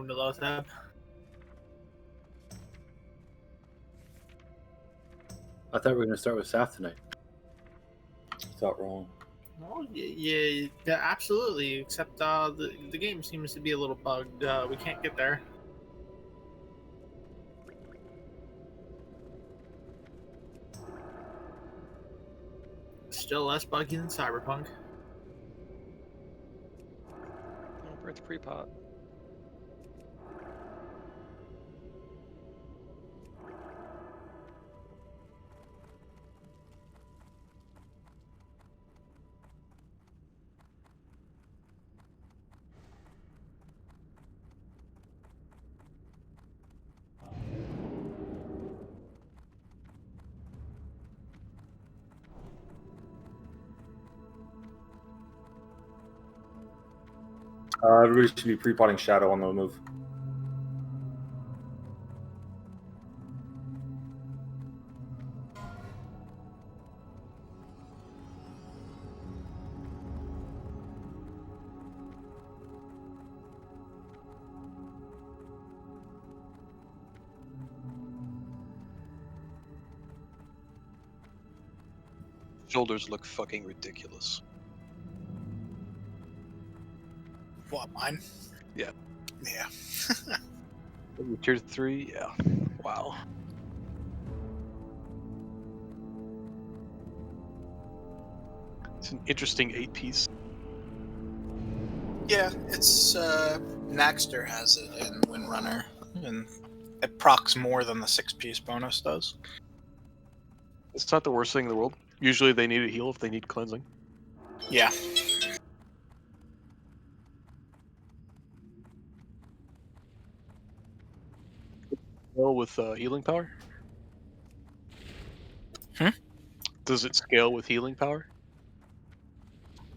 Welcome to Lothab. I thought we were going to start with Saf tonight. Thought wrong. Oh, yeah, absolutely. Except the game seems to be a little bugged. We can't get there. Still less buggy than Cyberpunk. For its pre-pot. Everybody should be pre-potting Shadow on the move. Shoulders look fucking ridiculous. What, mine? Yeah. Yeah. Tier 3? Yeah. Wow. It's an interesting 8-piece. Yeah, it's Naxxter has it in Windrunner, and it procs more than the 6-piece bonus does. It's not the worst thing in the world. Usually they need a heal if they need cleansing. Yeah. Scale with healing power? Hmm? Does it scale with healing power?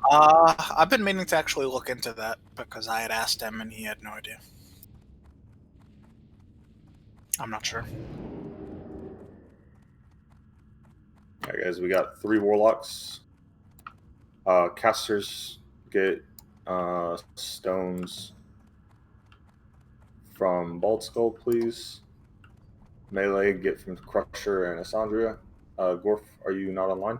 I've been meaning to actually look into that because I had asked him and he had no idea. I'm not sure. Alright, guys, we got 3 Warlocks. Casters get stones from Bald Skull, please. Melee get from Crusher and Asandria. Gorf, are you not online?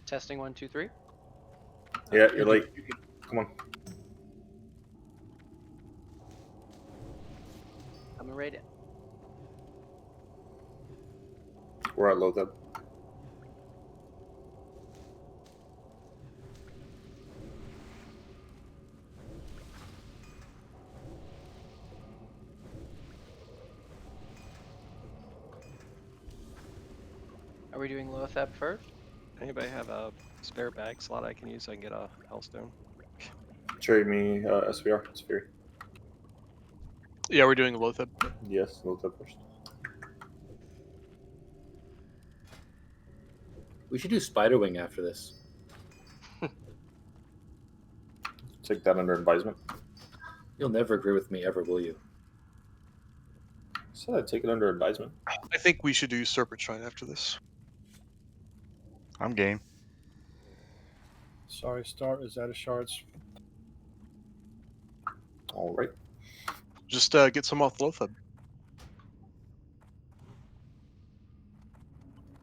Testing 1, 2, 3. Yeah, you're late. Come on. I'm gonna rate it. We're at Lothab. Are we doing Lothab first? Anybody have a spare bag slot I can use so I can get a Hellstone? Trade me SVR. Sphere. Yeah, we're doing Lothab. Yes, Lothab first. We should do Spiderwing after this. Take that under advisement. You'll never agree with me ever, will you? I said I'd take it under advisement. I think we should do Serpent Shrine after this. I'm game. Sorry, start is out of shards. All right. Just get some off Lothab.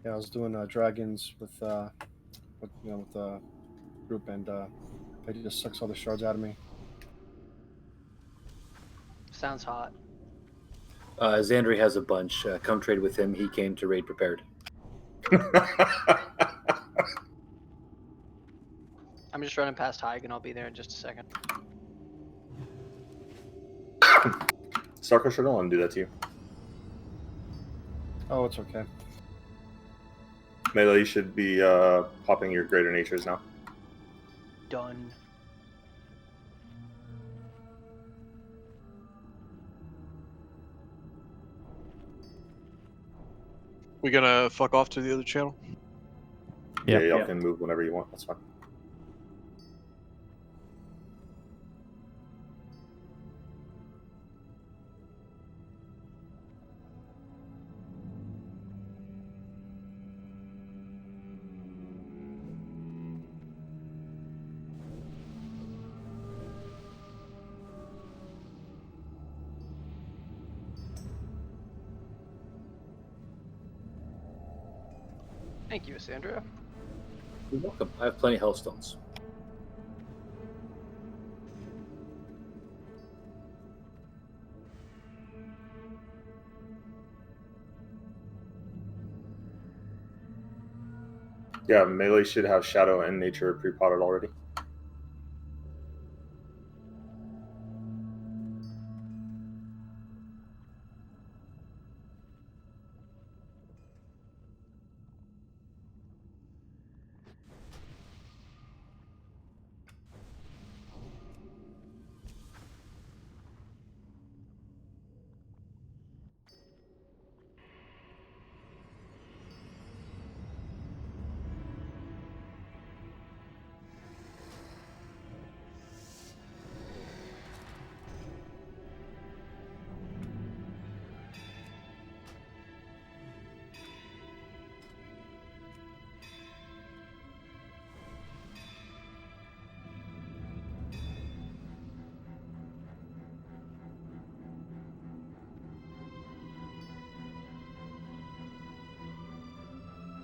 Yeah, I was doing dragons with the group, and they just sucks all the shards out of me. Sounds hot. Xandri has a bunch. Come trade with him. He came to raid prepared. I'm just running past Haig and I'll be there in just a second. Starcrusher, don't let him do that to you. Oh, it's okay. Melee, you should be popping your greater natures now. Done. We gonna fuck off to the other channel? Yeah, Yep. y'all Yeah. can move whenever you want. That's fine. Thank you, Sandra. You're welcome. I have plenty of hellstones. Yeah, Melee should have Shadow and Nature pre-potted already.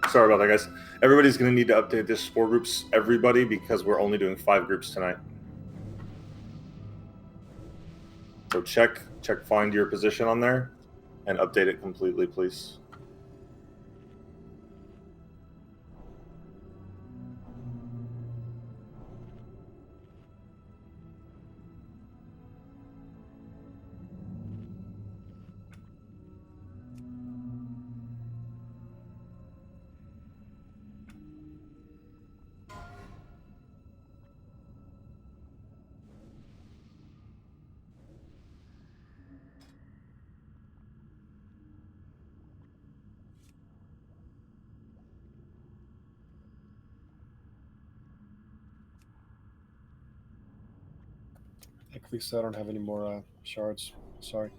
Sorry about that, guys. Everybody's going to need to update their spore groups, everybody, because we're only doing 5 groups tonight. So check, find your position on there, and update it completely, please. At least I don't have any more shards. Sorry.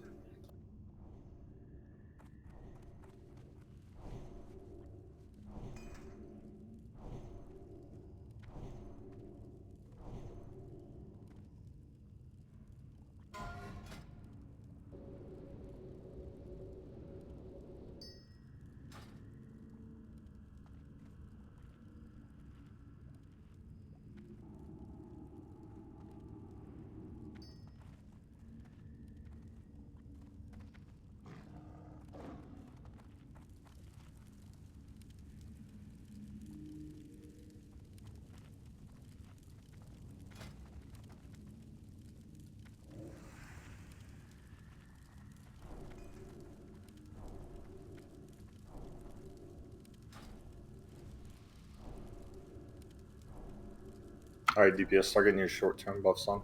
Alright, DPS, start getting your short-term buffs on.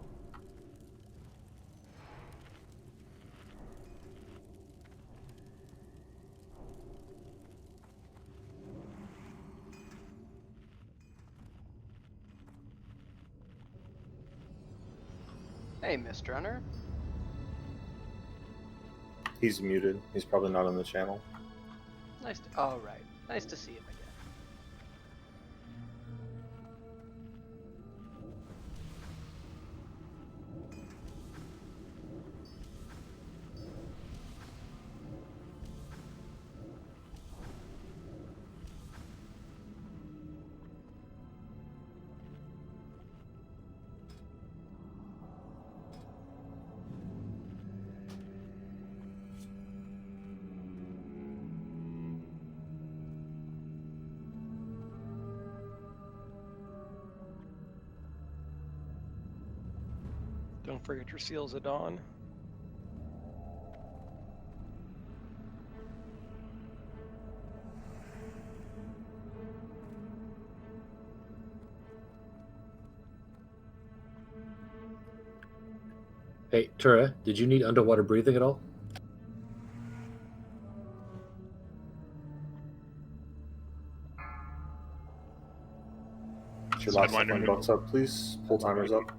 Hey, Mr. Runner. He's muted. He's probably not on the channel. Nice to. All right. Nice to see him again. Don't forget your seals at dawn. Hey, Tura, did you need underwater breathing at all? Get your last Sidewinder. bucks up, please. Pull timers up.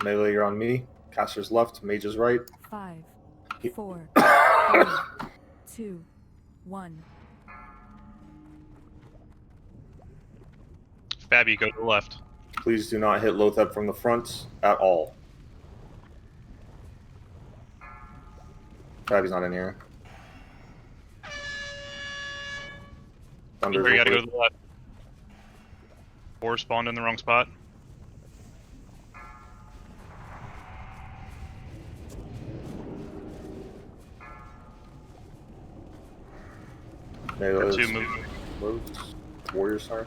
Melee, you're on me. Caster's left. Mage's right. 5, He- 4, 3, 2, 1. Fabby, go to the left. Please do not hit Lothep from the front at all. Fabby's not in here. Thunder's You gotta go over. to the left. Or spawned in the wrong spot. Melee Got is two moving. moved. Warriors, sorry.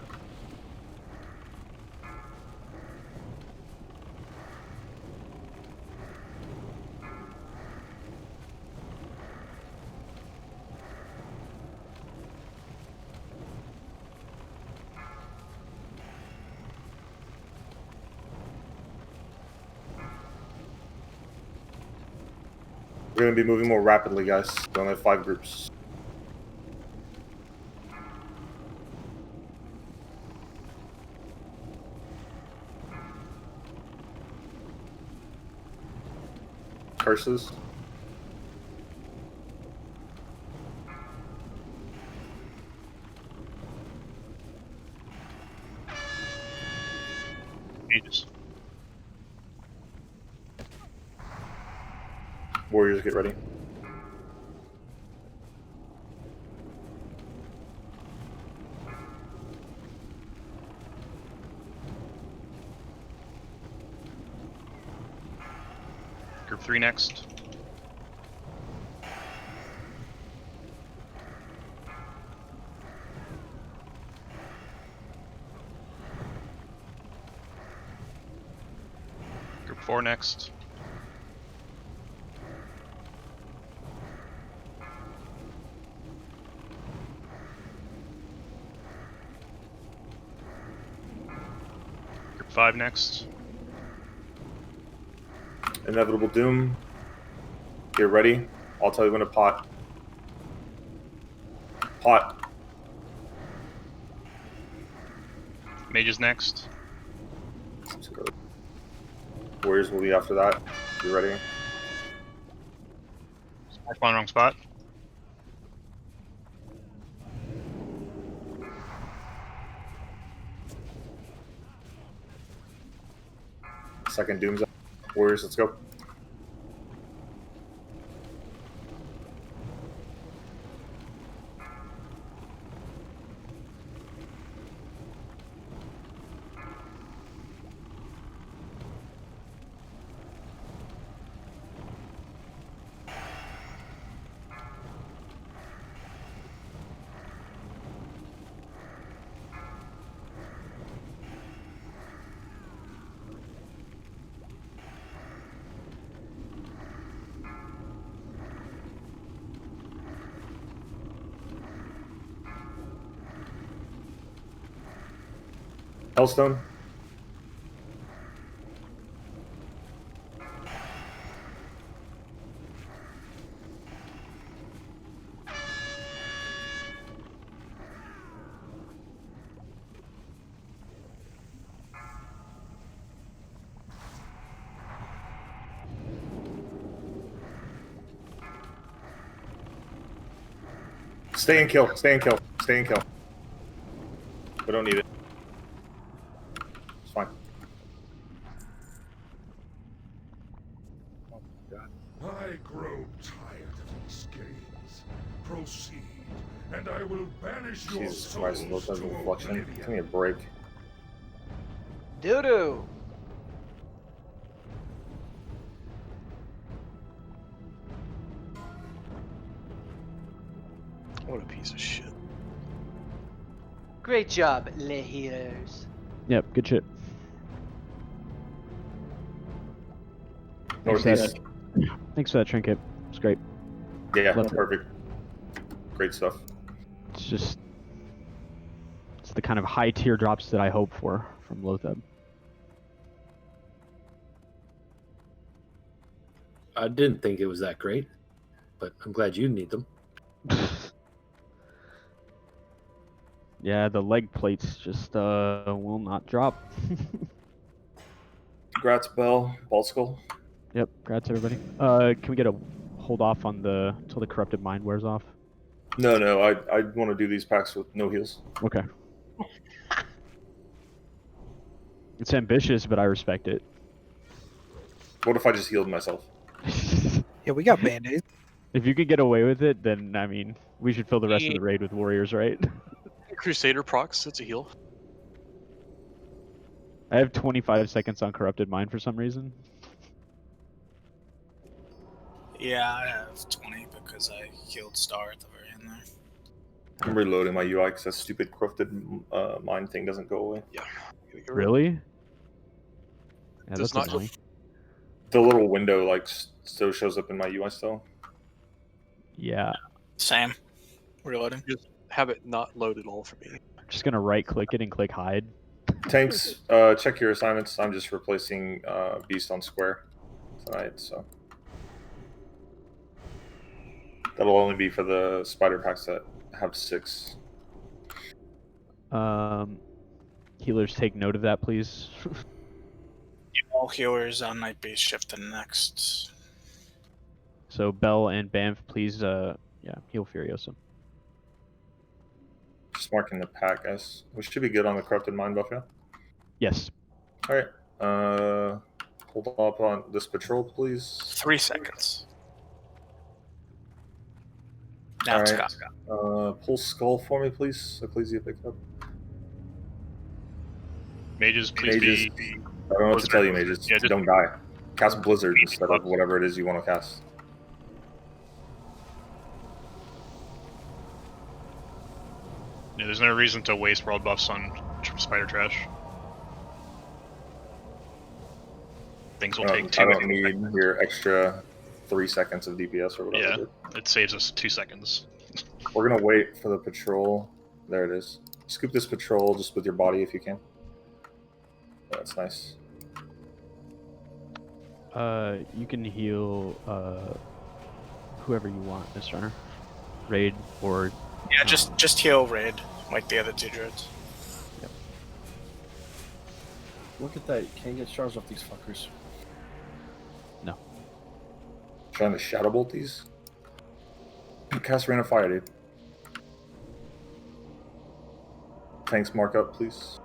We're going to be moving more rapidly, guys. We only have 5 groups. Curses. Jesus. Warriors, get ready. Group 3 next. Group 4 next. Group 5 next. Inevitable Doom. Get ready. I'll tell you when to pot. Pot. Mages next. Warriors will be after that. You ready? I spawned wrong spot. Second Doom's up. Warriors, let's go. Hellstone. Stay and kill. Stay and kill. Stay and kill. We don't need it. It's fine. Oh my god. I grow tired of these games. Proceed, and I will banish your Jesus Christ, souls those to reflection. oblivion. Give me a break. Doo-doo! What a piece of shit. Great job, les heroes. Yep, good shit. Thanks for Northeast. Thanks for that trinket. It's great. Yeah, Love it. perfect. Great stuff. It's just it's the kind of high tier drops that I hope for from Lotheb. I didn't think it was that great, but I'm glad you need them. Yeah, the leg plates just will not drop. Congrats, Bell. Bald Skull. Yep, congrats everybody. Can we get a hold off on the till the corrupted mind wears off? No, I want to do these packs with no heals. Okay. It's ambitious, but I respect it. What if I just healed myself? Yeah, we got band-aids. If you could get away with it, then I mean, we should fill the rest of the raid with warriors, right? Crusader procs, it's a heal. I have 25 seconds on corrupted mind for some reason. Yeah, I have 20 because I healed Star at the very end there. I'm reloading my UI because that stupid corrupted mind thing doesn't go away. Yeah. Really? Yeah, Does that's not annoying. The little window like still shows up in my UI still. Yeah. Same. Reloading. Just have it not load at all for me. I'm just gonna right click it and click hide. Tanks, check your assignments. I'm just replacing Beast on Square tonight, so that'll only be for the spider packs that have 6. Healers, take note of that, please. All healers on Night Beast shift to next. So Bell and Banff, please, heal Furiosa. Just marking the pack, guys. We should be good on the corrupted mind buff, yeah? Yes. All right. Hold up on this patrol, please. 3 seconds. All Now it's right. got. Pull skull for me, please. Ecclesia, pick up. Mages, please Mages. be. I don't know what to tell you, mages. Yeah, just don't die. Cast Blizzard instead of whatever it is you want to cast. Yeah, there's no reason to waste world buffs on spider trash. Things will take 2 I don't need your extra 3 seconds of DPS or whatever. Yeah, it saves us 2 seconds. We're gonna wait for the patrol. There it is. Scoop this patrol just with your body if you can. That's nice. You can heal whoever you want, Miss Runner. Raid or Yeah, just heal Raid, like the other 2 druids. Yep. Look at that. You can't get shards off these fuckers. No. Trying to shadow bolt these. Cast Rain of Fire, dude. Tanks mark up, please.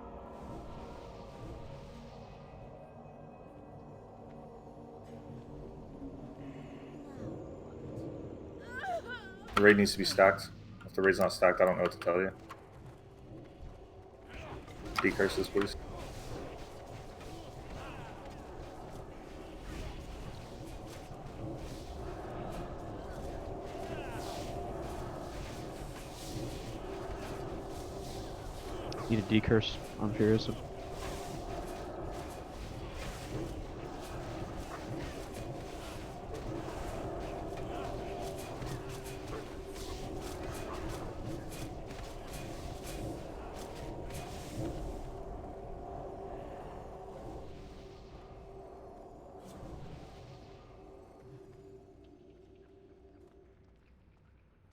The raid needs to be stacked. If the raid's not stacked, I don't know what to tell you. Decurses, please. Need a decurse on Furiosa.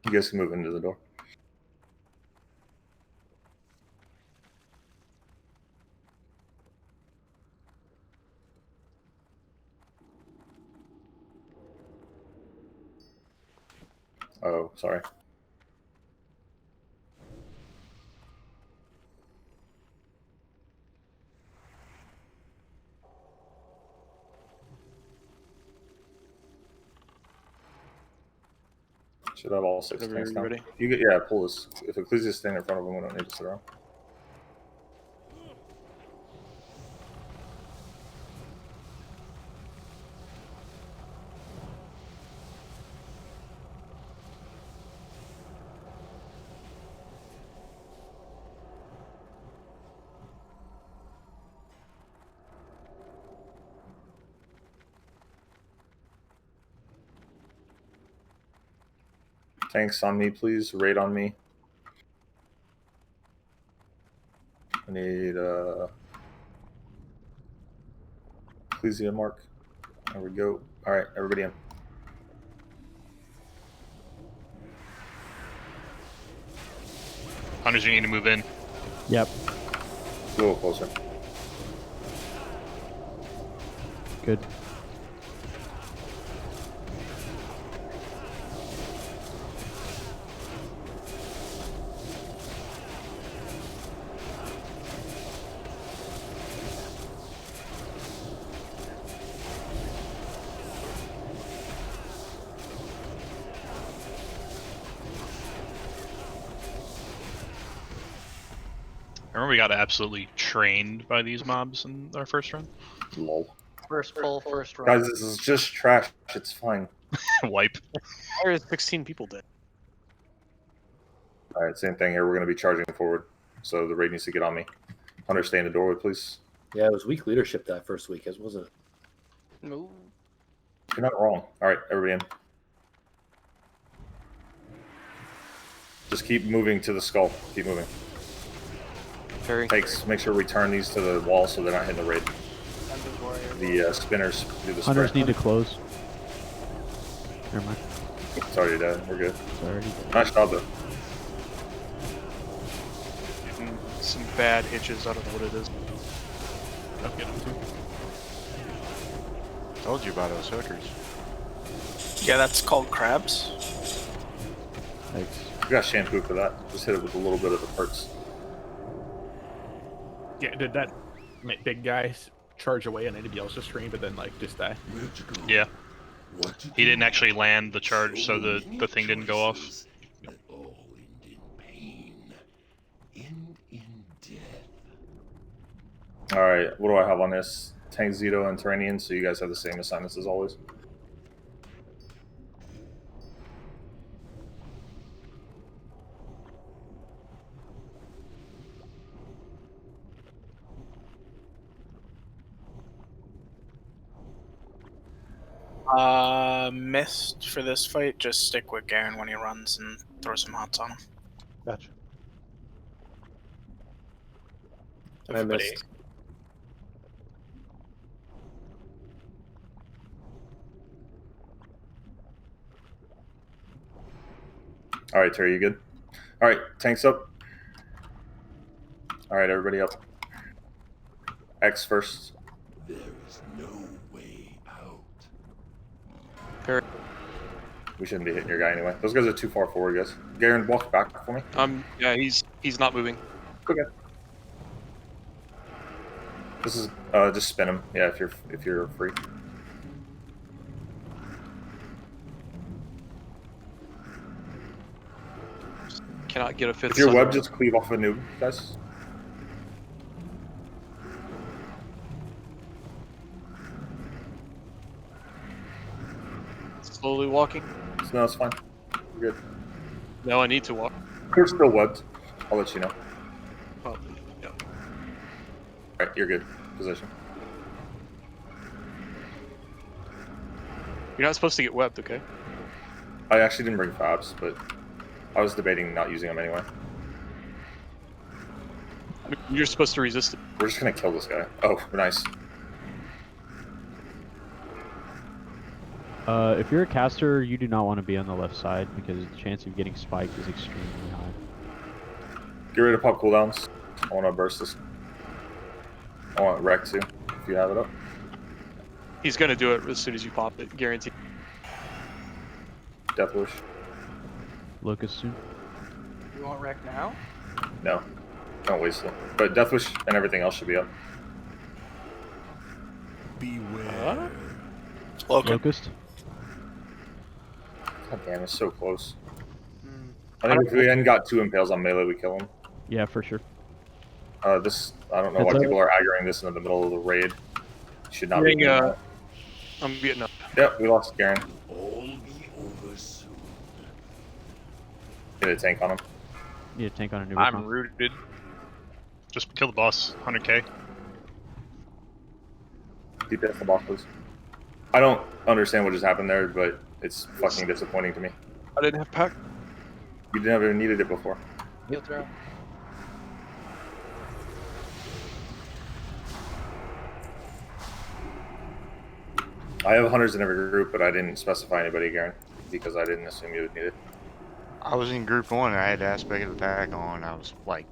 You guys can move into the door. Oh, sorry. Should have all 6 Whenever tanks you're now. ready. You get, yeah, pull this. If Ecclesia's standing in front of him, we don't need to sit around. Tanks on me, please. Raid on me. I need Ecclesia mark. There we go. Alright, everybody in. Hunters, you need to move in. Yep. A little closer. Good. I remember we got absolutely trained by these mobs in our first run. Lol. First pull, first run. Guys, this is just trash. It's fine. Wipe. Why are 16 people dead? Alright, same thing here. We're going to be charging forward. So the raid needs to get on me. Hunter, stay in the doorway, please. Yeah, it was weak leadership that first week, wasn't it? No. You're not wrong. Alright, everybody in. Just keep moving to the skull. Keep moving. Very. Takes. Make sure we turn these to the wall so they're not hitting the raid. The spinners do the Hunters spray. need to close. Never mind. It's already dead. We're good. It's already dead. Nice job, though. Some bad hitches. I don't know what it is. I'll get them too. Told you about those hookers. Yeah, that's called crabs. Thanks. We got shampoo for that. Just hit it with a little bit of the perks. Yeah, did that big guy charge away on anybody else's stream, but then like just die? Yeah. He didn't actually land the charge, so the thing didn't go off. Alright, what do I have on this? Tank, Zito, and Terranian, so you guys have the same assignments as always. Missed for this fight. Just stick with Garen when he runs and throw some hots on him. Gotcha. I missed. Alright, Terry, you good? Alright, tanks up. Alright, everybody up. X first. There is no way out. We shouldn't be hitting your guy anyway. Those guys are too far forward, guys. Garen, walk back for me. Yeah, he's not moving. Okay. This is just spin him. Yeah, if you're free. Cannot get a fifth. If you're sun. web, just cleave off a noob, guys. Slowly walking. No, it's fine. We're good. No, I need to walk. We're still webbed. I'll let you know. Oh, yeah. Alright, you're good. Position. You're not supposed to get webbed, okay? I actually didn't bring fabs, but I was debating not using them anyway. You're supposed to resist it. We're just gonna kill this guy. Oh, nice. If you're a caster, you do not want to be on the left side because the chance of getting spiked is extremely high. Get rid of pop cooldowns. I want to burst this. I want wreck too, if you have it up. He's gonna do it as soon as you pop it, guaranteed. Death Wish. Locust soon. You want wreck now? No. Don't waste it. But Death Wish and everything else should be up. Beware. Locust. God damn, it's so close. I think if we hadn't got 2 impales on melee, we kill him. Yeah, for sure. I don't know why people are aggroing this into the middle of the raid. Should not be doing that. I'm getting up. Yep, we lost Garen. All be over soon. Get a tank on him. Need a tank on a new I'm rooted. Just kill the boss. 100k. Keep it the boss, please. I don't understand what just happened there, but it's fucking disappointing to me. I didn't have pack. You never needed it before. Heal throw. I have hunters in every group, but I didn't specify anybody, Garen, because I didn't assume you would need it. I was in group 1. I had aspect of the pack on. I was like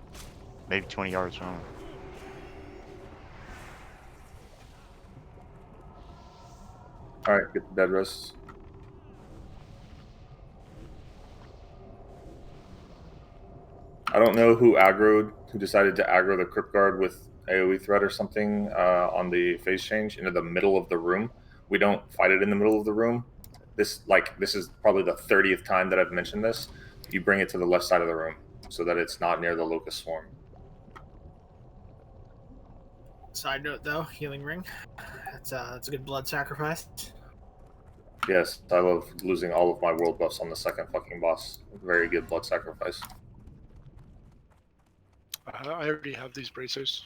maybe 20 yards from him. All right, get the dead rest. I don't know who decided to aggro the crypt guard with AoE threat or something on the phase change into the middle of the room. We don't fight it in the middle of the room. This is probably the 30th time that I've mentioned this. You bring it to the left side of the room so that it's not near the locust swarm. Side note, though, healing ring. That's a good blood sacrifice. Yes, I love losing all of my world buffs on the second fucking boss. Very good blood sacrifice. I already have these bracers.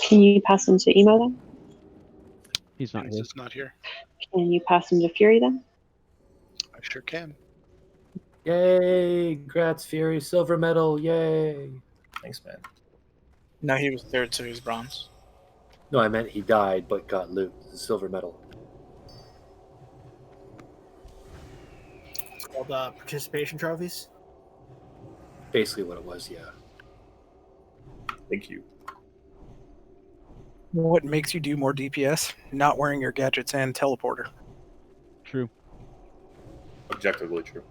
Can you pass them to Emo then? He's not here. It's not here. Can you pass them to Fury then? I sure can. Yay! Grats, Fury. Silver medal. Yay! Thanks, man. No, he was third, so he's bronze. No, I meant he died but got loot. The silver medal. It's called participation trophies. Basically what it was, yeah. Thank you. What makes you do more DPS? Not wearing your gadgets and teleporter. True. Objectively true.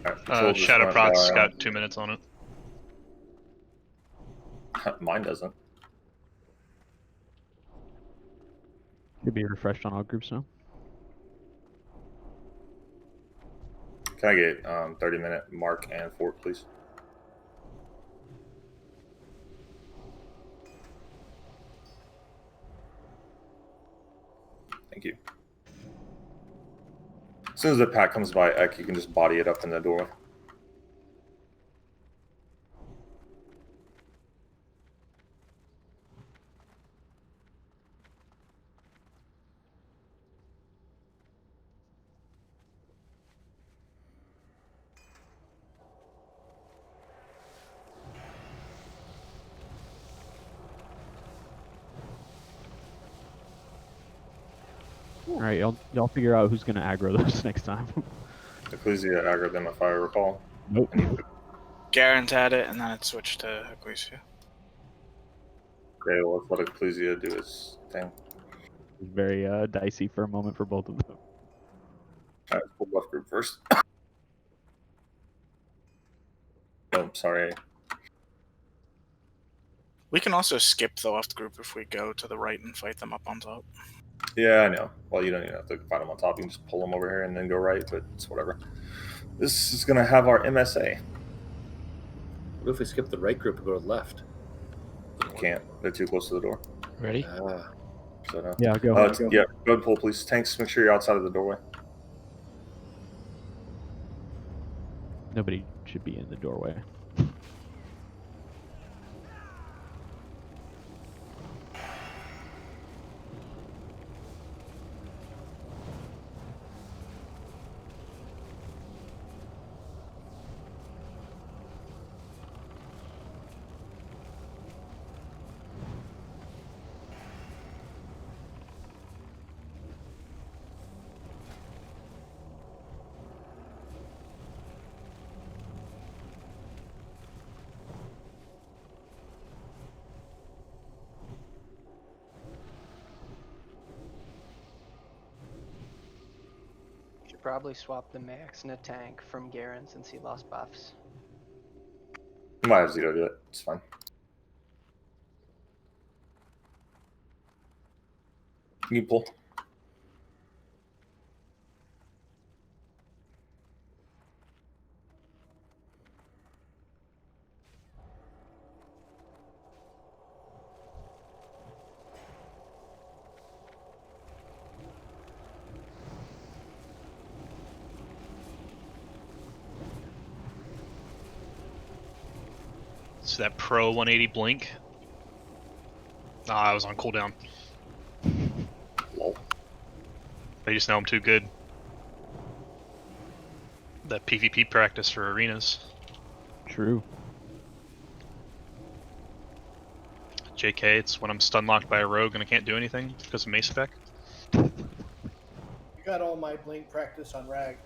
Right, Shadow Proc's got 2 minutes on it. Mine doesn't. Could be refreshed on all groups now. Can I get 30-minute mark and fort, please? Thank you. As soon as the pack comes by Ek, you can just body it up in the doorway. All right, y'all figure out who's gonna aggro those next time. Ecclesia aggroed them, if I recall. Nope. Garen's had it, and then it switched to Ecclesia. Okay, well, let's let Ecclesia do his thing. It's very dicey for a moment for both of them. Alright, pull left group first. Oh, sorry. We can also skip the left group if we go to the right and fight them up on top. Yeah, I know. Well, you don't even have to fight them on top. You can just pull them over here and then go right, but it's whatever. This is going to have our MSA. What if we skip the right group and go to the left? You can't. They're too close to the door. Ready? So no. Yeah, go. Go ahead and pull, please. Tanks, make sure you're outside of the doorway. Nobody should be in the doorway. Should probably swap the Max in a tank from Garen since he lost buffs. You might have Zito do it. It's fine. You pull. So that pro 180 blink. I was on cooldown. Lol. They just know I'm too good. That PvP practice for arenas. True. JK, it's when I'm stun locked by a rogue and I can't do anything because of mace spec. You got all my blink practice on Rag.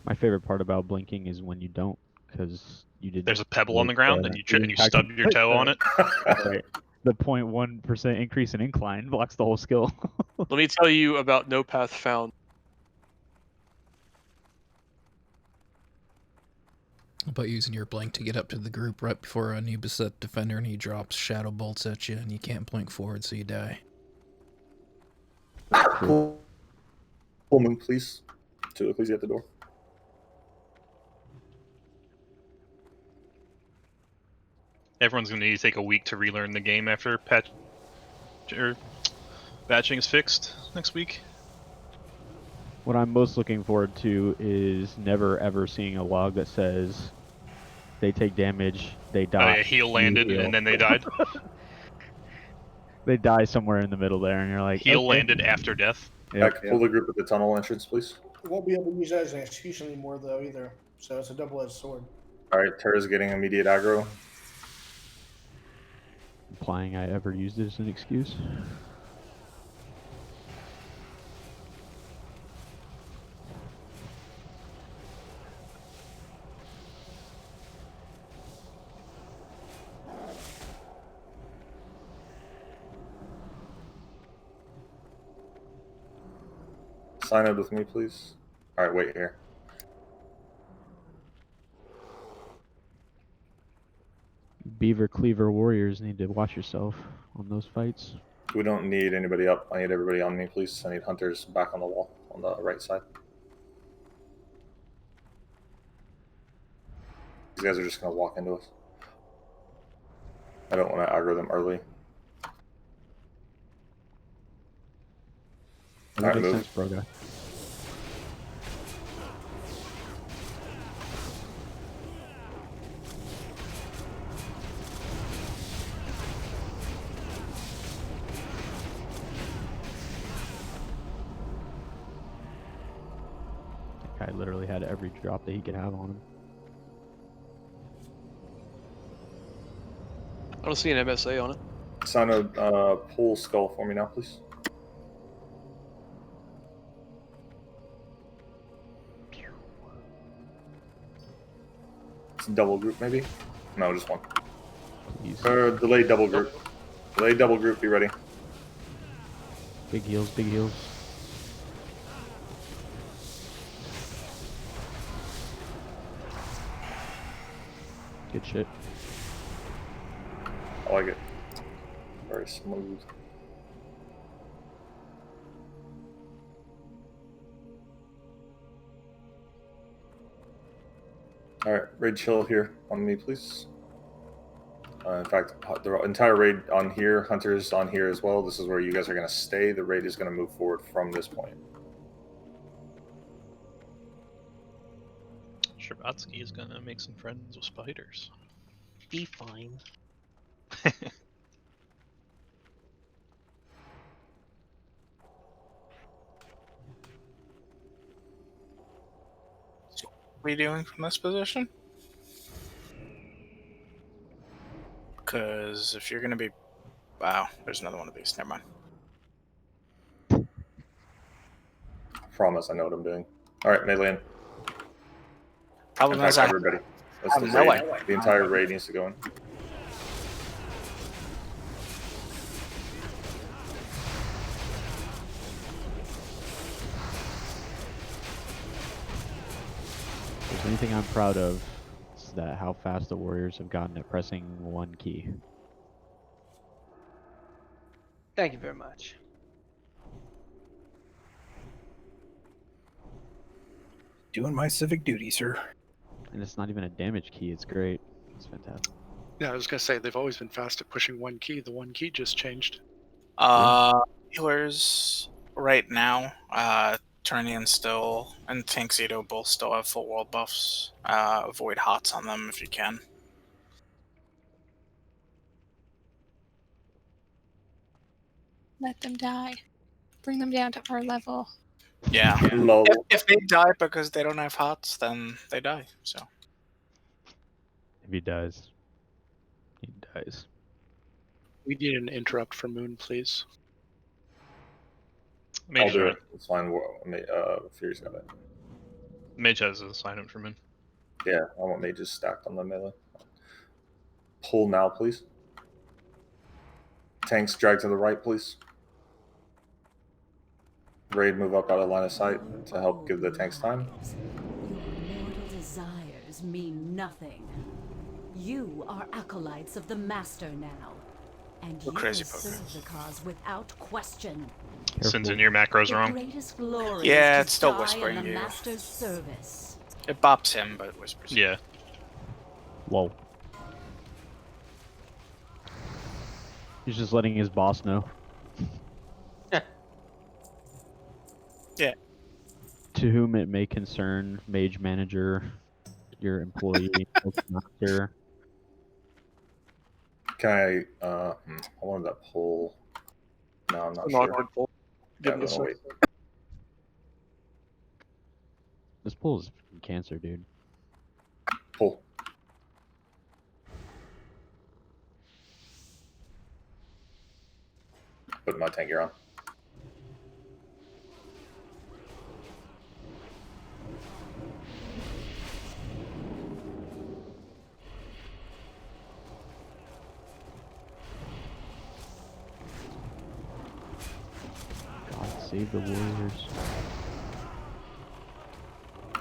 My favorite part about blinking is when you don't, because you did. There's a pebble on the ground and you stub your toe on it. Right. The 0.1% increase in incline blocks the whole skill. Let me tell you about No Path Found. About using your blink to get up to the group right before Anubis set defender and he drops shadow bolts at you and you can't blink forward so you die. Pullman, please. To please at the door. Everyone's gonna need to take a week to relearn the game after patch or batching is fixed next week. What I'm most looking forward to is never ever seeing a log that says they take damage, they die. Yeah, heal landed and then they died. They die somewhere in the middle there, and you're like, Heal okay. landed after death. Yep. Pull the group at the tunnel entrance, please. You won't be able to use that as an excuse anymore, though, either. So it's a double-edged sword. All right, Terra's getting immediate aggro. Implying I ever used it as an excuse. Sign up with me, please. All right, wait here. Beaver Cleaver Warriors need to watch yourself on those fights. We don't need anybody up. I need everybody on me, please. I need hunters back on the wall on the right side. These guys are just going to walk into us. I don't want to aggro them early. That All right, makes move. sense, bro guy. That guy literally had every drop that he could have on him. I don't see an MSA on it. Sign a pull skull for me now, please. It's a double group, maybe? No, just one. Please. Delayed double group. Delayed double group, be ready. Big heals, big heals. Good shit. I like it. Very smooth. All right, raid chill here on me, please. In fact, the entire raid on here, hunters on here as well. This is where you guys are going to stay. The raid is going to move forward from this point. Sherbatsky is gonna make some friends with spiders. Be fine. So what are we doing from this position? Because if you're going to be... Wow, there's another one of these. Never mind. I promise I know what I'm doing. All right, melee in. Problem In is, fact, everybody. That's the no raid. idea. The entire raid needs to go in. If there's anything I'm proud of, it's that how fast the Warriors have gotten at pressing one key. Thank you very much. Doing my civic duty, sir. And it's not even a damage key, it's great. It's fantastic. Yeah, I was gonna say they've always been fast at pushing one key. The one key just changed. Healers right now, Turnian still and Tanxedo both still have full world buffs. Avoid hots on them if you can. Let them die. Bring them down to our level. Yeah. Lol. If they die because they don't have hots, then they die. So. If he does, he dies. We need an interrupt for Moon, please. Mage I'll do join. it. It's fine. Fury's got it. Mage has an assignment from him. Yeah, I want mages stacked on the melee. Pull now, please. Tanks drag to the right, please. Raid move up out of line of sight to help give the tanks time. Your mortal desires mean nothing. You are acolytes of the Master now, and you will crazy serve the cause without question. Sends in your macros The wrong. greatest glory Yeah, is it's to still die whispering in the you. Master's service. It bops him, but it whispers. Yeah. Whoa. He's just letting his boss know. Yeah. To whom it may concern, mage manager, your employee, master. Can I wanted that pull. No, I'm not An sure. awkward pull. Yeah, Give I'm me a gonna sec. wait. This pull is cancer, dude. Pull. Put my tank gear on. God save the warriors.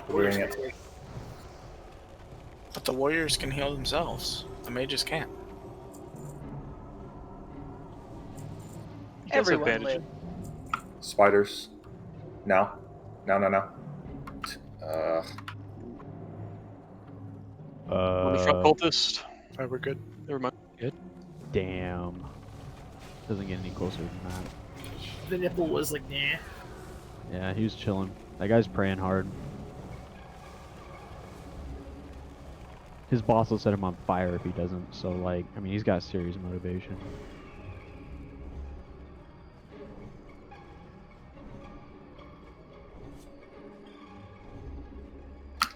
Warriors can take- But the warriors can heal themselves. The mages can't. Everyone live. Spiders. Now. Now. On the front cultist. Alright, we're good. Never mind. Good. Damn. Doesn't get any closer than that. The nipple was like, nah. Yeah, he was chilling. That guy's praying hard. His boss will set him on fire if he doesn't, so like, I mean, he's got serious motivation.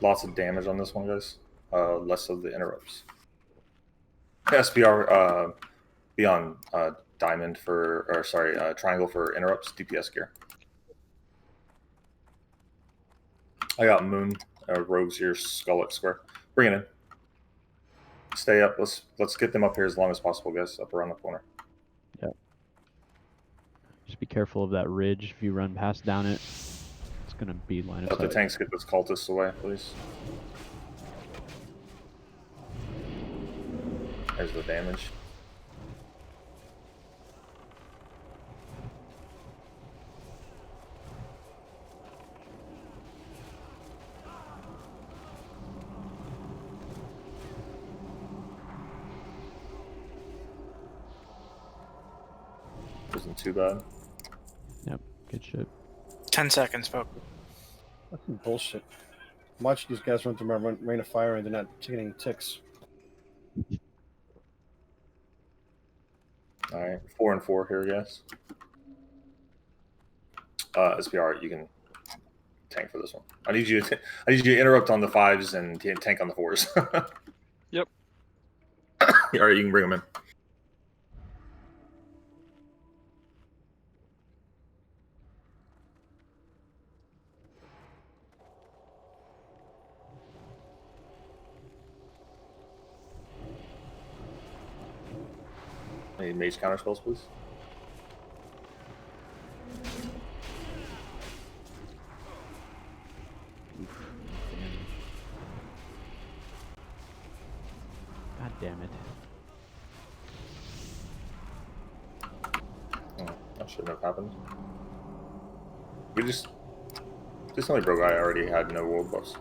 Lots of damage on this one, guys. Less of the interrupts. SBR be on diamond for, or sorry, triangle for interrupts, DPS gear. I got Moon, Rogues here, Skull Square. Bring it in. Stay up. Let's get them up here as long as possible, guys. Up around the corner. Yep. Just be careful of that ridge. If you run past down it, it's gonna be line of Let the sight. tanks get those cultists away, please. There's the damage. Wasn't too bad. Yep, good shit. 10 seconds, folks. That's some bullshit. Watch these guys run through my rain of fire and they're not taking any ticks. All right, 4 and 4 here, guys. SPR, you can tank for this one. I need you to interrupt on the 5s and tank on the 4s. Yep. All right, you can bring them in. Any mage counter spells, please? God damn it. Oh, that shouldn't have happened. We just... This only broke I already had no world buffs.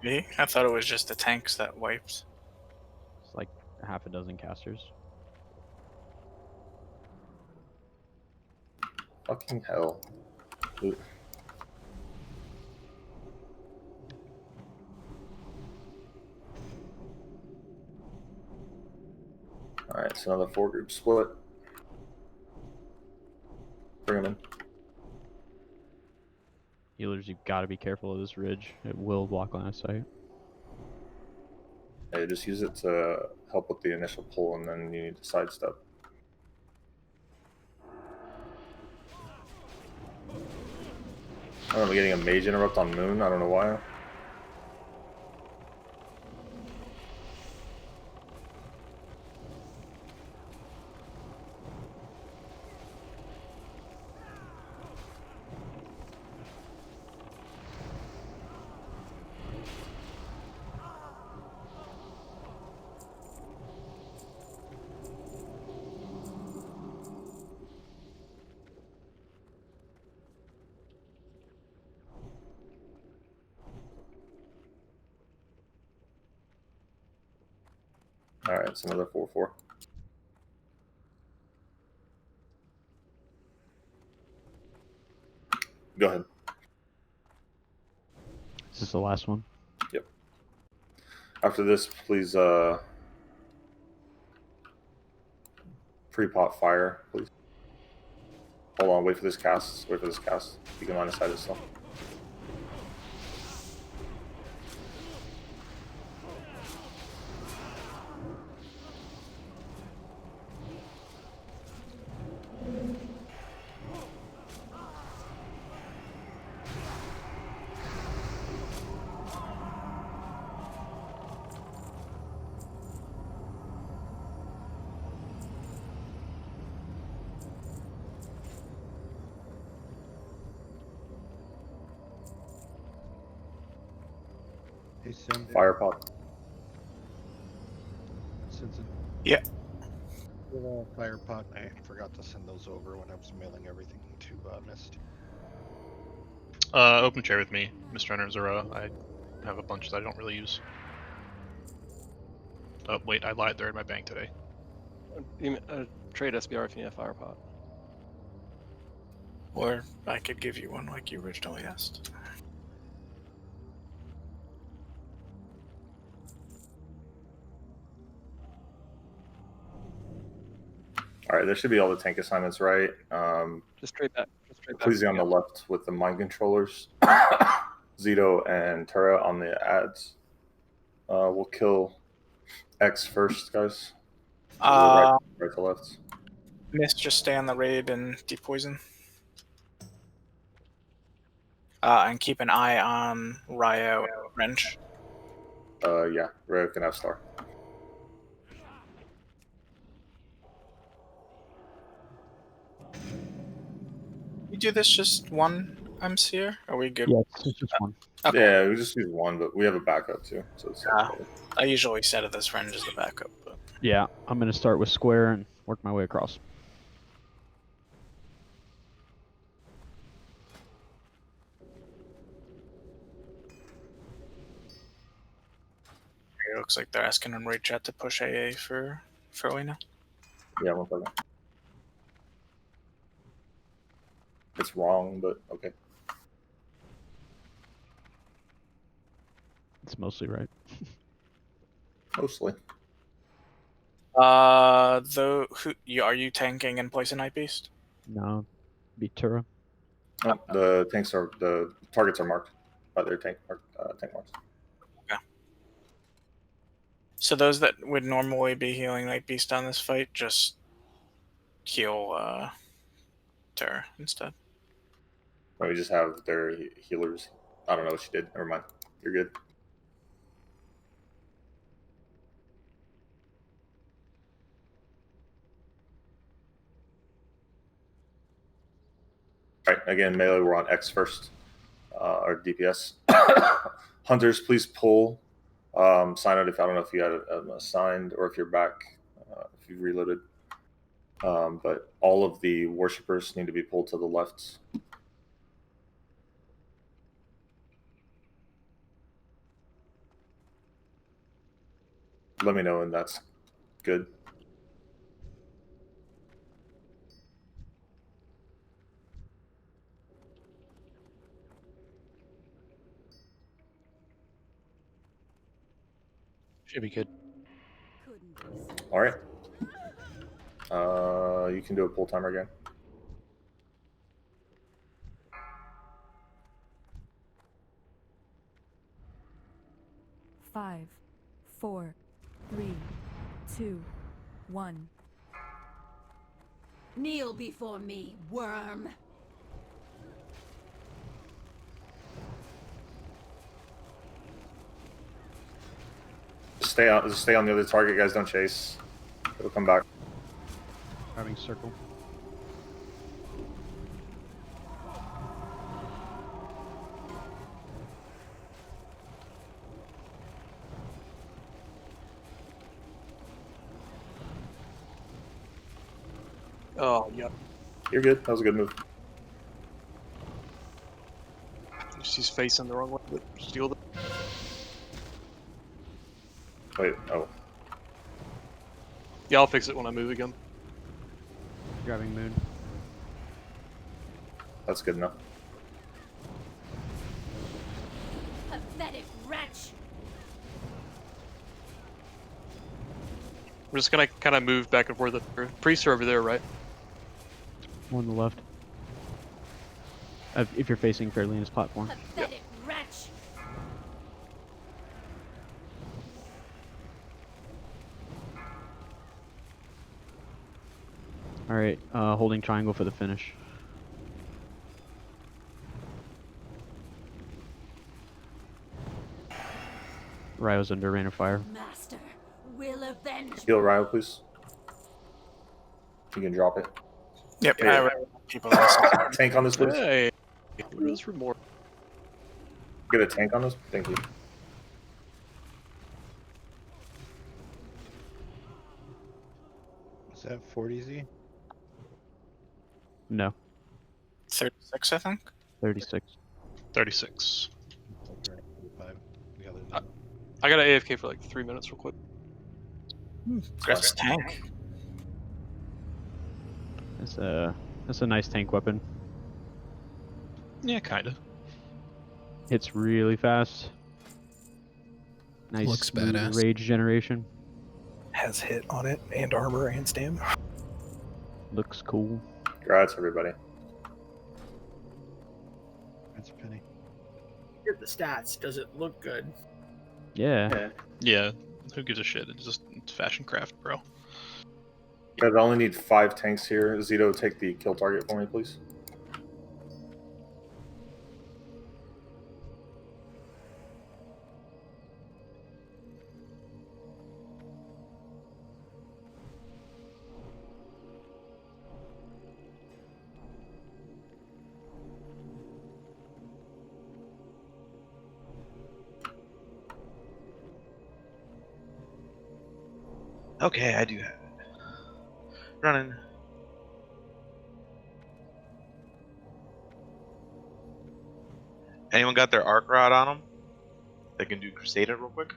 Me? I thought it was just the tanks that wiped. It's like half a dozen casters. Fucking hell. Ooh. All right, so another 4 group split. Bring them in. Healers, you've got to be careful of this ridge. It will block line of sight. Yeah, just use it to help with the initial pull, and then you need to sidestep. I don't know, getting a mage interrupt on Moon. I don't know why. All right, it's another 4/4. Go ahead. Is this the last one? Yep. After this, please pre-pot fire, please. Hold on, wait for this cast. Wait for this cast. You can line of sight it still. Hey, Sim. Fire pot. Since Yeah. fire pot, I forgot to send those over when I was mailing everything to Mist. Open share with me, Mr. Hunter Zero. I have a bunch that I don't really use. Oh wait, I lied. They're in my bank today. Trade SBR if you need a fire pot. Or I could give you one like you originally asked. All right, there should be all the tank assignments right. Just trade back. Just trade back. Please on the left with the mind controllers. Zito and Terra on the ads. We'll kill X first, guys. Right to left. Miss, just stay on the raid and depoison. And keep an eye on Ryo Wrench. Yeah, Ryo can have star. You do this just one MC? Are we good? Yeah, it's just one. Okay. Yeah, we just use one, but we have a backup too. So it's I usually set it this range as the backup, but Yeah, I'm going to start with square and work my way across. it looks like they're asking in raid chat to push AA for Lena. Yeah, 1 second. It's wrong, but okay. It's mostly right. Mostly. Are you tanking and Poison Night Beast? No, be Tura. Oh, the targets are marked by their tank marks. Okay. So those that would normally be healing Night Beast on this fight, just heal Terra instead. We just have their healers. I don't know what she did. Never mind. You're good. All right, again, melee, we're on X first, or DPS. Hunters, please pull. Sign out if I don't know if you had assigned or if you're back, if you've reloaded. But all of the worshippers need to be pulled to the left. Let me know when that's good. Should be good. All right. You can do a pull timer again. Five, 4, 3, 2, 1. Kneel before me, worm. Just stay on the other target, guys. Don't chase. It'll come back. Grabbing circle. Oh, yeah. You're good. That was a good move. She's facing the wrong way. But steal the. Wait. Oh. Yeah, I'll fix it when I move again. Grabbing moon. That's good enough. Pathetic wretch. We're just gonna kind of move back and forth. The priests are over there, right? One on the left. If you're facing Fairlena's platform. Pathetic wretch. Alright, holding triangle for the finish. Ryo's under rain of fire. Master will avenge. Heal Ryo, please. If you can drop it. Yep. Yeah. People Tank on this, please. Hey, what is for more? Get a tank on this. Thank you. Is that 40Z? No. 36, I think. 36. 36. I got an AFK for like 3 minutes, real quick. That's tank. That's a nice tank weapon. Yeah, kinda. Hits really fast. Nice Looks smooth badass. rage generation. Has hit on it, and armor, and stamina. Looks cool. Congrats, everybody. That's a penny. Get the stats. Does it look good? Yeah. Yeah. Who gives a shit? It's fashion craft, bro. Guys, I only need 5 tanks here. Zito, take the kill target for me, please. Okay, I do have it. Running. Anyone got their arc rod on them? They can do Crusader real quick.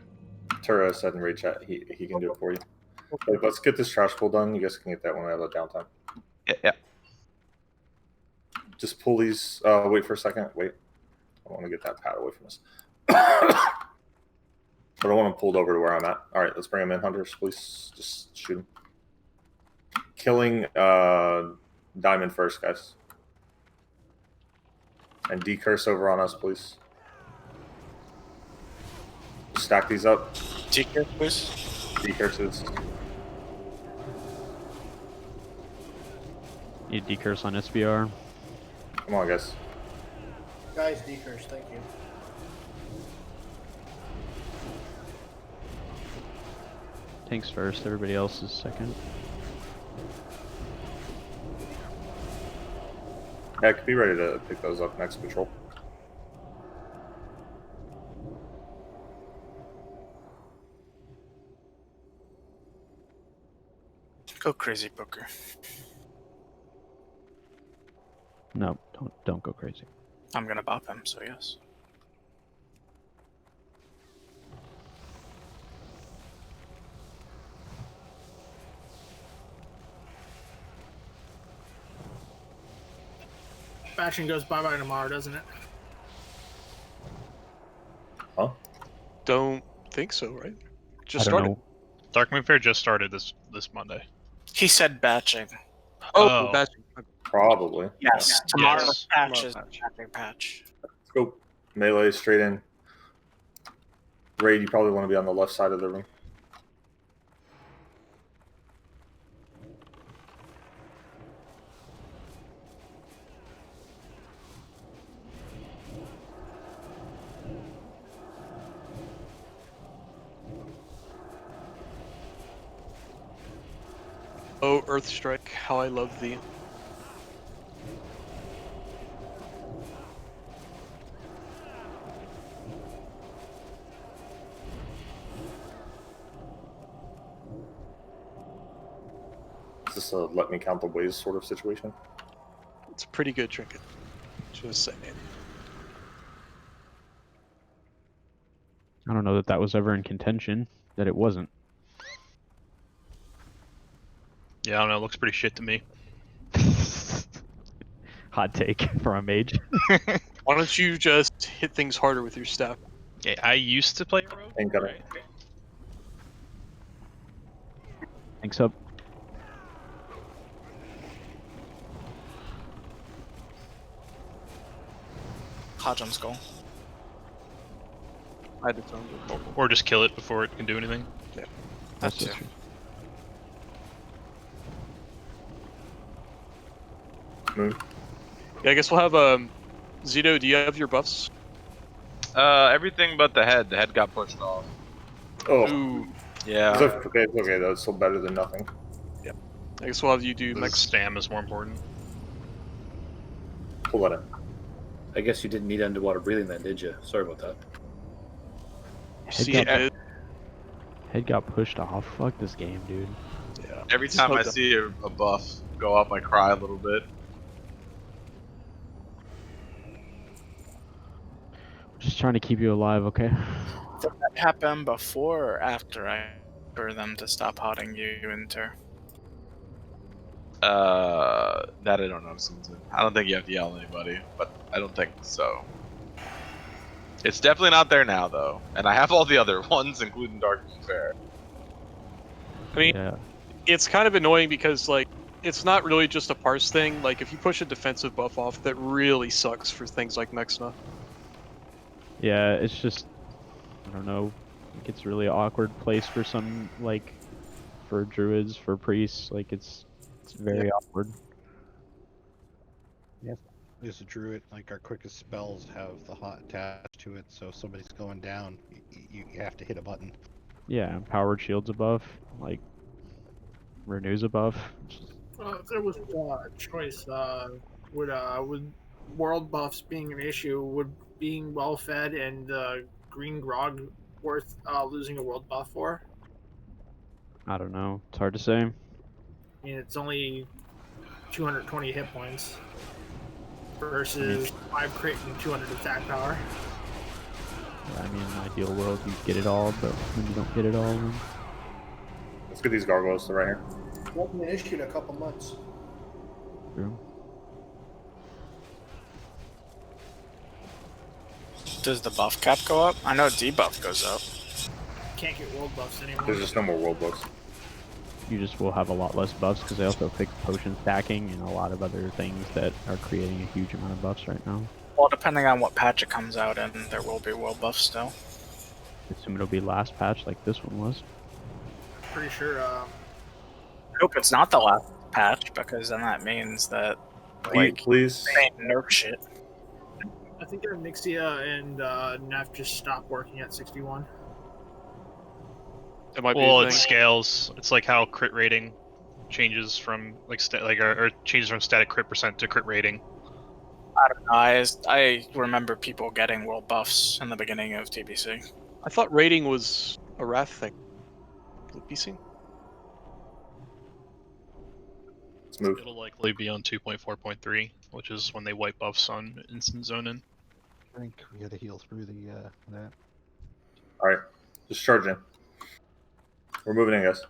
Tura said in raid chat he can do it for you. But let's get this trash pull done. You guys can get that when we have a downtime. Yeah. Just pull these. Wait for a second. Wait. I want to get that pad away from us. But I want them pulled over to where I'm at. All right, let's bring them in, hunters, please. Just shoot them. Killing Diamond first, guys. And decurse over on us, please. Stack these up. Decurse, please. Decurses. Need decurse on SBR. Come on, guys. Guys, decurse, thank you. Tanks first, everybody else is second. Yeah, I could be ready to pick those up next patrol. Go crazy, Booker. No, don't go crazy. I'm gonna bop him, so yes. Faction goes bye-bye tomorrow, doesn't it? Huh? Don't think so, right? Just I don't started. know. Dark Moon Fair just started this Monday. He said batching. Oh, batching. Probably. Yes, tomorrow's Yes. patch Tomorrow's is the batching patch. Let's go. Melee straight in. Raid, you probably want to be on the left side of the room. Oh, Earth Strike, how I love thee. Is this a let me count the ways sort of situation? It's a pretty good trinket. Just saying. I don't know that that was ever in contention. That it wasn't. Yeah, I don't know. It looks pretty shit to me. Hot take from a mage. Why don't you just hit things harder with your staff? Yeah, I used to play rogue. Ain't got it. Thanks up. Hajim's goal. I had to tell him. Or just kill it before it can do anything. Yeah. That's That's it. true. Moon. Yeah, I guess we'll have Zito, do you have your buffs? Everything but the head. The head got pushed off. Oh. Ooh. Yeah. It's okay, though. It's still better than nothing. Yep. I guess we'll have you do The next. spam is more important. Pull that in. I guess you didn't need underwater breathing then, did you? Sorry about that. Head got pushed off. Fuck this game, dude. Yeah. Every time I see a buff go up, I cry a little bit. Just trying to keep you alive, okay? Did that happen before or after I for them to stop hotting you enter? That I don't know, Susan. I don't think you have to yell at anybody, but I don't think so. It's definitely not there now, though. And I have all the other ones, including Dark and Fair. I mean, it's kind of annoying because, like, it's not really just a parse thing. Like, if you push a defensive buff off, that really sucks for things like Nexna. Yeah, it's just, I don't know. Like, it's a really awkward place for some, like, for druids, for priests. Like, it's very awkward. Yes. As a druid, like our quickest spells have the hot attached to it, so if somebody's going down, you have to hit a button. Yeah, powered shields above, like, renews above. If there was a choice, would world buffs being an issue, would being well fed and green grog worth losing a world buff for? I don't know. It's hard to say. I mean, it's only 220 hit points versus 5 crit and 200 attack power. I mean, in an ideal world, you get it all, but when you don't get it all, then... Let's get these gargoyles right here. Wasn't an issue in a couple months. True. Does the buff cap go up? I know debuff goes up. Can't get world buffs anymore. There's just no more world buffs. You just will have a lot less buffs because they also fix potion stacking and a lot of other things that are creating a huge amount of buffs right now. Well, depending on what patch it comes out in, there will be world buffs still. I assume it'll be last patch like this one was. Pretty sure. I hope it's not the last patch because then that means that like please. they nerf shit. I think Nixia and Neff just stopped working at 61. It might Well, be a it thing. scales. It's like how crit rating changes from like or changes from static crit percent to crit rating. I don't know. I remember people getting world buffs in the beginning of TBC. I thought rating was a wrath thing. Would it be seen? Let's move. It'll likely be on 2.4.3, which is when they wipe buffs on instant zoning. I think we gotta heal through the that. Alright. Just charge in. We're moving in, guys.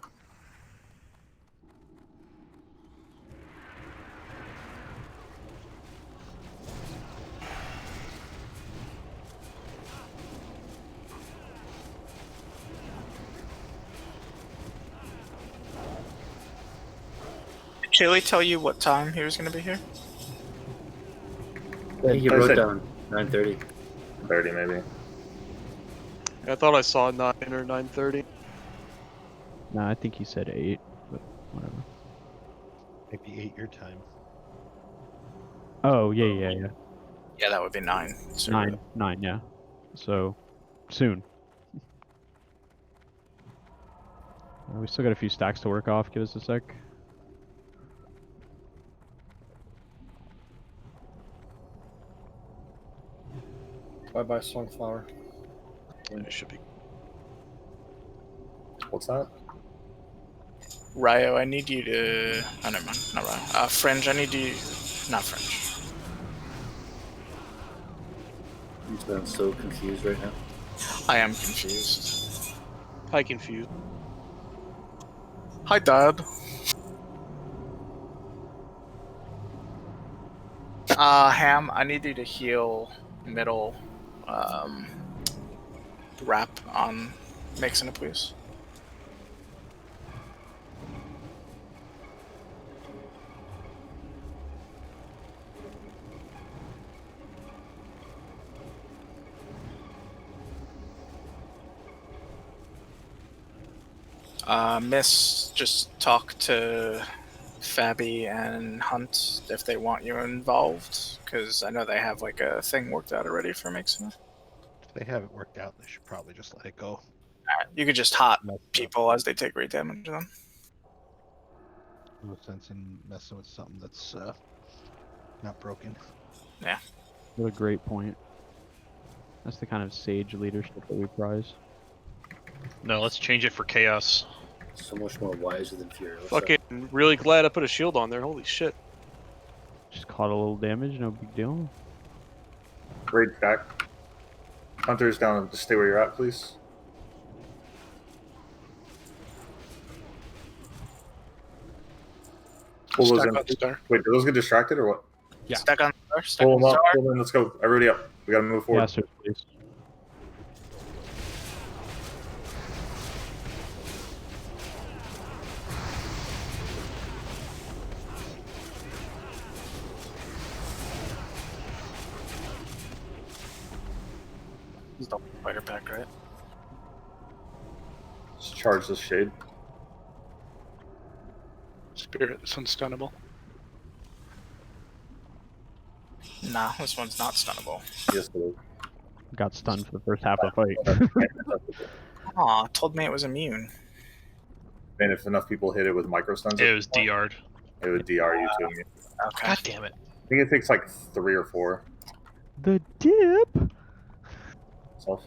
Chili tell you what time he was going to be here? He I wrote said down 9:30. 30 maybe. I thought I saw 9 or 9:30. No, I think he said 8, but whatever. Maybe 8 your time. Oh, yeah. Yeah, that would be 9. So 9, yeah. So, soon. We still got a few stacks to work off. Give us a sec. Bye-bye, Sunflower. It should be. What's that? Ryo, I need you to... Oh, never mind. Not Ryo. Fringe, I need you... Not Fringe. You sound so confused right now. I am confused. Hi, confused. Hi, Dad. Ham, I need you to heal middle wrap on Mixing, please. Miss, just talk to Fabi and Hunt if they want you involved, because I know they have like a thing worked out already for Mixing. If they have it worked out, they should probably just let it go. You could just hot people as they take rate damage then. No sense in messing with something that's not broken. Yeah. What a great point. That's the kind of sage leadership that we prize. No, let's change it for chaos. So much more wiser than Fury. Fucking really glad I put a shield on there. Holy shit. Just caught a little damage, no big deal. Raid back. Hunter's down. Just stay where you're at, please. Pull those in. Wait, do those get distracted or what? Yeah. Stack on the star. Pull them up. Pull them in. Let's go. Everybody up. We gotta move forward. Yeah, sir, please. He's the fighter pack, right? Just charge this shade. Spirit's unstunnable. Nah, this one's not stunnable. Yes, it is. Got stunned for the first half of the fight. Aw, told me it was immune. And if enough people hit it with micro stuns, It was DR'd. it would DR you too. Okay. God damn it. I think it takes like 3 or 4. The dip. So,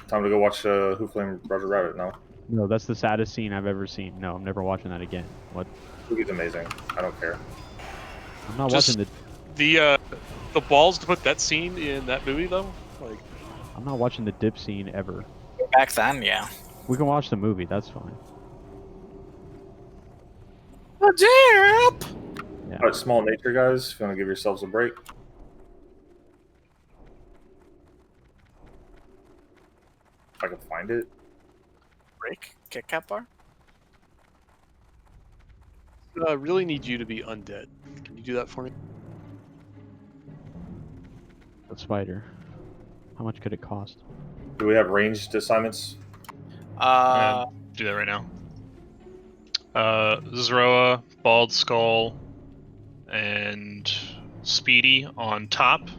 time to go watch Who Framed Roger Rabbit now. No, that's the saddest scene I've ever seen. No, I'm never watching that again. What? Movie's amazing. I don't care. I'm not Just watching the. The balls to put that scene in that movie though. Like, I'm not watching the dip scene ever. Back then, yeah. We can watch the movie. That's fine. A dip. Yeah. Alright, small nature guys. If you want to give yourselves a break. If I can find it. Break. Kit Kat bar. I really need you to be undead. Can you do that for me? The spider. How much could it cost? Do we have ranged assignments? Do that right now. Zroa, Bald Skull, and Speedy on top.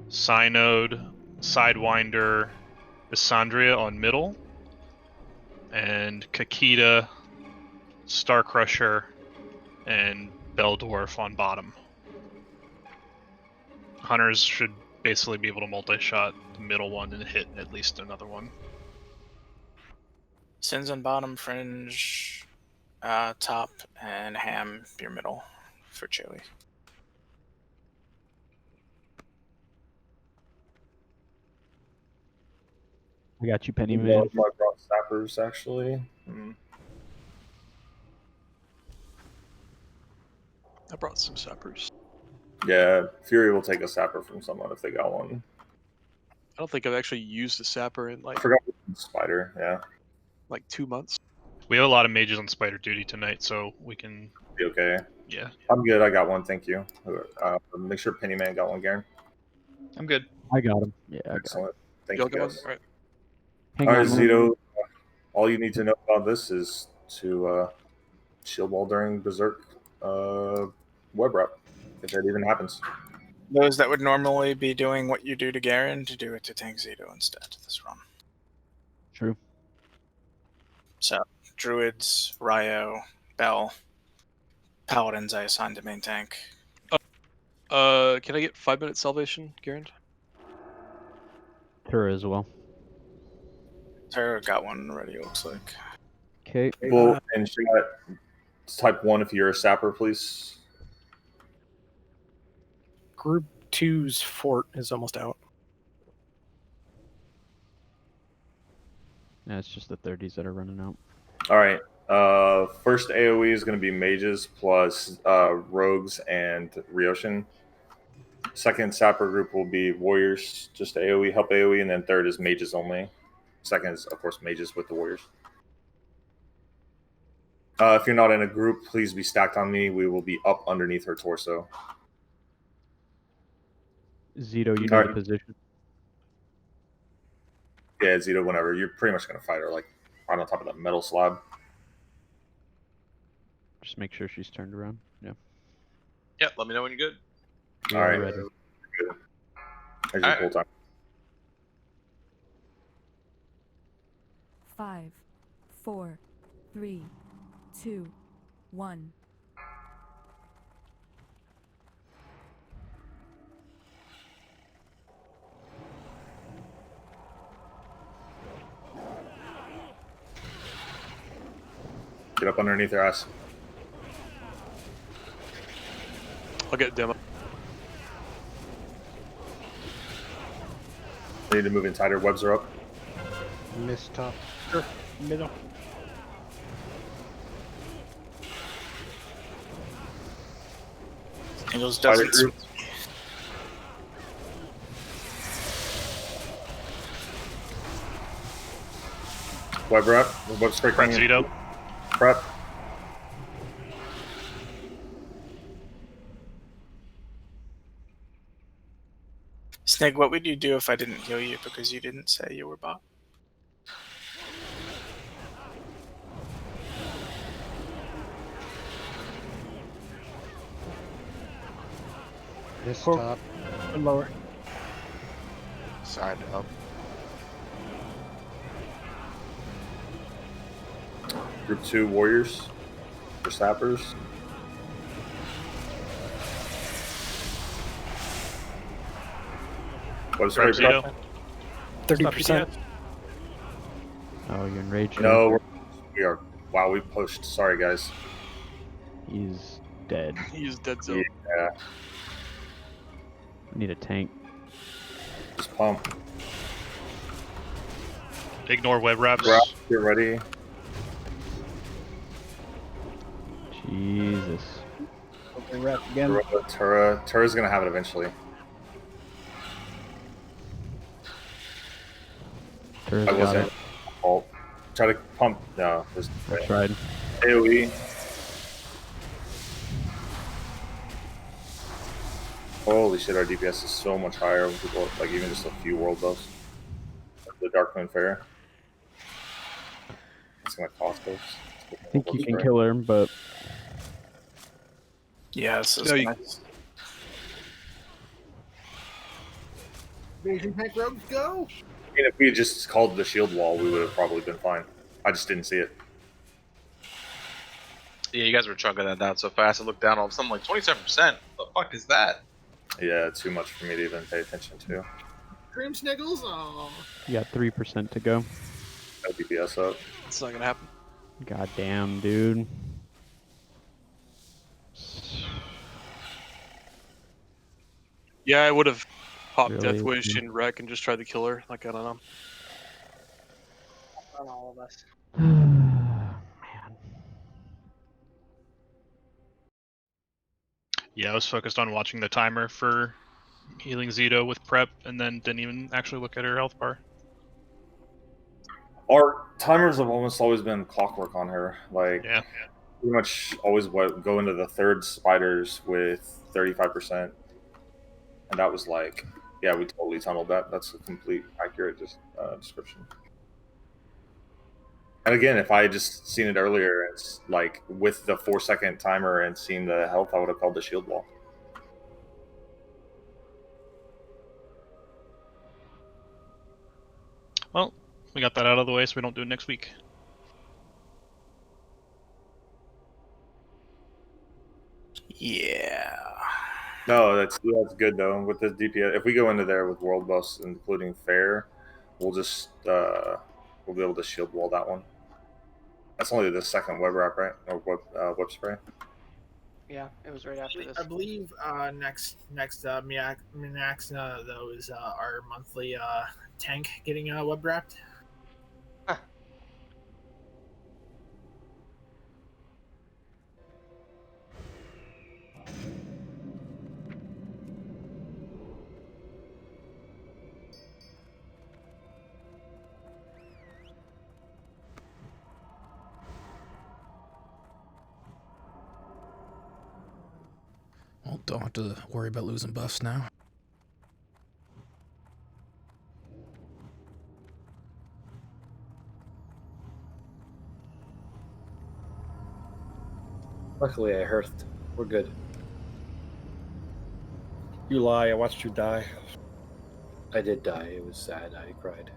Synode, Sidewinder, Isandria on middle. And Kakita, Starcrusher, and Beldorf on bottom. Hunters should basically be able to multi-shot the middle one and hit at least another one. Sins on bottom, Fringe, top, and Ham your middle for Chili. I got you, Penny I Man. brought sappers actually. I brought some sappers. Yeah, Fury will take a sapper from someone if they got one. I don't think I've actually used a sapper in I like forgot the spider. Yeah. like 2 months. We have a lot of mages on spider duty tonight, so we can. Be okay. Yeah. I'm good. I got one. Thank you. Make sure Pennyman got one, Garen. I'm good. I got him. Yeah, I got him. Excellent. Thank Y'all you, got one? guys. All right. Hang All right, on. Zito. All you need to know about this is to shield wall during Berserk web wrap, if that even happens. Those that would normally be doing what you do to Garen to do it to Tank Zito instead this run. True. So, Druids, Ryo, Bell, Paladins I assigned to main tank. Can I get 5-minute salvation, Garen? Tura as well. Tara got one already, it looks like. Okay. People in chat, type 1 if you're a sapper, please. Group 2's fort is almost out. Yeah, it's just the 30s that are running out. All right. First AoE is going to be mages plus rogues and Ryoshin. Second sapper group will be warriors, just AoE, help AoE, and then third is mages only. Second is, of course, mages with the warriors. If you're not in a group, please be stacked on me. We will be up underneath her torso. Zito, you All know right. the position. Yeah, Zito, whenever. You're pretty much going to fight her like right on top of that metal slab. Just make sure she's turned around. Yeah. Yeah, let me know when you're good. We All are right. ready. Good. There's your pull time. 5, 4, 3, 2, 1. Get up underneath her ass. I'll get demo. I need to move in tighter. Webs are up. Miss top. Sure. Middle. Angels Spider doesn't. group. Web wrap. Web spray. Prep Zito. Prep. Sneg, what would you do if I didn't heal you because you didn't say you were bot? This top. And lower. Side up. Group 2 warriors. For sappers. Web spray. Prep Prep. Zito. 30%. Oh, you're enraged. No, we are. Wow, we pushed. Sorry, guys. He's dead. He's dead zone. Yeah. I need a tank. Just pump. Ignore web wraps. Wrap. Get ready. Jesus. Okay, wrap again. Tura's gonna have it eventually. Tura's I got wasn't. it. Oh, try to pump. No, I tried. AoE. Holy shit, our DPS is so much higher when people like even just a few world buffs. The Dark Moon Fair. It's gonna cost us. I think you can kill her, but Yes, No, you- nice. Vision tank rogues go. I mean, if we had just called the shield wall, we would have probably been fine. I just didn't see it. Yeah, you guys were chunking that down so fast. I looked down, all of a sudden, like 27%. What the fuck is that? Yeah, too much for me to even pay attention to. Dream Sniggles. Oh. you got 3% to go. No DPS up. It's not gonna happen. God damn, dude. Yeah, I would have popped Really? Death Wish and Wreck and just tried to kill her. Like, I don't know. On all of us. Yeah, I was focused on watching the timer for healing Zito with prep, and then didn't even actually look at her health bar. Our timers have almost always been clockwork on her. Like, Yeah. pretty much always go into the third spiders with 35%. And that was like, yeah, we totally tunneled that. That's a complete accurate description. And again, if I had just seen it earlier, it's like with the 4-second timer and seen the health, I would have called the shield wall. Well, we got that out of the way, so we don't do it next week. Yeah. No, that's good though. With this DPS, if we go into there with world buffs, including fair, we'll just we'll be able to shield wall that one. That's only the second web wrap, right? Or web spray. Yeah, it was right after this. I believe next Naxx though is our monthly tank getting web wrapped. Well, don't have to worry about losing buffs now. Luckily, I hearthed. We're good. You lie. I watched you die. I did die. It was sad. I cried.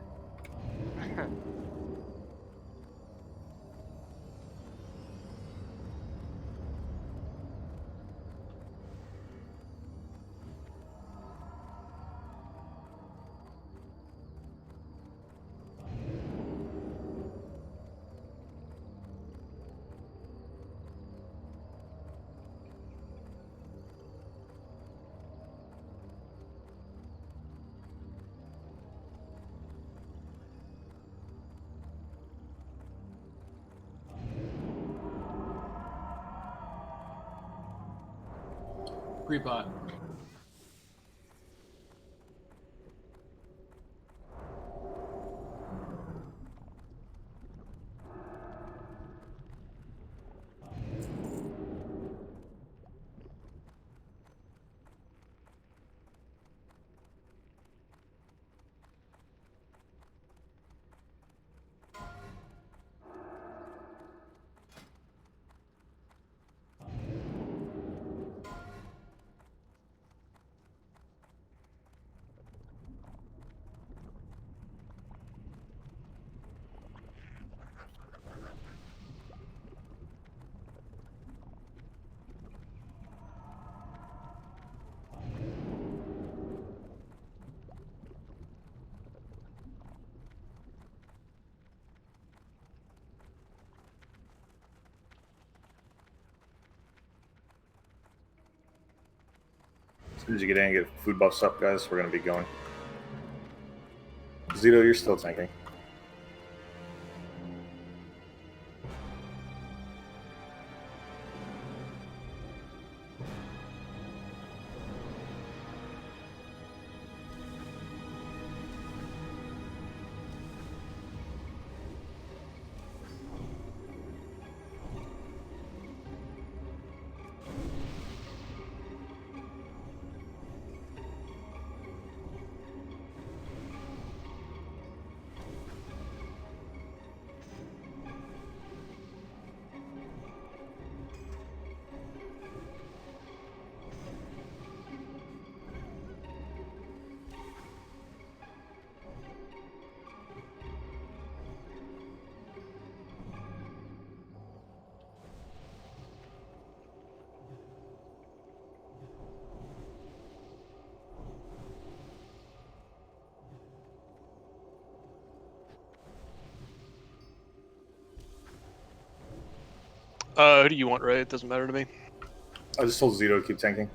Pre-pot. As soon as you get in and get food buffs up, guys, we're gonna be going. Zito, you're still tanking. Who do you want, Ray? It doesn't matter to me. I just told Zito to keep tanking.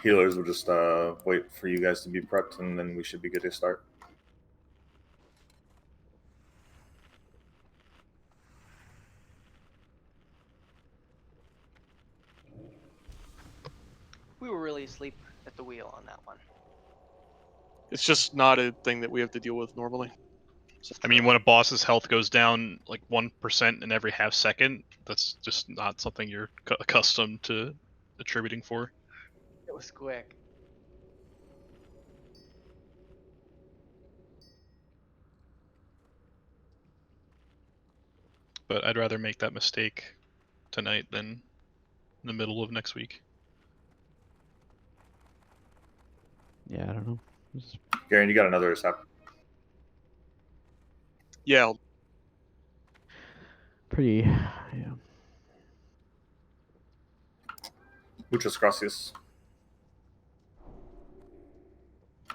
Healers will just wait for you guys to be prepped, and then we should be good to start. literally asleep at the wheel on that one. It's just not a thing that we have to deal with normally. I mean, when a boss's health goes down like 1% in every half second, that's just not something you're accustomed to attributing for. It was quick. But I'd rather make that mistake tonight than in the middle of next week. Yeah, I don't know. Garen, you got another accept. Yeah. Pretty, yeah. Muchas gracias.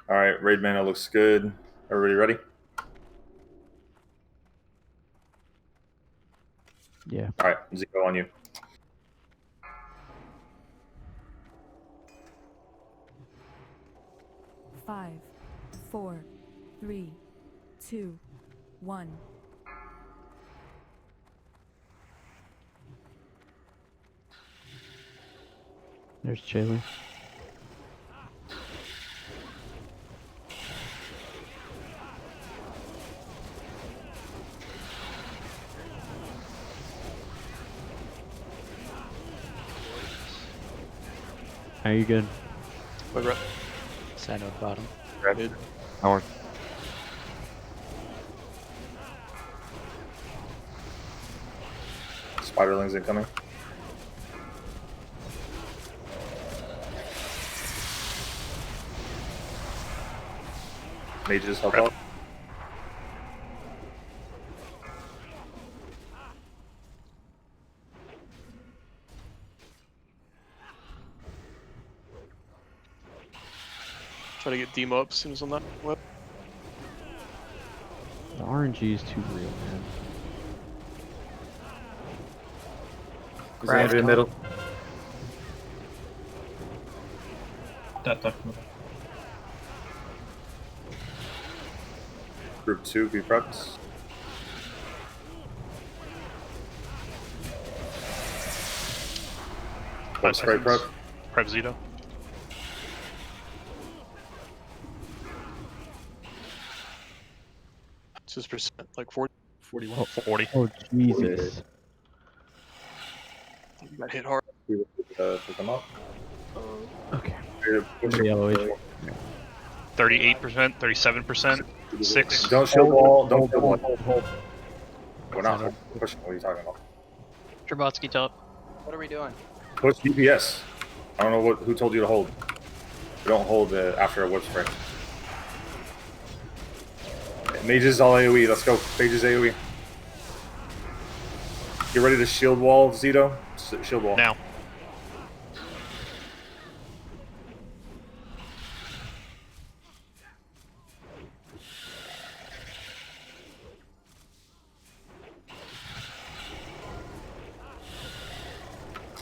All right, raid mana looks good. Everybody ready? Yeah. All right, Zico on you. Five, 4, 3, 2, 1. There's Chaley. How you good? Wait, right. Sando at bottom. Good. Howard. Spiderlings incoming. Mages help out. Try to get Demo up as soon as I'm not. What? The RNG is too real, man. Is Andrew in the middle? Group 2, be prepped. Five Spray seconds. prep. Prep Zito. It's his percent, like 40. 41. Oh, 40. Oh, Jesus. You got hit hard. Pick them up. Okay. Push The yellow it. 38%, 37%, 6. Don't shield wall. Don't shield wall. Hold. We're not pushing. What are you talking about? Trabotsky top. What are we doing? Push DPS. I don't know who told you to hold. We don't hold after a whip spray. Mages all AoE. Let's go. Mages AoE. Get ready to shield wall, Zito. Shield wall. Now.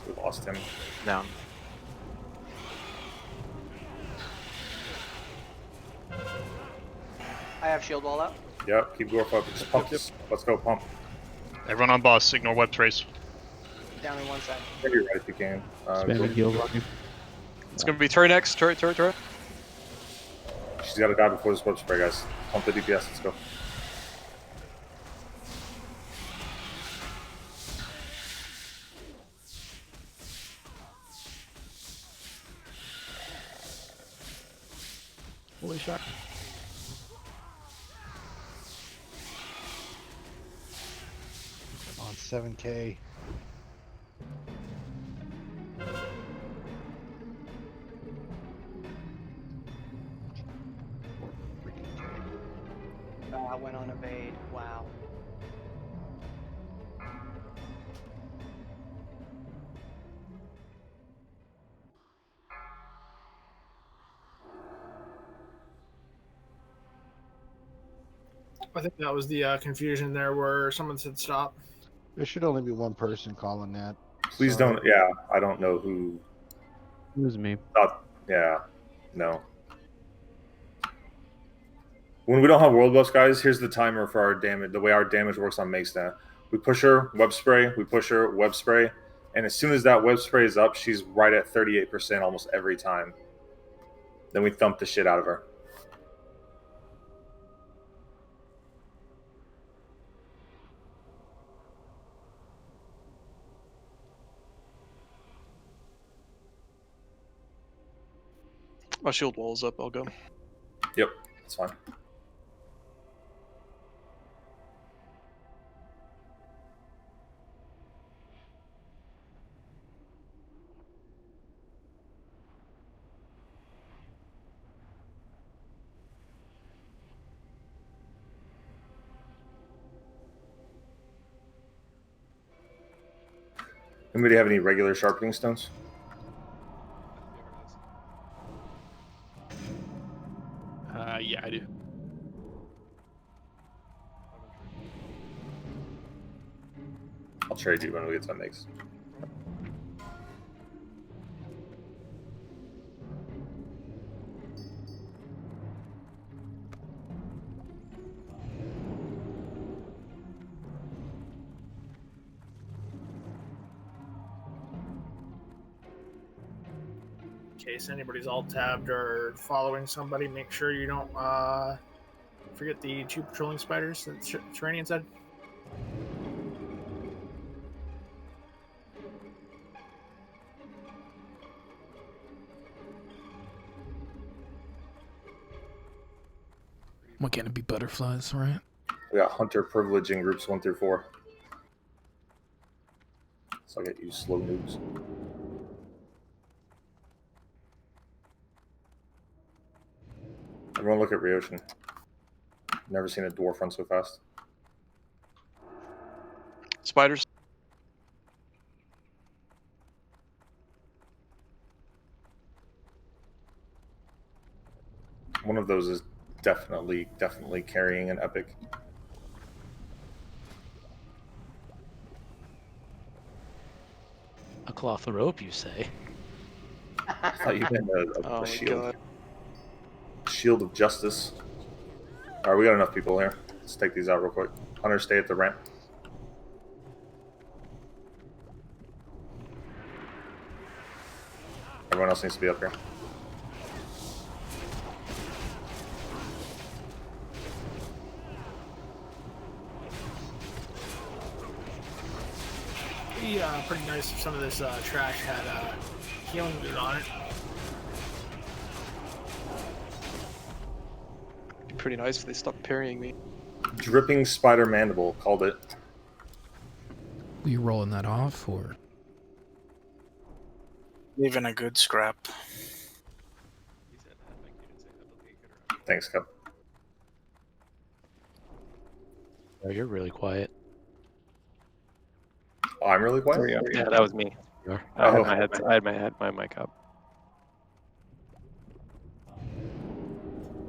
We lost him. Down. I have shield wall up. Yep. Keep going up. Just pump this. Let's go pump. Everyone on boss, ignore web trace. Down in one side. You're right if you can. Spamming heals on you. It's gonna be turret next. Turret. She's got to die before this whip spray, guys. Pump the DPS. Let's go. Holy shot. On 7K. I went on evade. Wow. I think that was the confusion there where someone said stop. There should only be one person calling that. Please Sorry. don't. Yeah, I don't know who. It was me. Yeah, no. When we don't have world buffs, guys, here's the timer for our damage. The way our damage works on Makes now. We push her, web spray. We push her, web spray. And as soon as that web spray is up, she's right at 38% almost every time. Then we thump the shit out of her. My shield wall is up. I'll go. Yep, that's fine. Anybody have any regular sharpening stones? Yeah, I do. I'll trade you when we get to Naxx. In case anybody's alt tabbed or following somebody, make sure you don't forget the 2 patrolling spiders that Tyrannian said. What can it be? Butterflies, right? We got hunter privilege in groups 1 through 4. So I get you slow noobs. Everyone look at Ryoshin. Never seen a dwarf run so fast. Spiders. One of those is definitely carrying an epic. A cloth rope, you say? I thought you meant Oh a my shield. God. Shield of justice. Alright, we got enough people here. Let's take these out real quick. Hunter, stay at the ramp. Everyone else needs to be up here. Be pretty nice if some of this trash had healing loot on it. Be pretty nice if they stopped parrying me. Dripping spider mandible, called it. Were you rolling that off, or? Even a good scrap. Thanks, Cup. Oh, you're really quiet. Oh, I'm really quiet? Yeah, that was me. I had my mic up.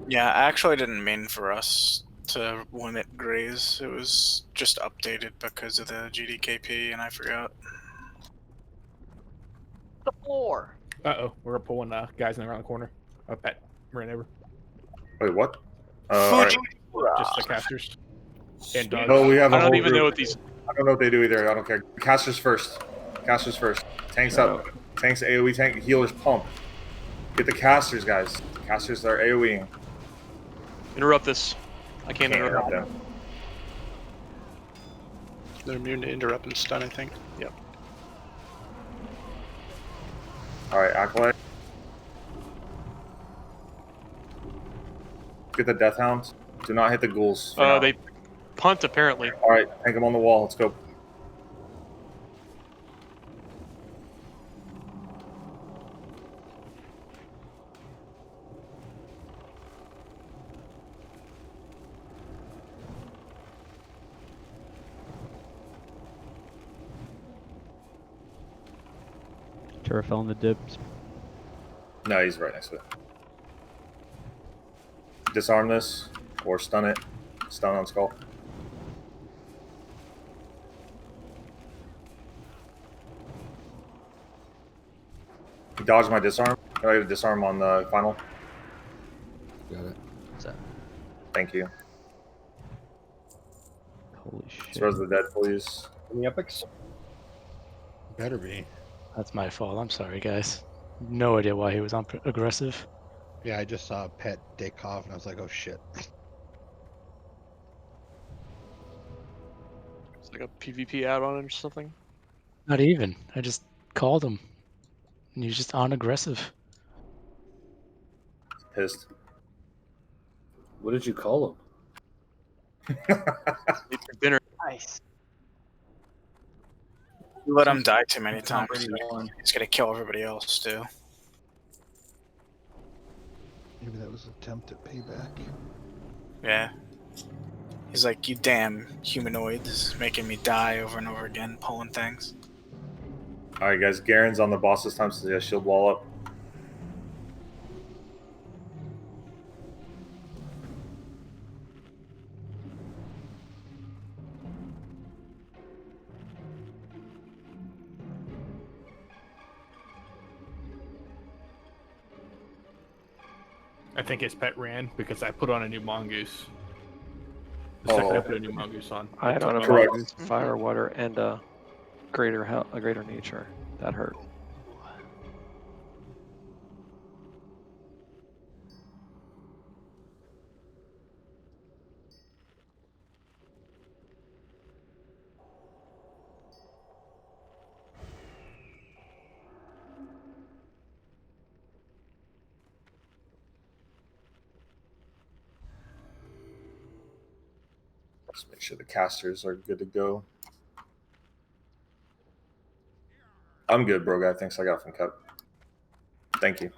Yeah, I actually didn't mean for us to limit graze. It was just updated because of the GDKP, and I forgot. The floor. Uh-oh, we're pulling guys in around the corner. Oh, Pat ran over. Wait, what? Alright. Just the casters. And dogs. No, we have a I don't whole even group. know what these. I don't know what they do either. I don't care. Casters first. Casters first. Tanks up. Tanks AoE tank. Healers pump. Get the casters, guys. Casters are AoEing. Interrupt this. I can't interrupt them. They're immune to interrupt and stun, I think. Yep. Alright, Acolyte. Get the Death Hounds. Do not hit the ghouls. They punt apparently. Alright, tank them on the wall. Let's go. Terra fell in the dips. No, he's right next to it. Disarm this or stun it. Stun on skull. Dodge my disarm. Can I get a disarm on the final? Got it. Thank you. Holy shit. Throws the dead, please. Any epics? Better be. That's my fault. I'm sorry, guys. No idea why he was aggressive. Yeah, I just saw Pet take off and I was like, oh shit. It's like a PvP add-on or something. Not even. I just called him. And he was just on aggressive. Pissed. What did you call him? Dinner. Nice. You let him die too many Tom times. Brady won. He's gonna kill everybody else too. Maybe that was an attempt at payback. Yeah. He's like, you damn humanoids making me die over and over again, pulling things. Alright, guys. Garen's on the boss this time, so he has shield wall up. I think his pet ran because I put on a new mongoose. The second I put a new mongoose on. I had on a Correct. mongoose, fire, water, and a greater nature. That hurt. Just make sure the casters are good to go. I'm good, bro guy. Thanks. I got it from Cup. Thank you.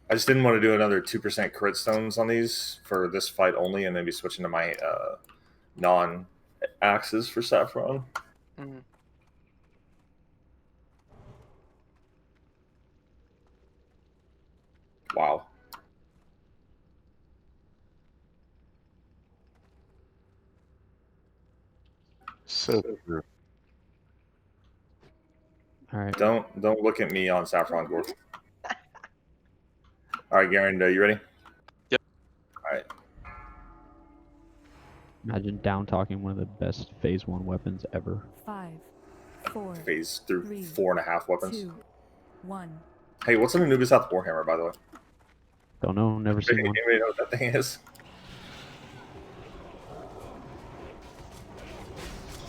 I just didn't want to do another 2% crit stones on these for this fight only, and then be switching to my non-axes for Saffron. Mm. Wow. So true. All right. Don't look at me on Saffron Dwarf. All right, Garen, you ready? Yep. All right. Imagine down talking one of the best phase 1 weapons ever. 5, 4, Phase through 3, 4.5 weapons. 2, 1. Hey, what's an Anubis South Warhammer, by the way? Don't know. Never seen one. Anybody know what that thing is?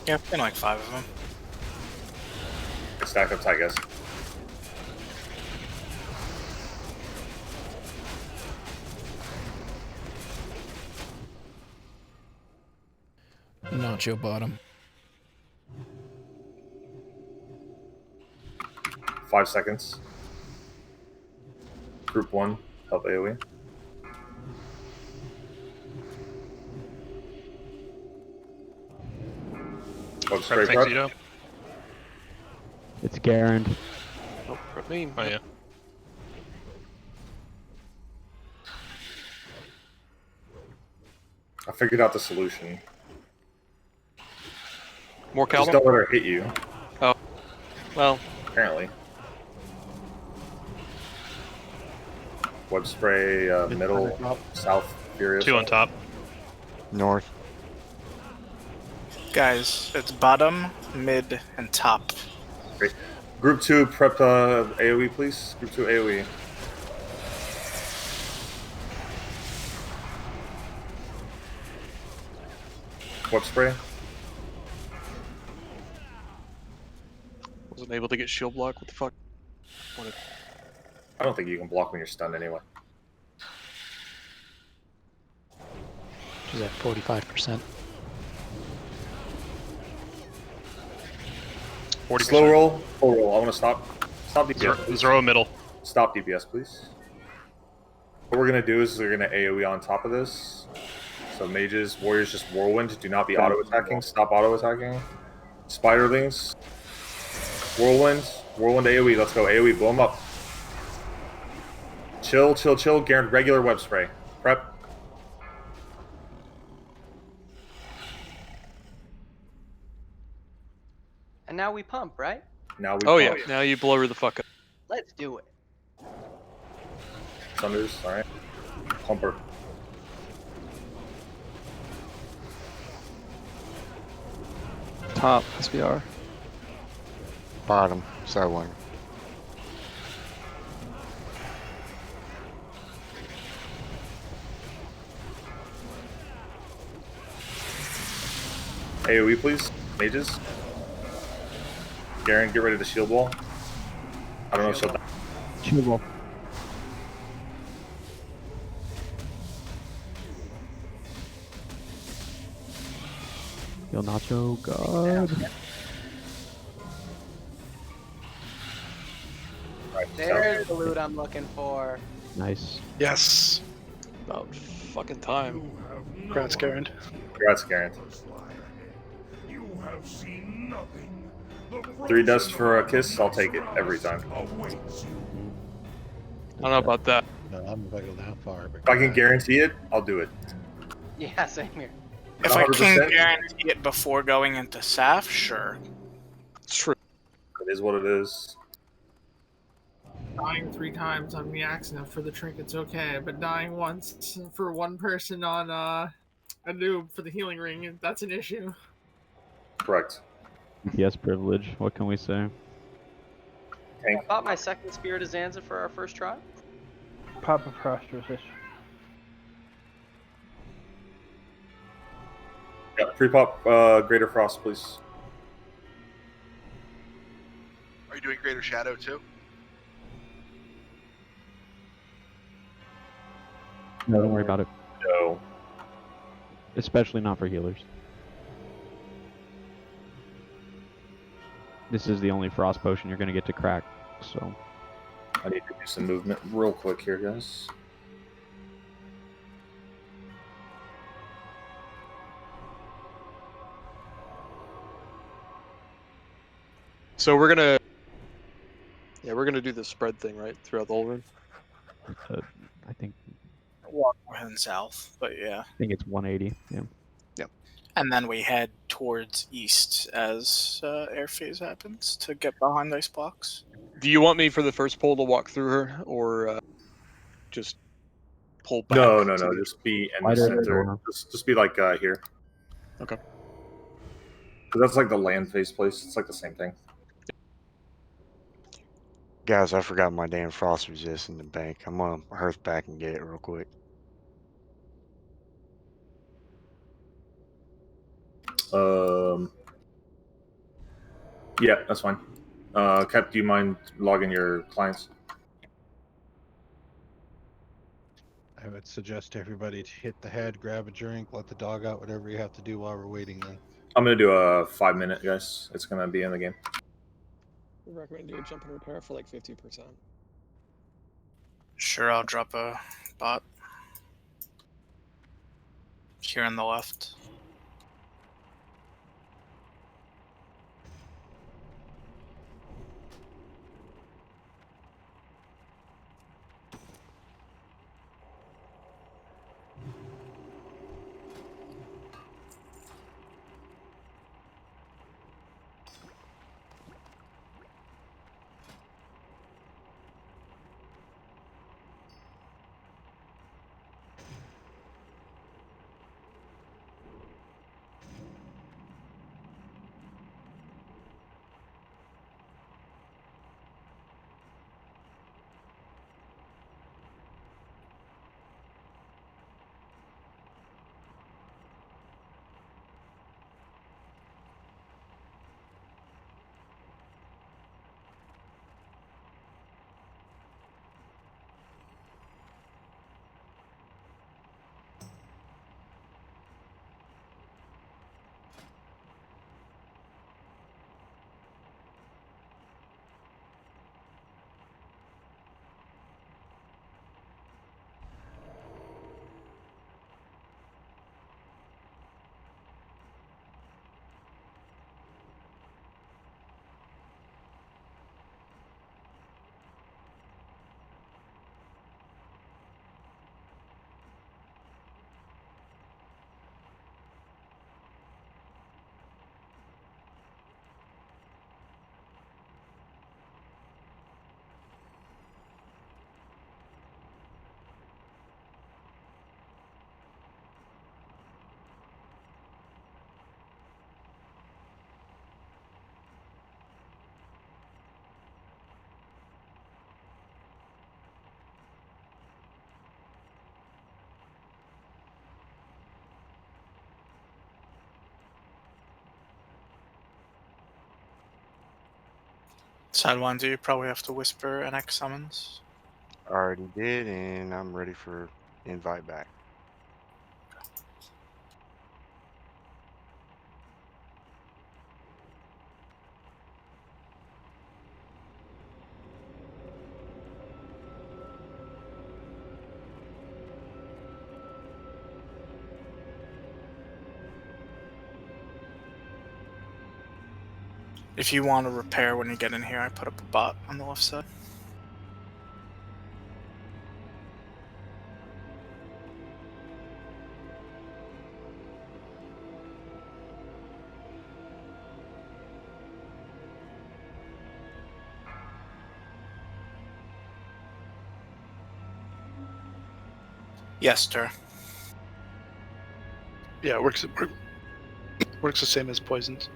Yeah, I've been like 5 of them. Stack up tight, guys. Nacho bottom. 5 seconds. Group 1, help AoE. Oh, spray prep. Tuxedo. It's Garen. Oh, for me. Oh yeah. I figured out the solution. More Just Calvin? don't let her hit you. Oh. Well. Apparently. Web spray, middle, south, furious. 2 on top. North. Guys, it's bottom, mid, and top. Great. Group 2, prep AoE, please. Group 2 AoE. Web spray. Wasn't able to get shield block. What the fuck? I don't think you can block when you're stunned anyway. She's at 45%. 40%. Slow roll, full roll. I want to stop. Stop DPS. please. Zero middle. Stop DPS, please. What we're gonna do is we're gonna AoE on top of this. So mages, warriors, just whirlwind. Do not be auto attacking. Stop auto attacking. Spiderlings. Whirlwind. Whirlwind AoE. Let's go. AoE. Blow them up. Chill, chill, chill. Garen, regular web spray. Prep. And now we pump, right? Now we. Oh yeah. pump. Now you blow her the fuck up. Let's do it. Thunders. All right. Pumper. Top SBR. Bottom, Sidewinder. AoE, please. Mages. Garen, get ready to shield wall. I don't know if she'll die. Shield wall. Yo, Nacho, God. There's the loot I'm looking for. Nice. Yes. About fucking time. Congrats, Garen. Congrats, Garen. You have seen nothing. 3 dust for a kiss, I'll take it every time. I don't know about that. No, I'm not going that far. But If I can guarantee it, I'll do it. Yeah, same here. If I can 100%? guarantee it before going into SAF, sure. It's true. It is what it is. Dying 3 times on the accident for the trinket's okay, but dying once for one person on a noob for the healing ring, that's an issue. Correct. Yes, privilege. What can we say? I bought my second Spirit of Zanza for our first try. Pop a frost resist. Yeah, pre-pop Greater Frost, please. Are you doing Greater Shadow too? No, don't worry about it. No. Especially not for healers. This is the only frost potion you're gonna get to crack, so. I need to do some movement real quick here, guys. So we're gonna do the spread thing, right, throughout the whole room. I think Walk north and south, but yeah. I think it's 180. Yeah. Yep. And then we head towards east as air phase happens to get behind ice blocks. Do you want me for the first pull to walk through her, or just pull back? No, to the- just be in the Wider than center. normal. Just be like here. Okay. Because that's like the land phase place. It's like the same thing. Guys, I forgot my damn frost resist in the bank. I'm gonna hearth back and get it real quick. Yeah, that's fine. Cap, do you mind logging your clients? I would suggest to everybody to hit the head, grab a drink, let the dog out, whatever you have to do while we're waiting. Then I'm gonna do a 5-minute, guys. It's gonna be in the game. We recommend do a jump and repair for like 50%. Sure, I'll drop a bot. Here on the left. Sidewinder, you probably have to whisper NX summons. Already did, and I'm ready for invite back. If you want to repair when you get in here, I put up a bot on the left side. Yes, sir. Yeah, it works the same as poisons.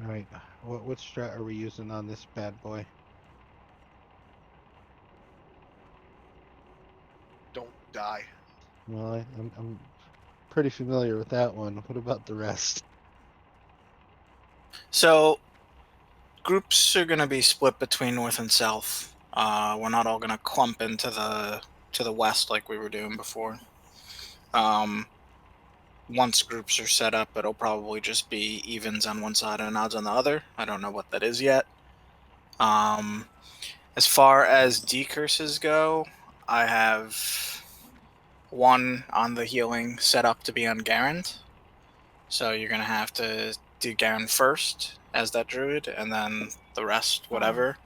Alright, what strat are we using on this bad boy? Don't die. Well, I'm pretty familiar with that one. What about the rest? So, groups are going to be split between north and south. We're not all going to clump into the west like we were doing before. Once groups are set up, it'll probably just be evens on one side and odds on the other. I don't know what that is yet. As far as decurses go, I have one on the healing set up to be on Garand. So you're going to have to do Garand first as that druid, and then the rest, whatever.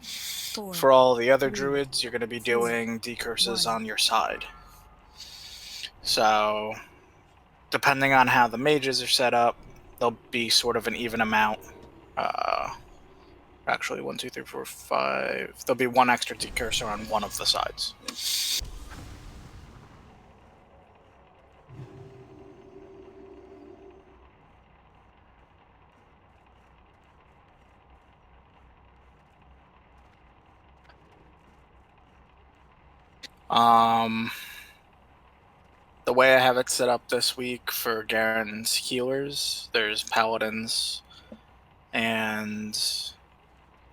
For all the other druids, you're going to be doing decurses on your side. So, depending on how the mages are set up, they'll be sort of an even amount. Actually, 1, 2, 3, 4, 5. There'll be one extra decursor on one of the sides. The way I have it set up this week for Garen's healers, there's paladins, and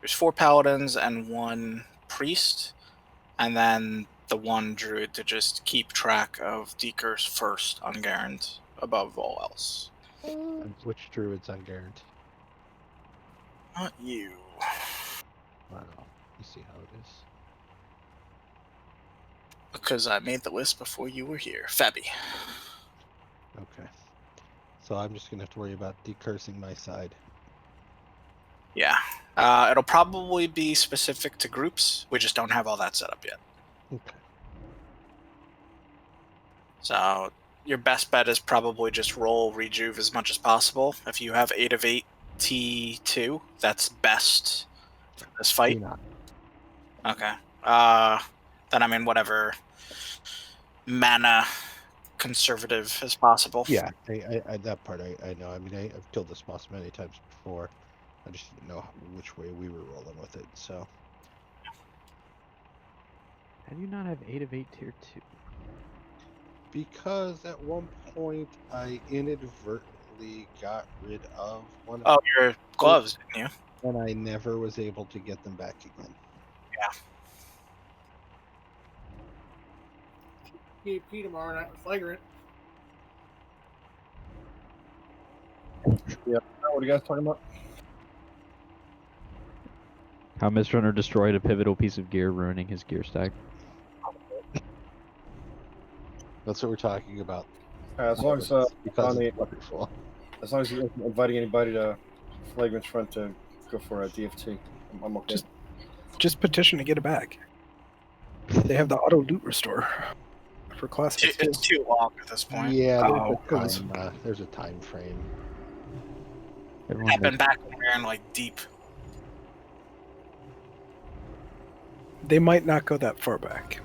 there's 4 paladins and 1 priest, and then the 1 druid to just keep track of decurse first on Garen above all else. Which druid's on Garant? Not you. Wow, you see how it is. Because I made the list before you were here. Fabi. Okay. So I'm just gonna have to worry about decursing my side. Yeah. It'll probably be specific to groups. We just don't have all that set up yet. Okay. So your best bet is probably just roll rejuve as much as possible. If you have 8 of 8 T2, that's best for this fight. Okay. Then I mean whatever mana conservative as possible. Yeah, I that part I know. I mean, I've killed this boss many times before. I just didn't know which way we were rolling with it, so. How do you not have 8 of 8 tier 2? Because at one point I inadvertently got rid of one. Oh, your gloves, didn't you? And I never was able to get them back again. Yeah. PvP tomorrow night with Flagrant. Yeah. What are you guys talking about? How Mist Runner destroyed a pivotal piece of gear, ruining his gear stack. That's what we're talking about. As long as because Bonnie- it's wonderful. as long as you're inviting anybody to Flagrant's front to go for a DFT, I'm okay. Just petition to get it back. They have the auto loot restore for classics too. It's too long at this point. Yeah, Oh, there's a time frame. Happened back when we were in like deep. They might not go that far back.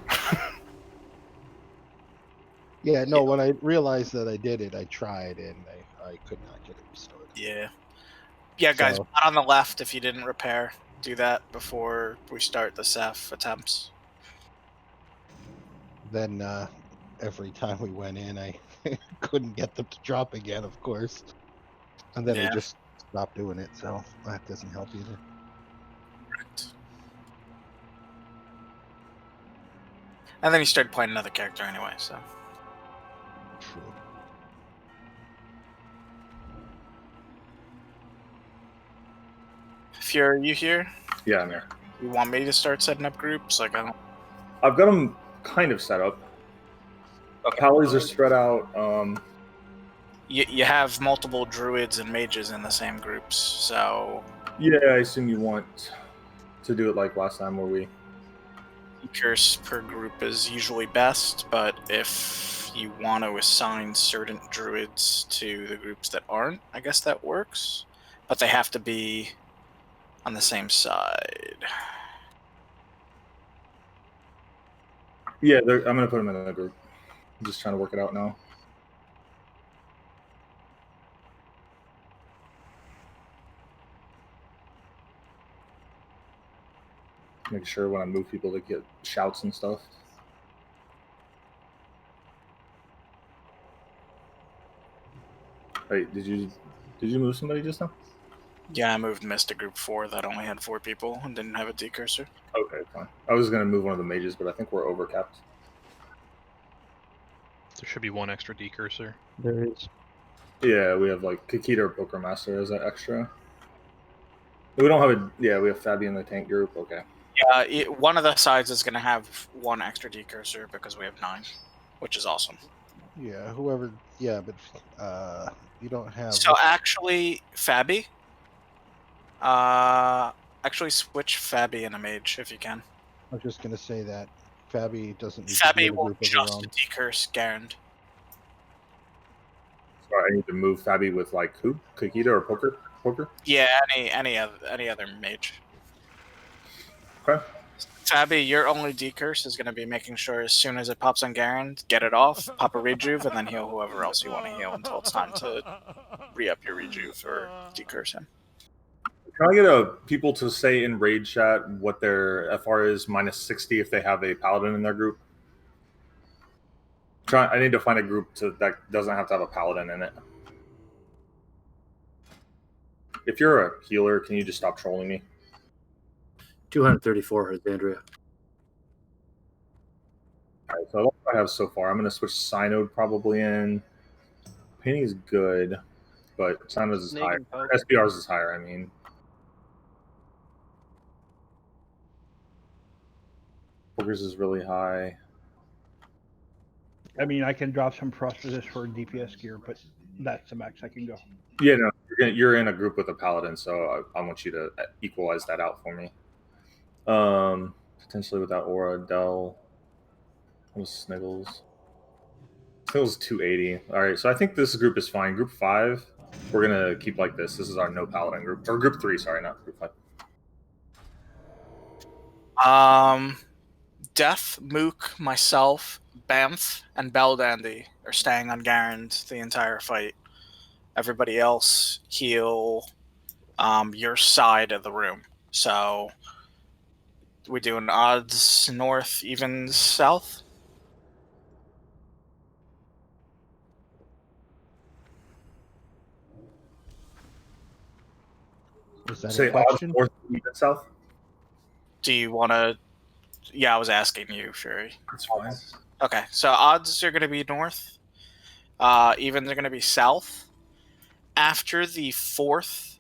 Yeah, no. When I realized that I did it, I tried and I could not get it restored. Yeah. Yeah, guys, So- on the left if you didn't repair. Do that before we start the SAF attempts. Then every time we went in, I couldn't get them to drop again, of course. And then Yeah. I just stopped doing it, so that doesn't help either. And then you started playing another character anyway, so. True. Fury, you here? Yeah, I'm here. You want me to start setting up groups? Like, I don't. I've got them kind of set up. Pallies are spread out. You have multiple druids and mages in the same groups, so. Yeah, I assume you want to do it like last time where we. Curse per group is usually best, but if you want to assign certain druids to the groups that aren't, I guess that works. But they have to be on the same side. Yeah, I'm going to put them in a group. I'm just trying to work it out now. Make sure when I move people to get shouts and stuff. Wait, did you move somebody just now? Yeah, I moved Mist to group 4 that only had 4 people and didn't have a decursor. Okay, fine. I was gonna move one of the mages, but I think we're overcapped. There should be one extra decursor. There is. Yeah, we have like Kakita or Poker Master as an extra. We don't have a. Yeah, we have Fabi in the tank group. Okay. Yeah, one of the sides is going to have 1 extra decursor because we have 9, which is awesome. Yeah, whoever. Yeah, but you don't have. So actually, Fabi. Actually switch Fabi and a mage if you can. I was just gonna say that Fabi doesn't. Need Fabi to be in a will group of her just own. decurse Garand. So I need to move Fabi with like who? Kakita or Poker? Poker? Yeah, any other mage. Okay. Fabi, your only decurse is going to be making sure as soon as it pops on Garand, get it off, pop a rejuve, and then heal whoever else you want to heal until it's time to re-up your rejuve or decurse him. Can I get people to say in raid chat what their FR is minus 60 if they have a paladin in their group? I need to find a group that doesn't have to have a paladin in it. If you're a healer, can you just stop trolling me? 234 is Andrea. All right, so that's what I have so far. I'm going to switch Synode probably in. Painting is good, but Synode's is Snake higher. and Poke. SPR's is higher, I mean. Poker's is really high. I mean, I can drop some frost resist for DPS gear, but that's the max I can go. Yeah, no, you're in a group with a paladin, so I want you to equalize that out for me. Potentially without Aura, Dell. What was Sniggles? Sniggles 280. All right, so I think this group is fine. Group 5, we're gonna keep like this. This is our no paladin group, or group 3. Sorry, not group 5. Death, Mook, myself, Bamf, and Beldandy are staying on Garand the entire fight. Everybody else heal your side of the room. So we doing odds north, evens south? Is that Say a question? odds north, even south. Do you want to? Yeah, I was asking you, Fury. That's fine. Okay, so odds are going to be north. Evens are going to be south. After the 4th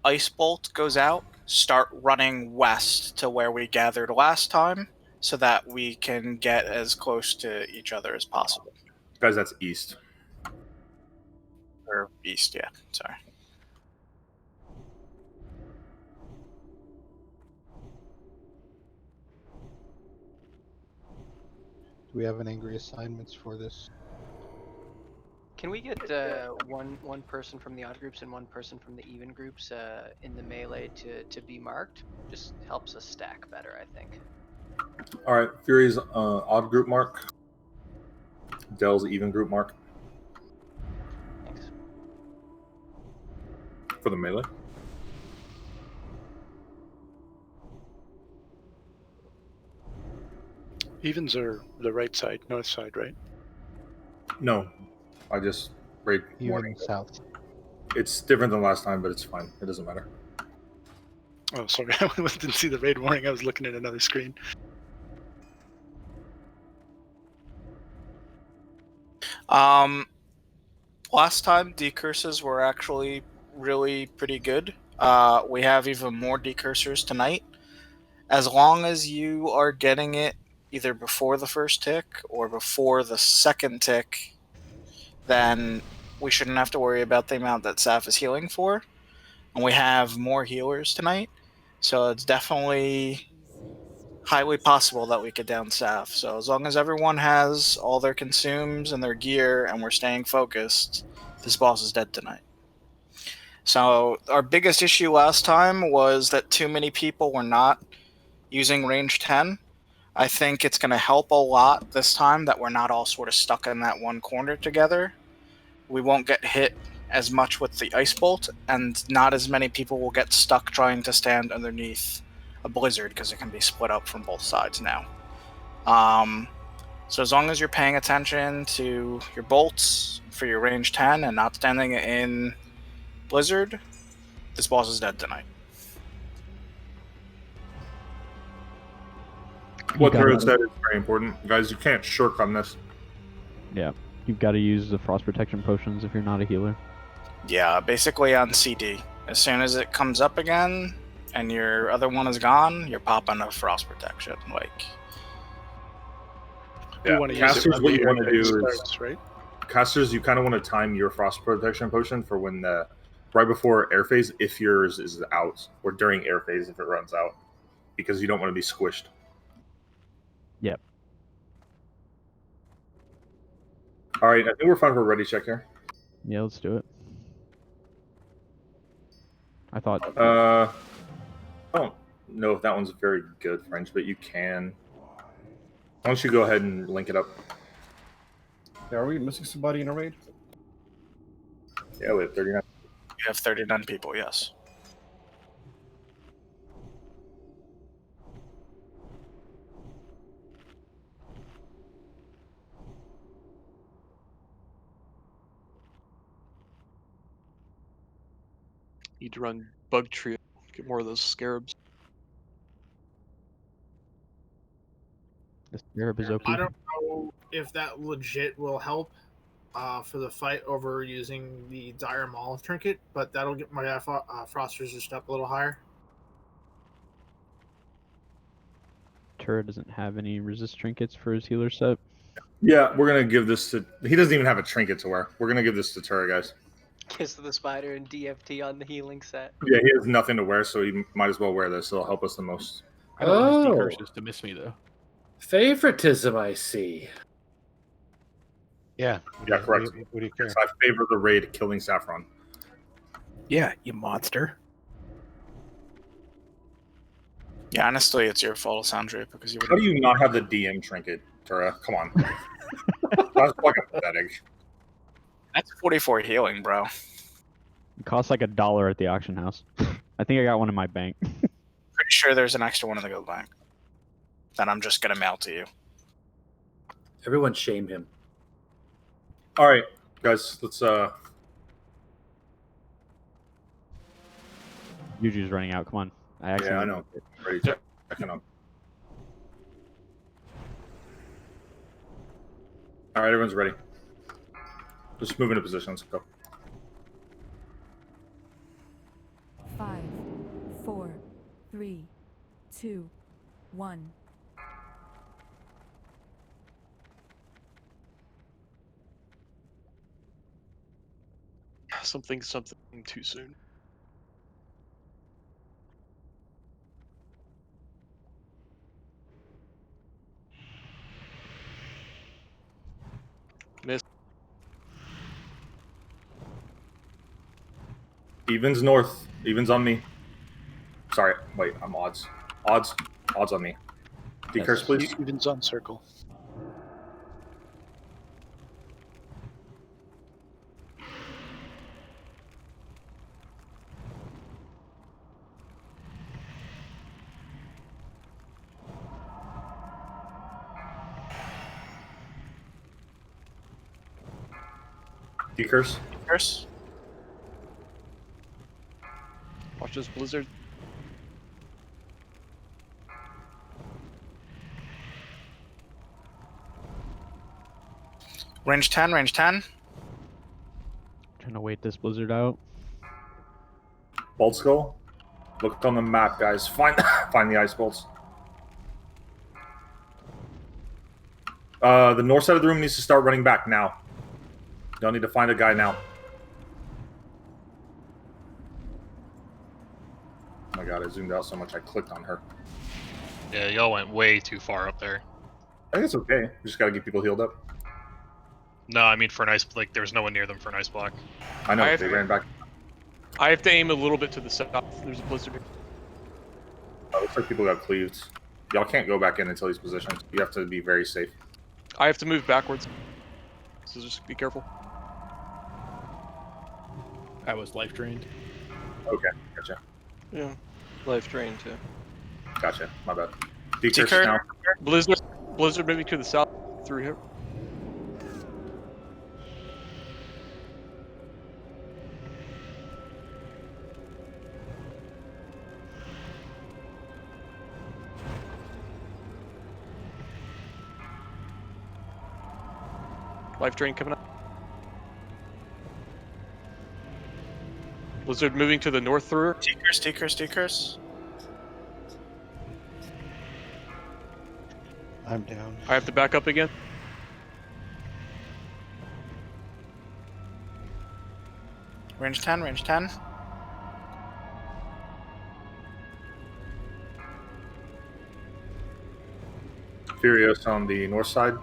ice bolt goes out, start running west to where we gathered last time, so that we can get as close to each other as possible. Guys, that's east. Or east, yeah. Sorry. Do we have an angry assignments for this? Can we get one person from the odd groups and one person from the even groups in the melee to be marked? Just helps us stack better, I think. All right, Fury's odd group mark. Dell's even group mark. Thanks. For the melee. Evens are the right side, north side, right? No, I just raid Even warning. south. It's different than last time, but it's fine. It doesn't matter. Oh, sorry, I didn't see the raid warning. I was looking at another screen. Last time decurses were actually really pretty good. We have even more decursors tonight. As long as you are getting it either before the first tick or before the second tick, then we shouldn't have to worry about the amount that Saf is healing for. And we have more healers tonight, so it's definitely highly possible that we could down Saf. So as long as everyone has all their consumes and their gear and we're staying focused, this boss is dead tonight. So our biggest issue last time was that too many people were not using range 10. I think it's going to help a lot this time that we're not all sort of stuck in that one corner together. We won't get hit as much with the ice bolt, and not as many people will get stuck trying to stand underneath a blizzard because it can be split up from both sides now. So as long as you're paying attention to your bolts for your range 10 and not standing in blizzard, this boss is dead tonight. What Throw said is very important. Guys, you can't shirk on this. Yeah, you've got to use the frost protection potions if you're not a healer. Yeah, basically on CD. As soon as it comes up again and your other one is gone, you're popping a frost protection. Like, Yeah, want to use it casters, when what the you want to air phase do is starts, right? Casters, you kind of want to time your frost protection potion for when the right before air phase, if yours is out, or during air phase if it runs out, because you don't want to be squished. Yep. All right, I think we're fine for a ready check here. Yeah, let's do it. I thought. I don't know if that one's very good French, but you can. Why don't you go ahead and link it up? Yeah, are we missing somebody in a raid? Yeah, we have 39. you have 39 people, yes. Need to run bug trio, get more of those scarabs. The scarab is OP. I don't know if that legit will help for the fight over using the Dire Maul trinket, but that'll get my frost resist up a little higher. Turret doesn't have any resist trinkets for his healer set. Yeah, we're gonna give this to. He doesn't even have a trinket to wear. We're gonna give this to Tura, guys. Kiss of the Spider and DFT on the healing set. Yeah, he has nothing to wear, so he might as well wear this. It'll help us the most. I don't want his decurses to miss me though. Favoritism, I see. Yeah. Yeah, correct. What do you care? Yes, I favor the raid killing Saffron. Yeah, you monster. Yeah, honestly, it's your fault, Sandra, because you. How do you not have the DM trinket, Tura? Come on. That's fucking pathetic. That's 44 healing, bro. It costs like $1 at the auction house. I think I got one in my bank. Pretty sure there's an extra one in the guild bank that I'm just gonna mail to you. Everyone shame him. All right, guys, let's Yuju's running out. Come on. Yeah, I know. Ready to checking on. All right, everyone's ready. Just move into position. Let's go. 5, 4, 3, 2, 1. something too soon. Miss. Evens north. Evens on me. Sorry, wait, I'm odds. Odds on me. Decurse, please. Evens on circle. Decurse. Decurse. Watch this blizzard. Range 10, range 10. Trying to wait this blizzard out. Bolt skull. Look on the map, guys. Find the ice bolts. The north side of the room needs to start running back now. Y'all need to find a guy now. Oh my god, I zoomed out so much I clicked on her. Yeah, y'all went way too far up there. I think it's okay. We just gotta get people healed up. No, I mean for an ice, like there was no one near them for an ice block. I know, they ran back. I have to aim a little bit to the south. There's a blizzard. Oh, looks like people got cleaved. Y'all can't go back in until he's positioned. You have to be very safe. I have to move backwards. So just be careful. I was life drained. Okay, gotcha. Yeah, life drain too. Gotcha, my bad. Decurse now. Blizzard moving to the south through here. Life drain coming up. Blizzard moving to the north through. Decurse. I'm down. I have to back up again. Range 10, range 10. Furious on the north side.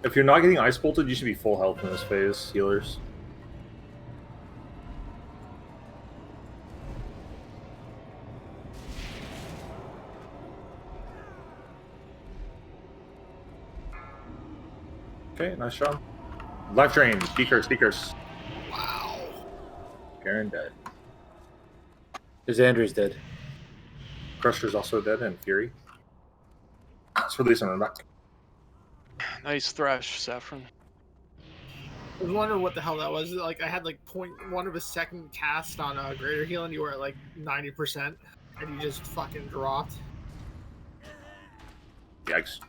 If you're not getting ice bolted, you should be full health in this phase, healers. Okay, nice job. Life drain, Decurse. Wow. Garen dead. Is Andrew's dead? Crusher's also dead, and Fury. Let's release him back. Nice thrash, Saffron. I was wondering what the hell that was. Like, I had like 0.1 of a second cast on a greater heal, and you were at like 90%, and you just fucking dropped. Yikes.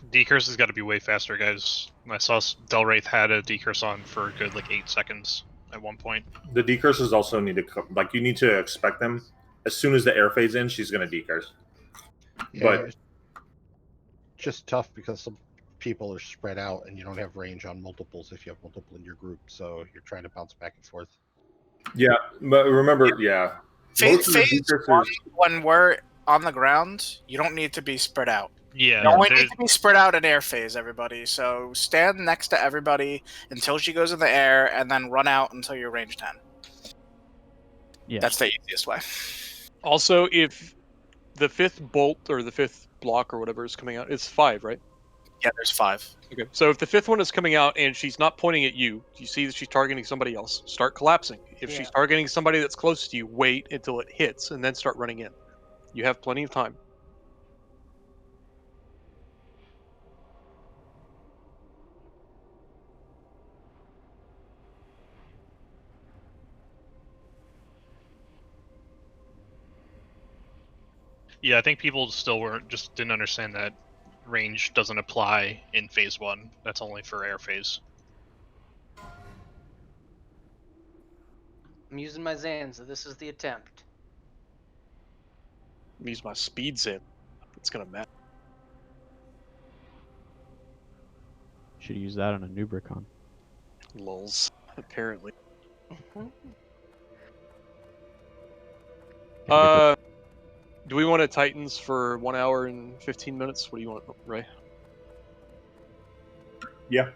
Decurse has got to be way faster, guys. I saw Delwraith had a decurse on for a good like 8 seconds at one point. The decurses also need to come, like, you need to expect them. As soon as the air fades in, she's going to decurse. Yeah, But it's just tough because some people are spread out and you don't have range on multiples if you have multiple in your group, so you're trying to bounce back and forth. yeah, but remember, yeah. Most of the Phase decursers, 1, when we're on the ground, you don't need to be spread out. Yeah, You only need to be spread out in air phase, everybody. So stand next to everybody until she goes in the air, and then run out until you're range 10. Yeah. That's the easiest way. Also, if the 5th bolt or the 5th block or whatever is coming out, it's 5, right? Yeah, there's 5. Okay, so if the 5th one is coming out and she's not pointing at you, you see that she's targeting somebody else, start collapsing. If she's targeting somebody that's close to you, wait until it hits and then start running in. You have plenty of time. Yeah, I think people still didn't understand that range doesn't apply in phase 1. That's only for air phase. I'm using my Zan, so this is the attempt. Use my speed zip. It's gonna matter. should use that on a Nubricon. Lulz, apparently. Do we want to Titans for 1 hour and 15 minutes? What do you want, Ray? Yeah.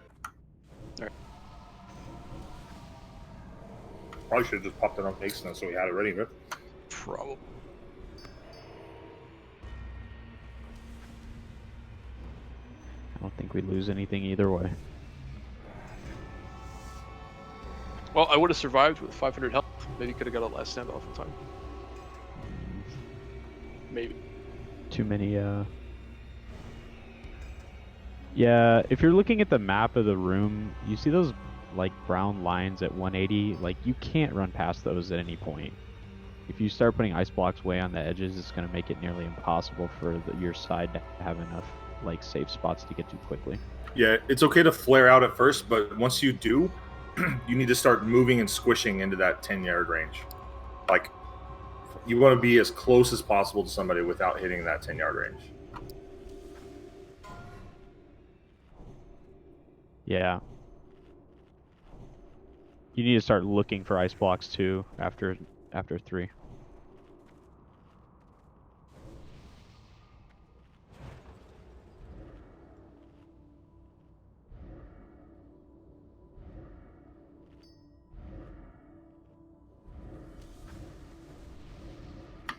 Alright. Probably should have just popped it on Makes so we had it ready, but Probably. I don't think we lose anything either way. Well, I would have survived with 500 health. Maybe could have got a last standoff in time. Maybe. Too many, Yeah, if you're looking at the map of the room, you see those, like, brown lines at 180? Like, you can't run past those at any point. If you start putting ice blocks way on the edges, it's going to make it nearly impossible for your side to have enough, like, safe spots to get to quickly. yeah, it's okay to flare out at first, but once you do, you need to start moving and squishing into that 10-yard range. Like, you want to be as close as possible to somebody without hitting that 10-yard range. Yeah. You need to start looking for ice blocks too after 3.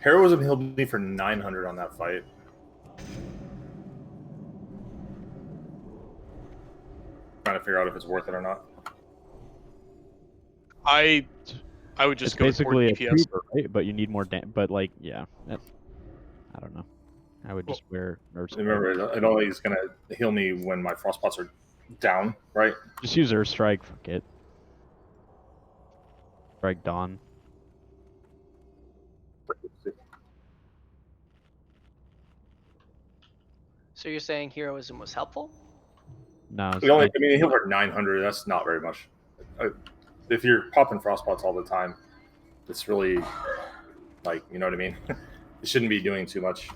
Heroism healed me for 900 on that fight. Trying to figure out if it's worth it or not. I would just It's go basically a with DPS. trooper, right? But you need more but like, yeah. I don't know. I would just wear Earth Remember, it only is going to heal me when my frostbots are down, right? Just use Earth Strike, fuck it. Strike Dawn. So you're saying heroism was helpful? No, It only, I mean, it healed for 900. That's not very much. If you're popping frostbots all the time, it's really, like, you know what I mean? It shouldn't be doing too much.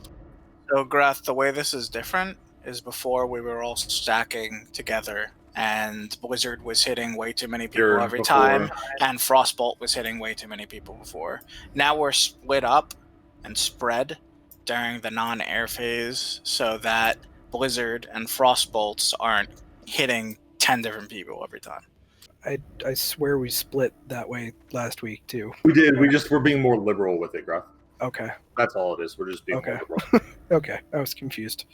So, Grath, the way this is different is before we were all stacking together, and Blizzard was hitting way too many people every time, and Frostbolt was hitting way too many people before. Now we're split up and spread during the non-air phase so that Blizzard and Frostbolts aren't hitting 10 different people every time. I swear we split that way last week too. We did. We're being more liberal with it, Graf. Okay. That's all it is. We're just being more liberal. Okay, I was confused.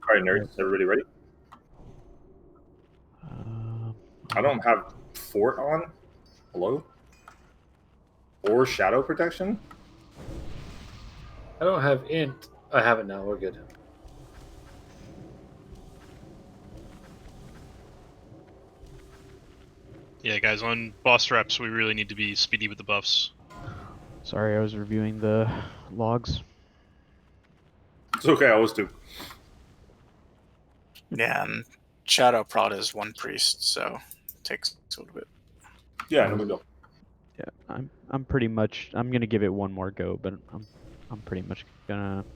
All right, nerds, everybody ready? I don't have Fort on. Hello? Or Shadow Protection? I don't have Int. I have it now. We're good. Yeah, guys, on boss reps, we really need to be speedy with the buffs. Sorry, I was reviewing the logs. It's okay, I was too. Yeah, and Shadow Prod is one priest, so it takes a little bit. Yeah, no big deal. Yeah, I'm pretty much. I'm gonna give it one more go, but I'm pretty much gonna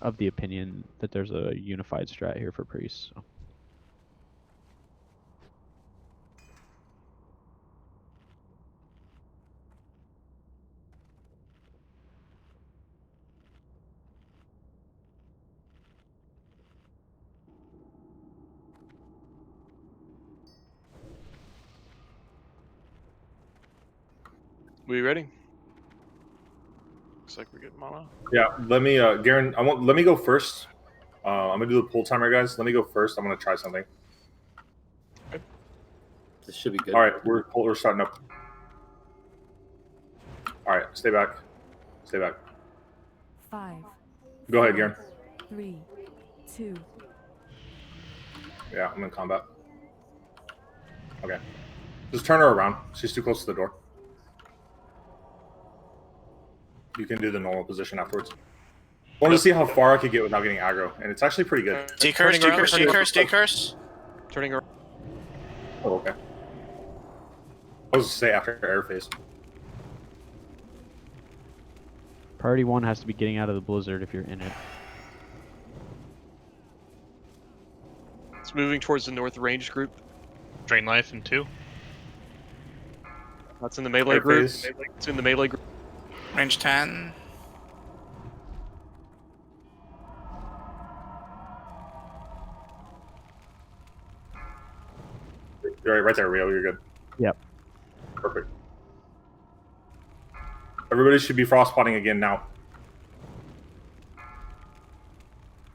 of the opinion that there's a unified strat here for priests. So. We ready? Looks like we're getting mana. Yeah, let me, Garen, let me go first. I'm gonna do the pull timer, guys. Let me go first. I'm gonna try something. Okay. This should be good. All right, we're starting up. All right, stay back. Stay back. 5. Go ahead, Garen. 3, 2. Yeah, I'm in combat. Okay. Just turn her around. She's too close to the door. You can do the normal position afterwards. wanted to see how far I could get without getting aggro, and it's actually pretty good. Decurse, decurse, decurse, decurse. Turning around. Oh, okay. I was to say after air phase. Priority 1 has to be getting out of the blizzard if you're in it. It's moving towards the north range group. Drain life in 2. That's in the melee Air group. phase. It's in the melee group. Range 10. You're right there, Rio. You're good. Yep. Perfect. Everybody should be frost spotting again now.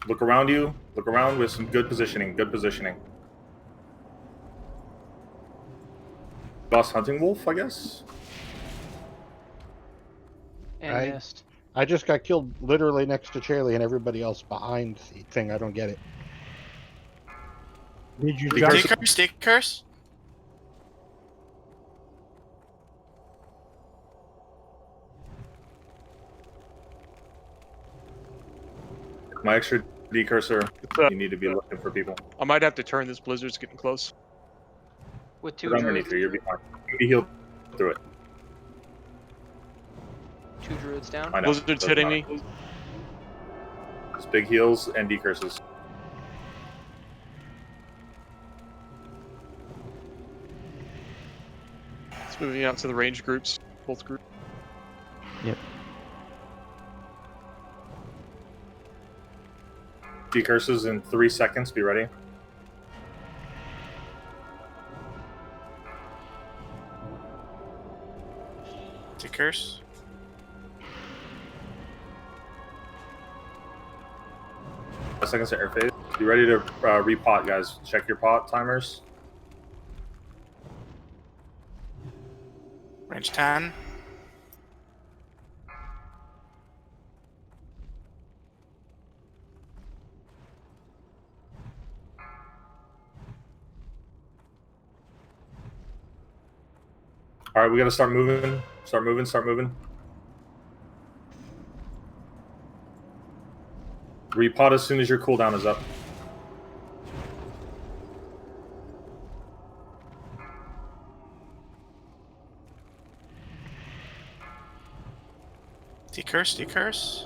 Look around you. Look around with some good positioning. Good positioning. Boss hunting wolf, I guess. And missed. I just got killed literally next to Charlie and everybody else behind the thing. I don't get it. Did you jump? Decurse, decurse. My extra decursor. You need to be looking for people. I might have to turn. This blizzard's getting close. With 2 Get underneath druids. you. You'll be fine. You'll be healed through it. 2 druids down. I know. Blizzard's Doesn't hitting matter. me. Just big heals and decurses. It's moving out to the range groups. Both groups. Yep. Decurses in 3 seconds. Be ready. Decurse. Seconds to air phase. Be ready to repot, guys. Check your pot timers. Range 10. All right, we got to start moving. Start moving. Start moving. Repot as soon as your cooldown is up. Decurse, decurse.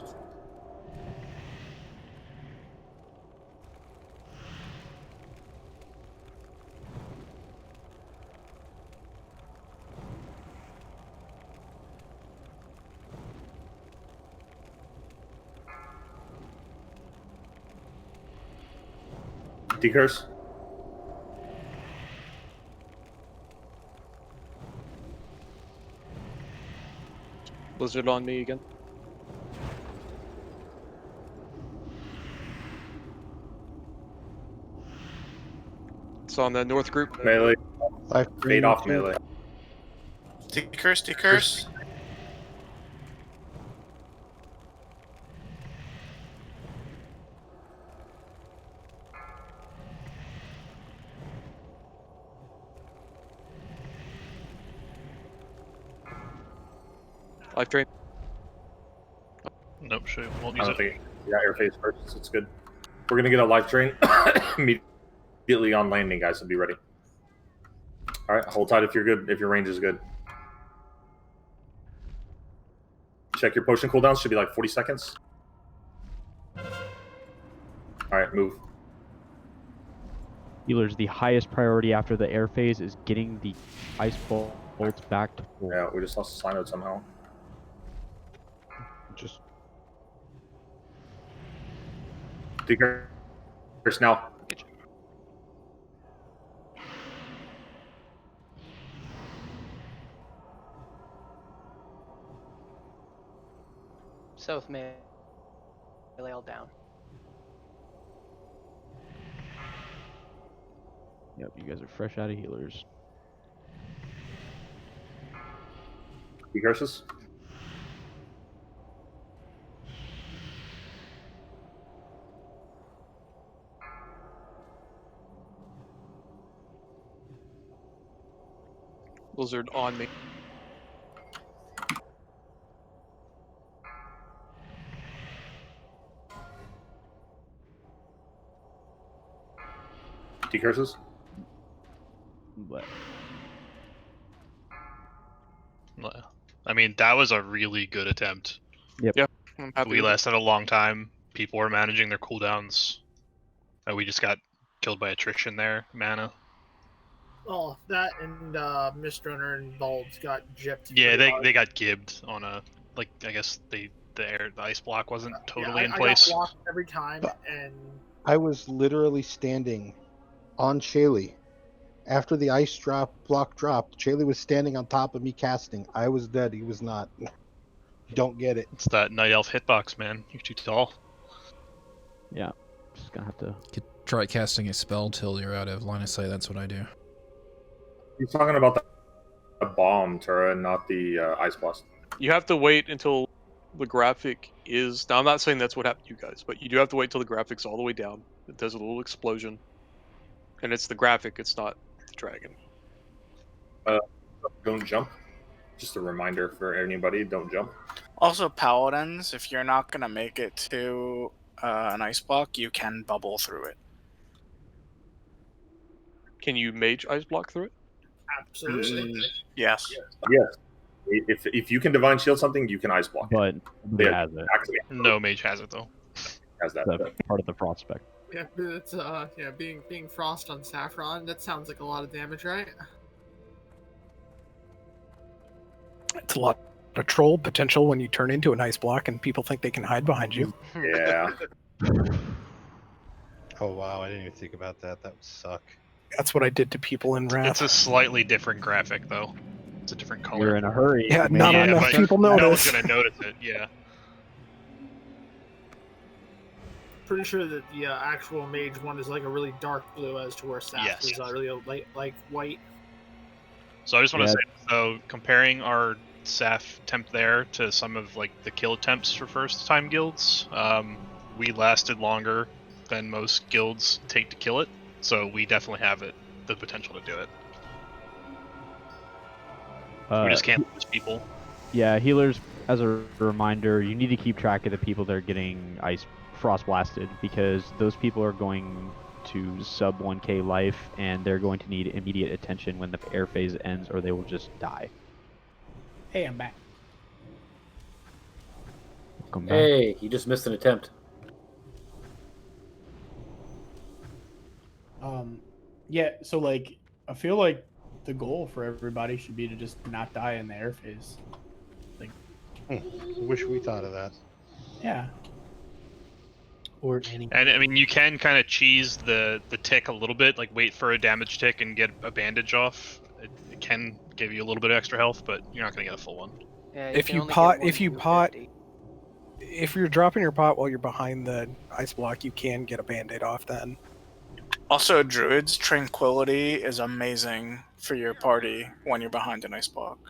Decurse. Blizzard on me again. It's on the north group. Melee. Life Fade off melee. Decurse, decurse. Life drain. Nope, she won't I use don't it. think. Yeah, air phase first. It's good. We're gonna get a life drain immediately on landing, guys. So be ready. All right, hold tight if you're good. If your range is good. Check your potion cooldowns. Should be like 40 seconds. All right, move. Healers, the highest priority after the air phase is getting the ice bolts back to full. Yeah, we just lost the slime node somehow. Just Decurse now. South melee all down. Yep, you guys are fresh out of healers. Decurses. Blizzard on me. Decurses? But I mean, that was a really good attempt. Yep. Yeah. I'm happy We with it. lasted a long time. People were managing their cooldowns. We just got killed by attrition there, mana. Well, that and Mistrunner and Bulbs got gypped. Yeah, pretty hard. they got gibbed on a, like, I guess the ice block wasn't totally in I place. got blocked every time, and I was literally standing on Shaley. After the ice block dropped, Shaley was standing on top of me casting. I was dead. He was not. Don't get it. It's that night elf hitbox, man. You're too tall. Yeah, just gonna have to try casting a spell till you're out of line of sight. That's what I do. He's talking about the bomb, Tura, not the ice blast. You have to wait until the graphic is. Now, I'm not saying that's what happened to you guys, but you do have to wait till the graphic's all the way down. It does a little explosion, and it's the graphic. It's not the dragon. Don't jump. Just a reminder for anybody: don't jump. Also, paladins, if you're not gonna make it to an ice block, you can bubble through it. Can you mage ice block through it? Absolutely. Yes. Yes. If you can divine shield something, you can ice block. But nobody has it. No mage has it though. Has that. That's part of the prospect. Yeah, but it's being frost on Saffron. That sounds like a lot of damage, right? It's a lot of troll potential when you turn into an ice block and people think they can hide behind you. Yeah. Oh wow, I didn't even think about that. That would suck. That's what I did to people in Wrath. It's a slightly different graphic though. It's a different color. You're in a hurry. Yeah, not enough but people no one's notice. gonna notice it. Yeah. Pretty sure that the actual mage one is like a really dark blue, as to where Saf Yes. is really like white. So I just want to Yeah. say, so comparing our SAF attempt there to some of like the kill attempts for first time guilds, we lasted longer than most guilds take to kill it. So we definitely have the potential to do it. We just can't lose people. Yeah, healers, as a reminder, you need to keep track of the people that are getting frost blasted, because those people are going to sub 1k life, and they're going to need immediate attention when the air phase ends, or they will just die. Hey, I'm back. Welcome back. Hey, you just missed an attempt. Yeah, so like, I feel like the goal for everybody should be to just not die in the air phase. Like, Wish we thought of that. yeah. Or any. And I mean, you can kind of cheese the tick a little bit, like wait for a damage tick and get a bandage off. It can give you a little bit of extra health, but you're not gonna get a full one. Yeah, If can you only pot, get if you one pot, 250. if you're dropping your pot while you're behind the ice block, you can get a band-aid off then. Also, Druid's Tranquility is amazing for your party when you're behind an ice block. I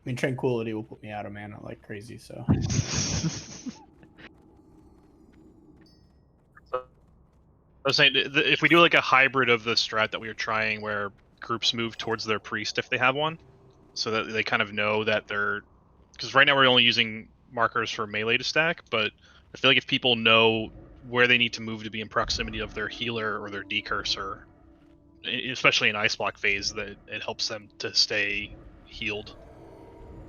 mean, Tranquility will put me out of mana like crazy, so. I was saying, if we do like a hybrid of the strat that we were trying, where groups move towards their priest if they have one, so that they kind of know that they're, because right now we're only using markers for melee to stack, but I feel like if people know where they need to move to be in proximity of their healer or their decursor, especially in ice block phase, that it helps them to stay healed.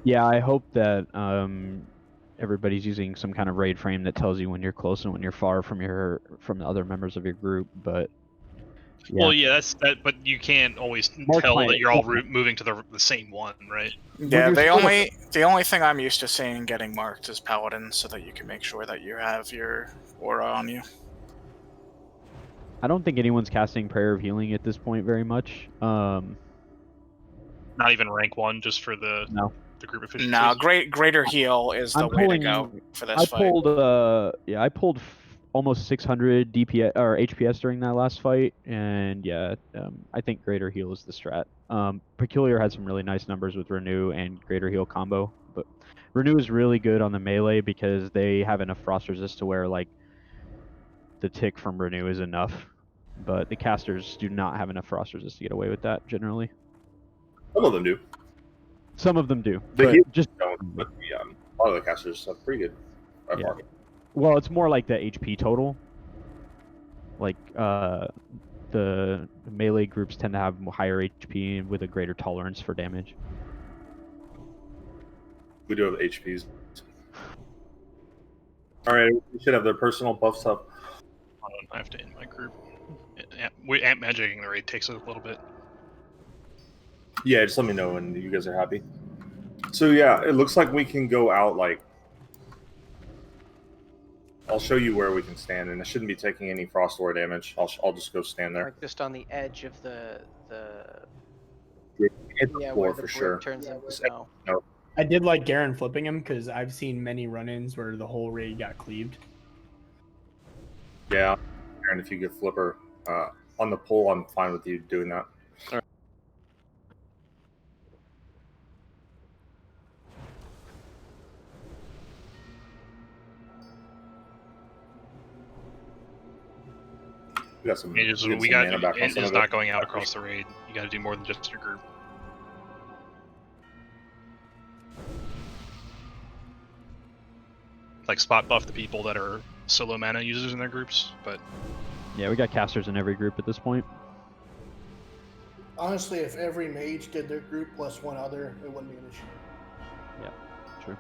Yeah, I hope that everybody's using some kind of raid frame that tells you when you're close and when you're far from the other members of your group. But yeah. Well, yeah, that's that, but you can't always tell that you're all moving to the same one, right? Yeah, the only thing I'm used to seeing getting marked is paladins, so that you can make sure that you have your aura on you. I don't think anyone's casting Prayer of Healing at this point very much. Not even rank 1, just for the group efficiency. No, greater heal is the way to go for this fight. I pulled almost 600 DPS or HPS during that last fight, and I think Greater Heal is the strat. Peculiar had some really nice numbers with Renew and Greater Heal combo, but Renew is really good on the melee because they have enough frost resist to where like the tick from Renew is enough, but the casters do not have enough frost resist to get away with that generally. Some of them do. Some of them do. The but healers just don't, but a lot of the casters have pretty good. Well, it's more like the HP total. Like the melee groups tend to have higher HP with a greater tolerance for damage. We do have HPs. All right, we should have their personal buffs up. I have to end my group. Amp magicking the raid takes a little bit. Yeah, just let me know when you guys are happy. So yeah, it looks like we can go out like. I'll show you where we can stand, and it shouldn't be taking any frost war damage. I'll just go stand there. Like just on the edge of the Hit the yeah, floor where the for brick sure. turns into Just- snow. no. I did like Garen flipping him because I've seen many run-ins where the whole raid got cleaved. Yeah, and if you get flipper on the pole, I'm fine with you doing that. We got some. We got it is not going out across the raid. You got to do more than just your group. Like spot buff the people that are solo mana users in their groups, but Yeah, we got casters in every group at this point. Honestly, if every mage did their group plus one other, it wouldn't be an issue. Yeah, true.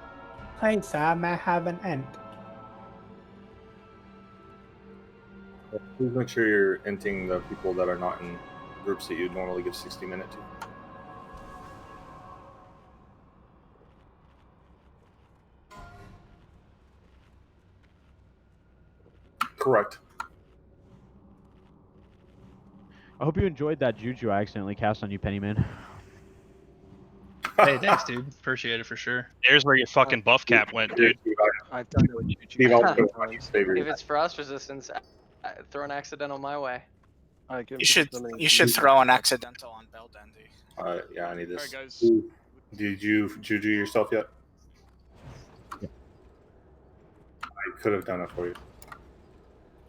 Hi, Sam. I have an ant. Please make sure you're inting the people that are not in groups that you'd normally give 60-minute to. Correct. I hope you enjoyed that juju I accidentally cast on you, Pennyman. hey, thanks, dude. Appreciate it for sure. There's where your fucking buff cap went, dude. I've done it with Steve, I'll you. put my favor. If it's frost resistance, throw an accidental my way. You should throw an accidental on Bell Dandy. Yeah, I need this. All right, guys. Did you juju yourself yet? Yeah. I could have done it for you.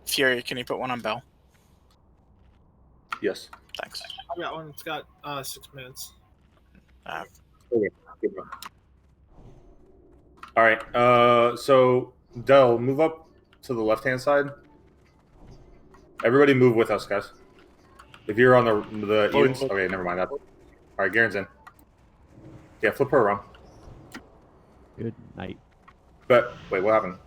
Fury, can you put one on Bell? Yes. Thanks. I got one. It's got 6 minutes. Okay. Good one. All right. So Dell, move up to the left-hand side. Everybody, move with us, guys. If you're on the evens, okay, never mind that. All right, Garen's in. Yeah, flip her around. Good night. But wait, what happened?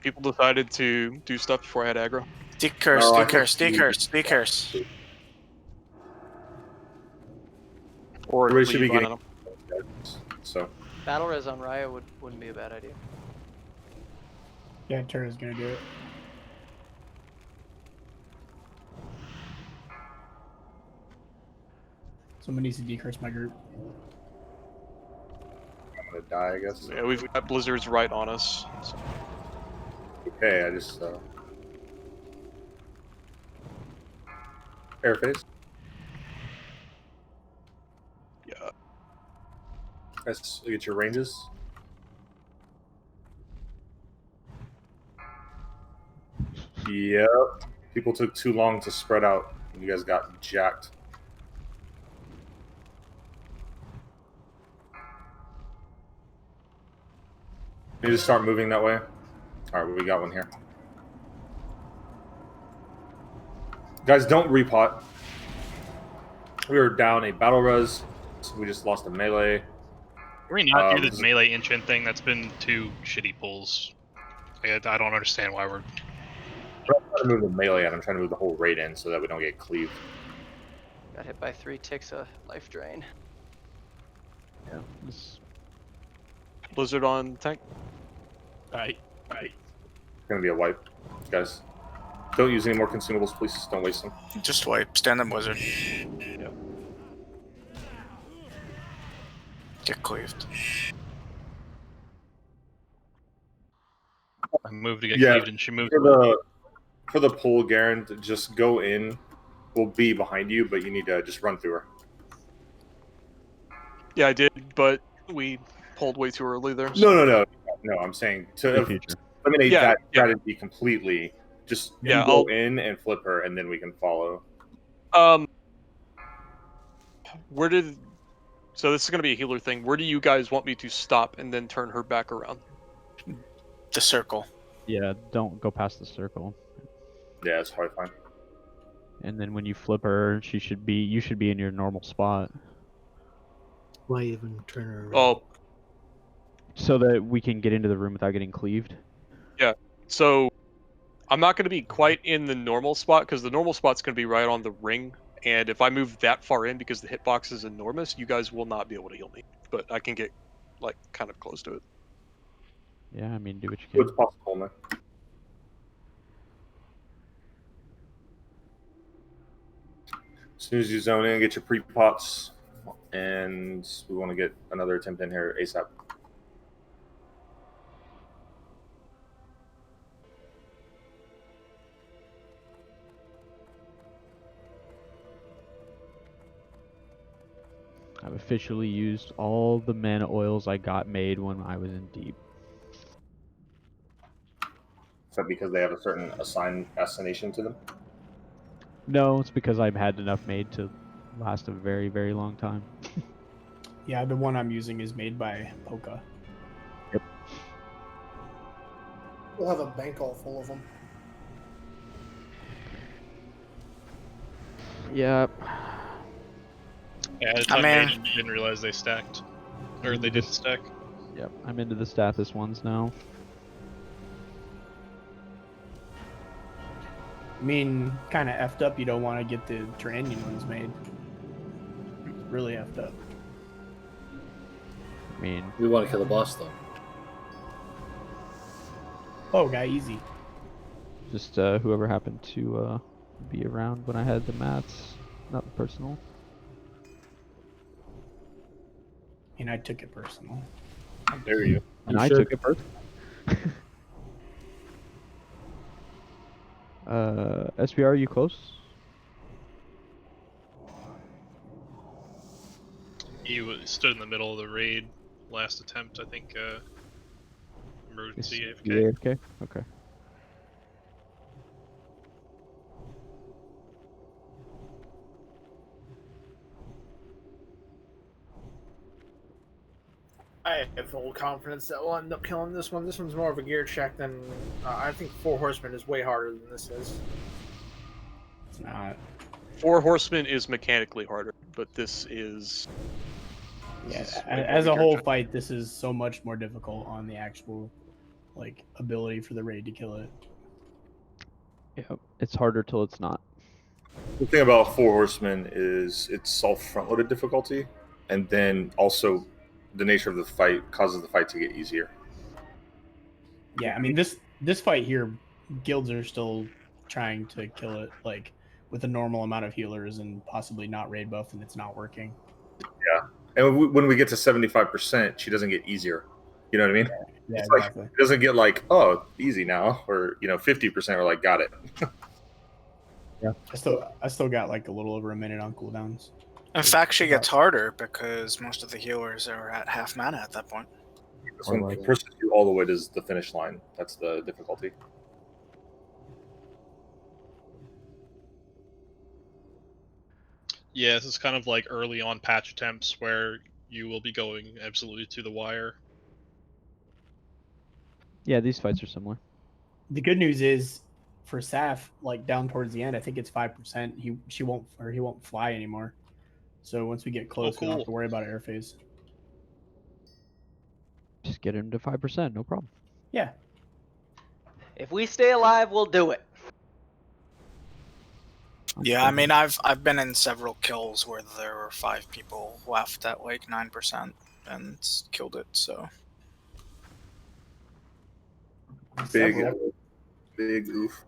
People decided to do stuff before I had aggro. Decurse, No, I decurse, think- decurse, decurse. Or Everybody should be leave getting. on them. So Battle res on Raya wouldn't be a bad idea. Yeah, Turner's gonna do it. Someone needs to decurse my group. I'm gonna die, I guess. Yeah, we've got blizzards right on us. So. Okay, I just air phase. Yeah. Let's get your ranges. Yep. People took too long to spread out. You guys got jacked. You just start moving that way. All right, we got one here. Guys, don't repot. We were down a battle res. So we just lost a melee. Can we not do this melee enchant thing? That's been 2 shitty pulls. I don't understand why we're. I'm not trying to move the melee out. I'm trying to move the whole raid in so that we don't get cleaved. Got hit by 3 ticks of life drain. Yeah. Blizzard on tank. Right. It's gonna be a wipe, guys. Don't use any more consumables, please. Don't waste them. Just wipe. Stand up, wizard. Yep. Get cleaved. I moved to get Yeah, cleaved and she moved. for the pull, Garen, to just go in. We'll be behind you, but you need to just run through her. Yeah, I did, but we pulled way too early there. So. No. I'm saying to eliminate Yeah, that strategy completely. Just Yeah, go I'll- in and flip her, and then we can follow. Where did? So this is gonna be a healer thing. Where do you guys want me to stop and then turn her back around? The circle. Yeah, don't go past the circle. Yeah, it's probably fine. And then when you flip her, you should be in your normal spot. Why even turn her around? Oh, So that we can get into the room without getting cleaved. yeah. So I'm not going to be quite in the normal spot because the normal spot's going to be right on the ring. And if I move that far in because the hitbox is enormous, you guys will not be able to heal me. But I can get like kind of close to it. Yeah, I mean, do what you can. It's possible, man. As soon as you zone in, get your pre-pots, and we want to get another attempt in here ASAP. I've officially used all the mana oils I got made when I was in deep. Is that because they have a certain assignation to them? No, it's because I've had enough made to last a very, very long time. Yeah, the one I'm using is made by Poka. Yep. We'll have a bank all full of them. Yep. Yeah, at the time I didn't realize they stacked. Or they didn't stack. Yep, I'm into the Stathis ones now. I mean, kind of effed up. You don't want to get the Tyrannian ones made. Really effed up. I mean, we want to kill the boss though. Oh, guy, easy. Just whoever happened to be around when I had the mats, not personal. And I took it personal. How dare you? And I took it personal. SPR, are you close? You stood in the middle of the raid last attempt, I think. Emergency AFK. AFK? Okay. I have full confidence that we'll end up killing this one. This one's more of a gear check than I think Four Horsemen is way harder than this is. It's not. Four Horsemen is mechanically harder, but this is. Yeah, This is as a whole fight, this is so much more difficult on the actual, like, ability for the raid to kill it. Yep, it's harder till it's not. The thing about Four Horsemen is it's all front-loaded difficulty, and then also the nature of the fight causes the fight to get easier. Yeah, I mean this fight here, guilds are still trying to kill it like with a normal amount of healers and possibly not raid buff, and it's not working. Yeah, and when we get to 75%, she doesn't get easier. You know what I mean? Yeah, it's exactly. Like, it doesn't get like, oh, easy now, or 50%. We're like, got it. Yeah. I still got like a little over a minute on cooldowns. In fact, she gets harder because most of the healers are at half mana at that point. This one pushes you all the way to the finish line. That's the difficulty. Yeah, this is kind of like early on patch attempts where you will be going absolutely to the wire. Yeah, these fights are similar. The good news is for Saf, like down towards the end, I think it's 5%. He won't fly anymore. So once we get close, we don't have to worry about air phase. Just get him to 5%, no problem. Yeah. If we stay alive, we'll do it. Yeah, I mean, I've been in several kills where there were 5 people left at like 9% and killed it. So big oof.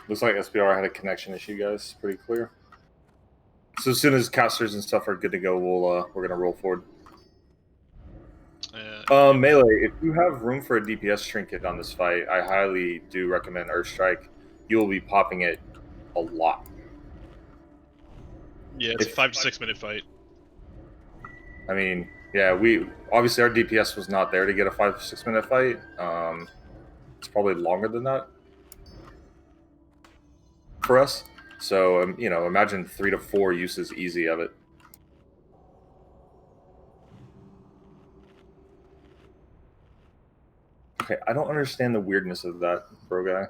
Looks like SPR had a connection issue, guys. Pretty clear. So as soon as casters and stuff are good to go, we're gonna roll forward. Melee, if you have room for a DPS trinket on this fight, I highly do recommend Earthstrike. You will be popping it a lot. Yeah, it's a 5 to 6 minute fight. I mean, yeah, we obviously our DPS was not there to get a 5 to 6 minute fight. It's probably longer than that for us. So imagine 3 to 4 uses easy of it. Okay, I don't understand the weirdness of that, bro guy.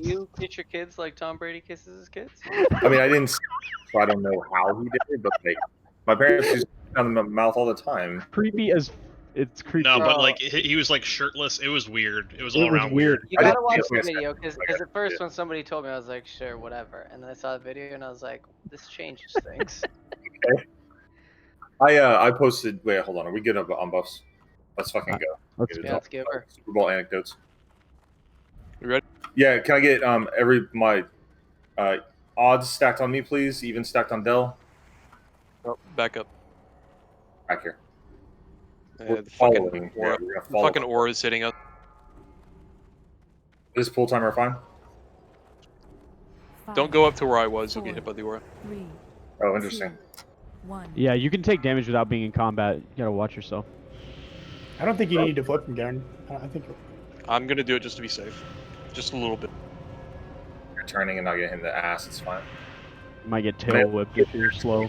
You kiss your kids like Tom Brady kisses his kids? I mean, I didn't, so I don't know how he did it, but like, my parents used to down the mouth all the time. Creepy as it's creepy. No, but Oh. like he was like shirtless. It was weird. It was It all was around weird. You I gotta didn't watch see the it. video because at first when somebody told me, I was like, sure, whatever. And then I saw the video and I was like, this changes things. Okay. I posted. Wait, hold on. Are we good on buffs? Let's fucking go. Let's Yeah, let's give her. Super Bowl anecdotes. You ready? Yeah, can I get my odds stacked on me, please? Even stacked on Dell. Oh, back up. Back here. Yeah, We're the fucking following. aura, Yeah, we're gonna the follow. fucking aura is hitting us. Is full timer fine? Don't go up to where I was. You'll get hit by the aura. 3, Oh, interesting. 1. Yeah, you can take damage without being in combat. You gotta watch yourself. I don't think you need to flip from Garen. I think. I'm gonna do it just to be safe. Just a little bit. You're turning and not getting hit in the ass. It's fine. You might get tail whipped if you're slow.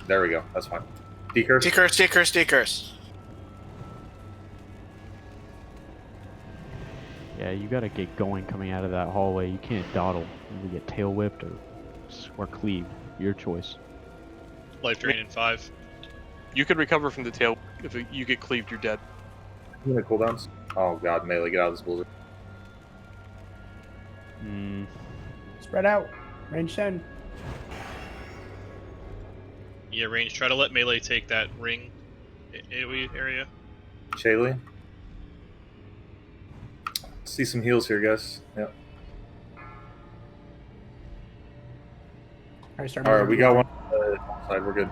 There we go. That's fine. Decurse. Decurse. Yeah, you gotta get going coming out of that hallway. You can't dawdle. You get tail whipped or cleaved. Your choice. Life drain in 5. You can recover from the tail. If you get cleaved, you're dead. The cooldowns. Oh god, melee, get out of this blizzard. Spread out. Range 10. Yeah, range. Try to let melee take that ring AoE area. Shaylee. See some heals here, guys. Yep. Alright, we got one on the side. We're good.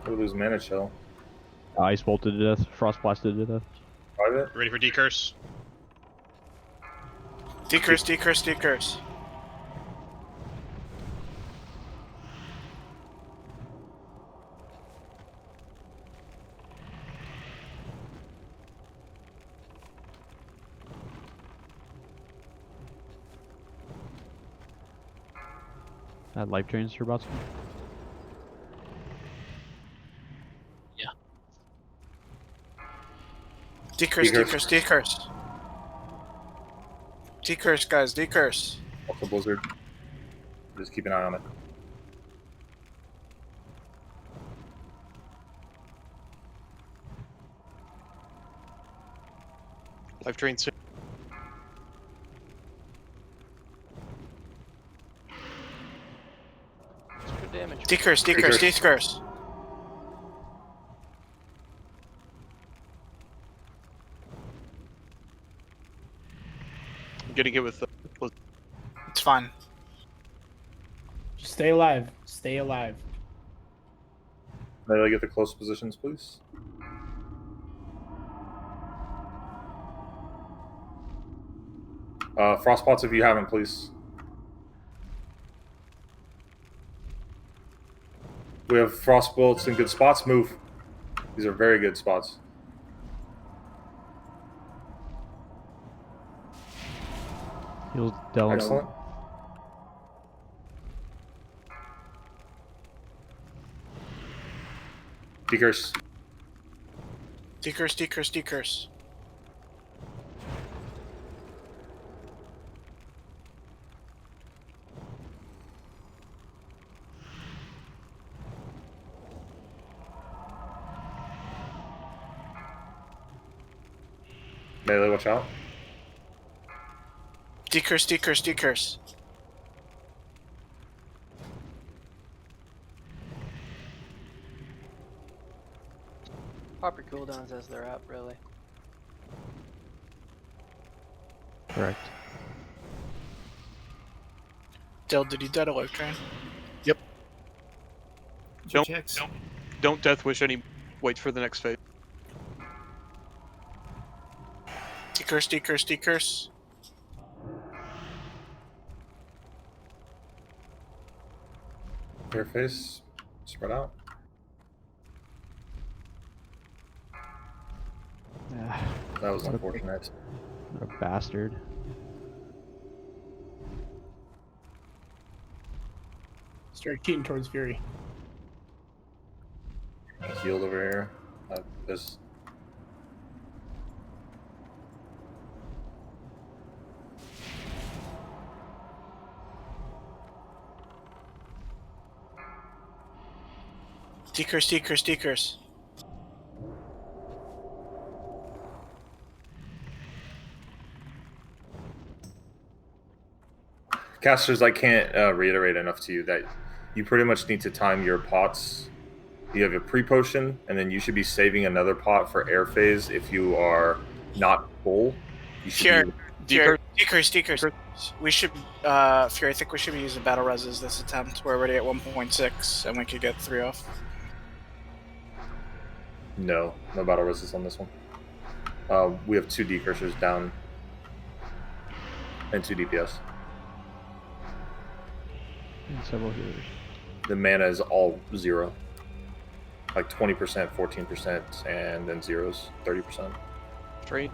We lose mana shell. Ice bolted to death. Frost blasted to death. Private. Ready for decurse? Decurse. That life drains your bots. Decurse. Decurse, guys, decurse. Also blizzard. Just keep an eye on it. Life drain soon. It's good damage. Decurse. I'm getting hit with the. It's fine. Just stay alive. Stay alive. Melee, get the close positions, please. Frost pots if you haven't, please. We have frost bolts in good spots. Move. These are very good spots. Heals Del. Excellent. Decurse. Decurse. Melee, watch out. Decurse. Pop your cooldowns as they're up, really. Correct. Del, did you dead a life train? Yep. Don't death wish any. Wait for the next phase. Decurse. Your face. Spread out. That was unfortunate. What a bastard. Start cheating towards Fury. Healed over here. This. Decurse. Casters, I can't reiterate enough to you that you pretty much need to time your pots. You have a pre-potion, and then you should be saving another pot for air phase if you are not full. You should Decurse. We should, Fury, I think we should be using battle reses this attempt. We're already at 1.6, and we could get 3 off. No battle resist on this one. We have 2 decursors down and 2 DPS. And several healers. The mana is all 0. Like 20%, 14%, and then zeros, 30%. Straight.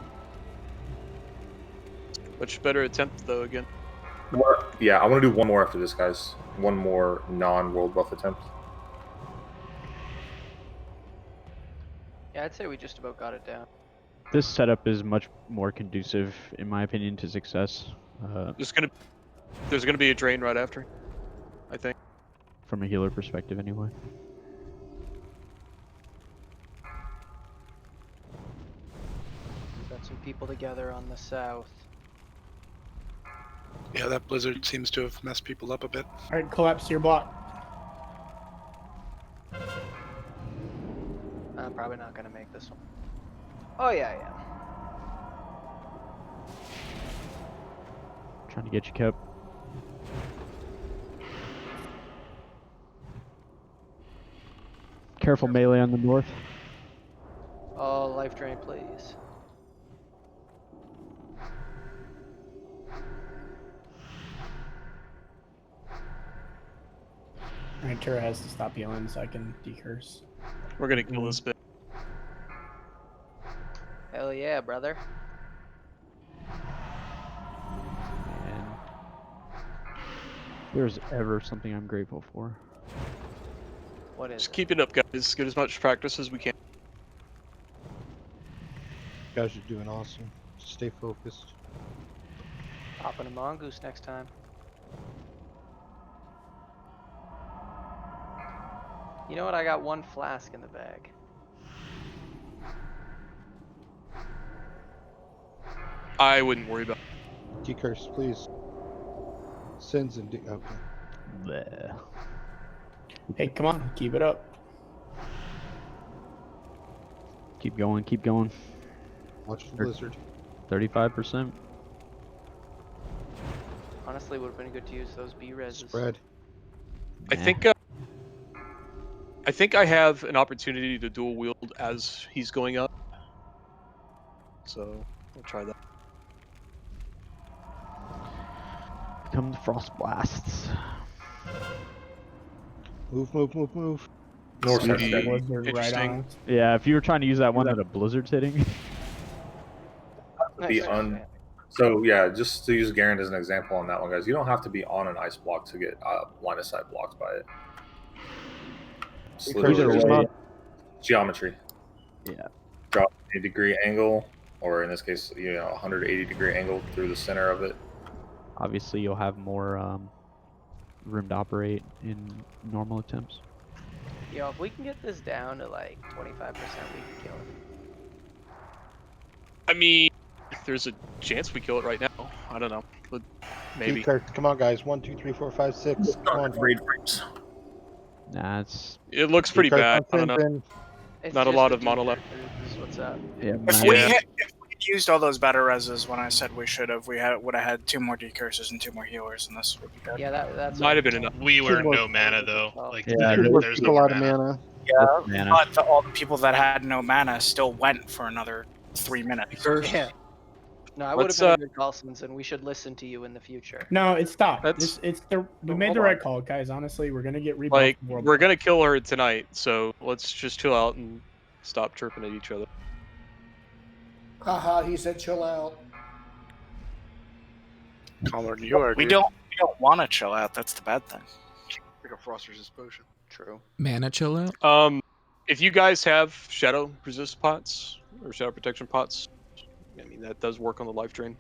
Much better attempt, though, again. Yeah, I want to do one more after this, guys. One more non-world buff attempt. Yeah, I'd say we just about got it down. This setup is much more conducive, in my opinion, to success. There's gonna be a drain right after, I think. From a healer perspective, anyway. Got some people together on the south. Yeah, that blizzard seems to have messed people up a bit. All right, collapse your block. I'm probably not gonna make this one. Oh yeah. Trying to get you, Cap. Careful melee on the north. Oh, life drain, please. Alright, Tura has to stop healing so I can decurse. We're gonna kill this bit. Hell yeah, brother. And if there's ever something I'm grateful for. What is Just keep it up, guys. Get as much practice as we can. You guys are doing awesome. Stay focused. Popping a mongoose next time. You know what? I got 1 flask in the bag. I wouldn't worry about Decurse, please. Sins and okay. Bleh. Hey, come on, keep it up. Keep going, keep going. Watch the blizzard. 35%. Honestly, would have been good to use those B-reses. Spread. I think I have an opportunity to dual wield as he's going up. So we'll try that. Come the frost blasts. Move. North It's gonna side. be Blizzard right interesting. on. Yeah, if you were trying to use that one that a blizzard's hitting. Be on. So yeah, just to use Garen as an example on that one, guys, you don't have to be on an ice block to get line of sight blocked by it. It's literally just geometry. Yeah. Drop a degree angle, or in this case, 180-degree angle through the center of it. Obviously, you'll have more room to operate in normal attempts. Yo, if we can get this down to like 25%, we can kill it. I mean, there's a chance we kill it right now. I don't know, but maybe. Decurse, come on, guys. 1, 2, 3, 4, 5, 6. Come on. Raid frames. Nah, it's. It looks pretty Decurse bad. I on don't know. Sins It's Not a just lot the of mono left. decurses, what's up? Yeah, If we used all those battle reses when I said we should have, would have had 2 more decurses and 2 more healers, and this would be good. Yeah, that's Might have been enough. We were more- no mana though. Like Yeah, there's no a lot of mana. mana. Yeah, Mana. but all the people that had no mana still went for another 3 minutes. Yeah. No, I would Let's, have been a good call, and we should listen to you in the future. No, it's stopped. That's- We made hold the on. right call, guys. Honestly, we're gonna get rebuffed. Like, world we're buff. gonna kill her tonight, so let's just chill out and stop chirping at each other. Haha, he said chill out. Calmer than you are, We dude. don't want to chill out. That's the bad thing. Like a frost resist potion. True. Mana chill out. If you guys have shadow resist pots or shadow protection pots, I mean that does work on the life drain.